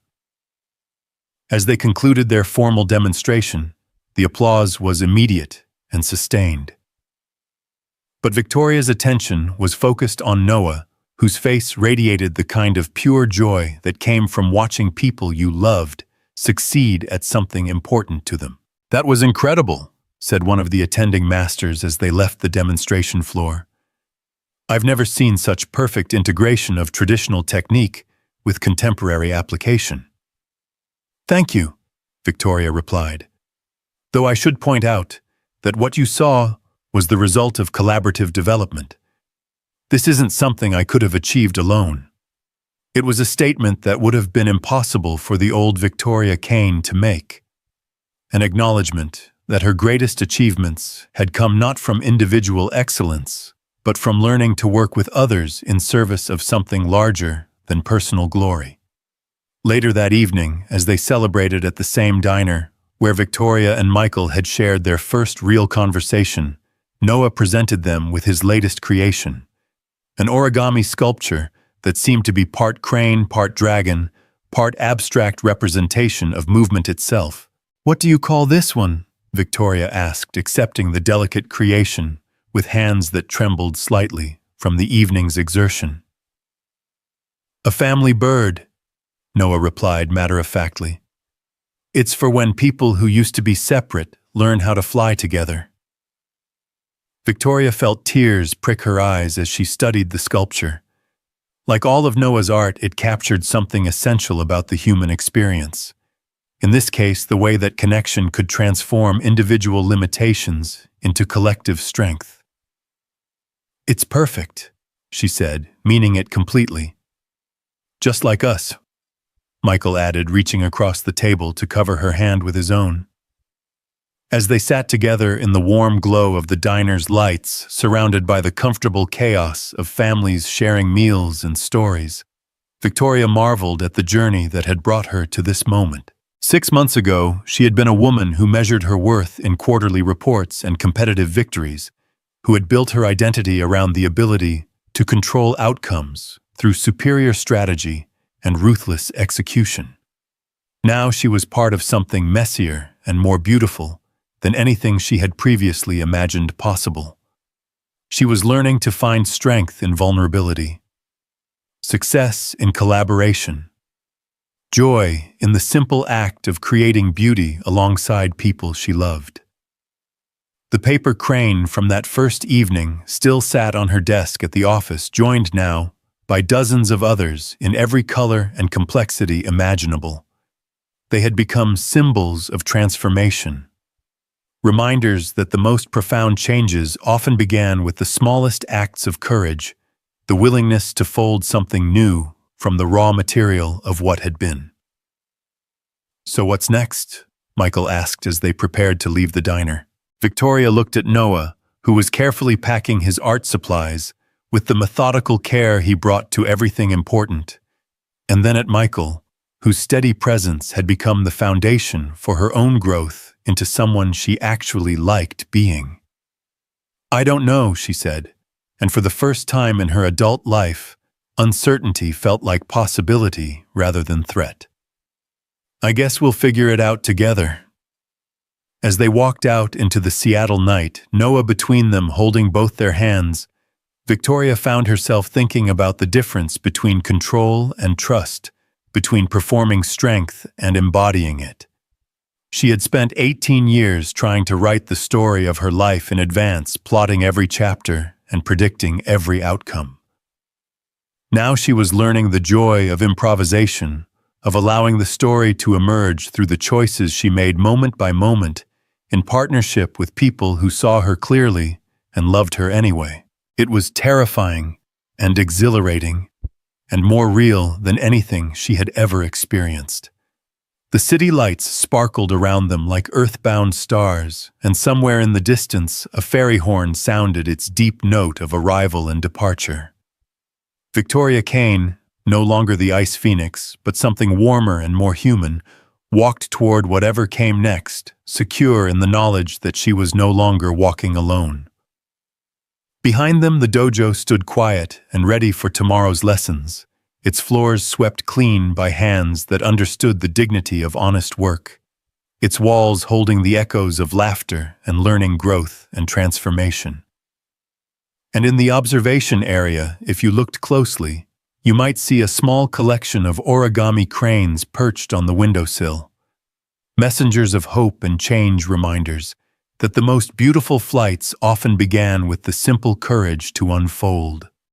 As they concluded their formal demonstration, the applause was immediate and sustained. But Victoria's attention was focused on Noah, whose face radiated the kind of pure joy that came from watching people you loved succeed at something important to them. "That was incredible," said one of the attending masters as they left the demonstration floor. "I've never seen such perfect integration of traditional technique with contemporary application." "Thank you," Victoria replied. "Though I should point out that what you saw was the result of collaborative development. This isn't something I could have achieved alone. It was a statement that would have been impossible for the old Victoria Kane to make. An acknowledgement that her greatest achievements had come not from individual excellence, but from learning to work with others in service of something larger than personal glory." Later that evening, as they celebrated at the same diner, where Victoria and Michael had shared their first real conversation, Noah presented them with his latest creation, an origami sculpture that seemed to be part crane, part dragon, part abstract representation of movement itself. "What do you call this one?" Victoria asked, accepting the delicate creation with hands that trembled slightly from the evening's exertion. "A family bird," Noah replied matter-of-factly. "It's for when people who used to be separate learn how to fly together." Victoria felt tears prick her eyes as she studied the sculpture. Like all of Noah's art, it captured something essential about the human experience. In this case, the way that connection could transform individual limitations into collective strength. "It's perfect," she said, meaning it completely. "Just like us," Michael added, reaching across the table to cover her hand with his own. As they sat together in the warm glow of the diner's lights, surrounded by the comfortable chaos of families sharing meals and stories, Victoria marveled at the journey that had brought her to this moment. 6 months ago, she had been a woman who measured her worth in quarterly reports and competitive victories, who had built her identity around the ability to control outcomes through superior strategy and ruthless execution. Now she was part of something messier and more beautiful than anything she had previously imagined possible. She was learning to find strength in vulnerability, success in collaboration, joy in the simple act of creating beauty alongside people she loved. The paper crane from that first evening still sat on her desk at the office, joined now by dozens of others in every color and complexity imaginable. They had become symbols of transformation, reminders that the most profound changes often began with the smallest acts of courage, the willingness to fold something new from the raw material of what had been. "So what's next?" Michael asked as they prepared to leave the diner. Victoria looked at Noah, who was carefully packing his art supplies with the methodical care he brought to everything important, and then at Michael, whose steady presence had become the foundation for her own growth into someone she actually liked being. "I don't know," she said, and for the first time in her adult life, uncertainty felt like possibility rather than threat. "I guess we'll figure it out together." As they walked out into the Seattle night, Noah between them holding both their hands, Victoria found herself thinking about the difference between control and trust, between performing strength and embodying it. She had spent 18 years trying to write the story of her life in advance, plotting every chapter and predicting every outcome. Now she was learning the joy of improvisation, of allowing the story to emerge through the choices she made moment by moment, in partnership with people who saw her clearly and loved her anyway. It was terrifying and exhilarating, and more real than anything she had ever experienced. The city lights sparkled around them like earthbound stars, and somewhere in the distance a fairy horn sounded its deep note of arrival and departure. Victoria Kane, no longer the Ice Phoenix, but something warmer and more human, walked toward whatever came next, secure in the knowledge that she was no longer walking alone. Behind them, the dojo stood quiet and ready for tomorrow's lessons, its floors swept clean by hands that understood the dignity of honest work, its walls holding the echoes of laughter and learning growth and transformation. And in the observation area, if you looked closely, you might see a small collection of origami cranes perched on the windowsill, messengers of hope and change, reminders that the most beautiful flights often began with the simple courage to unfold.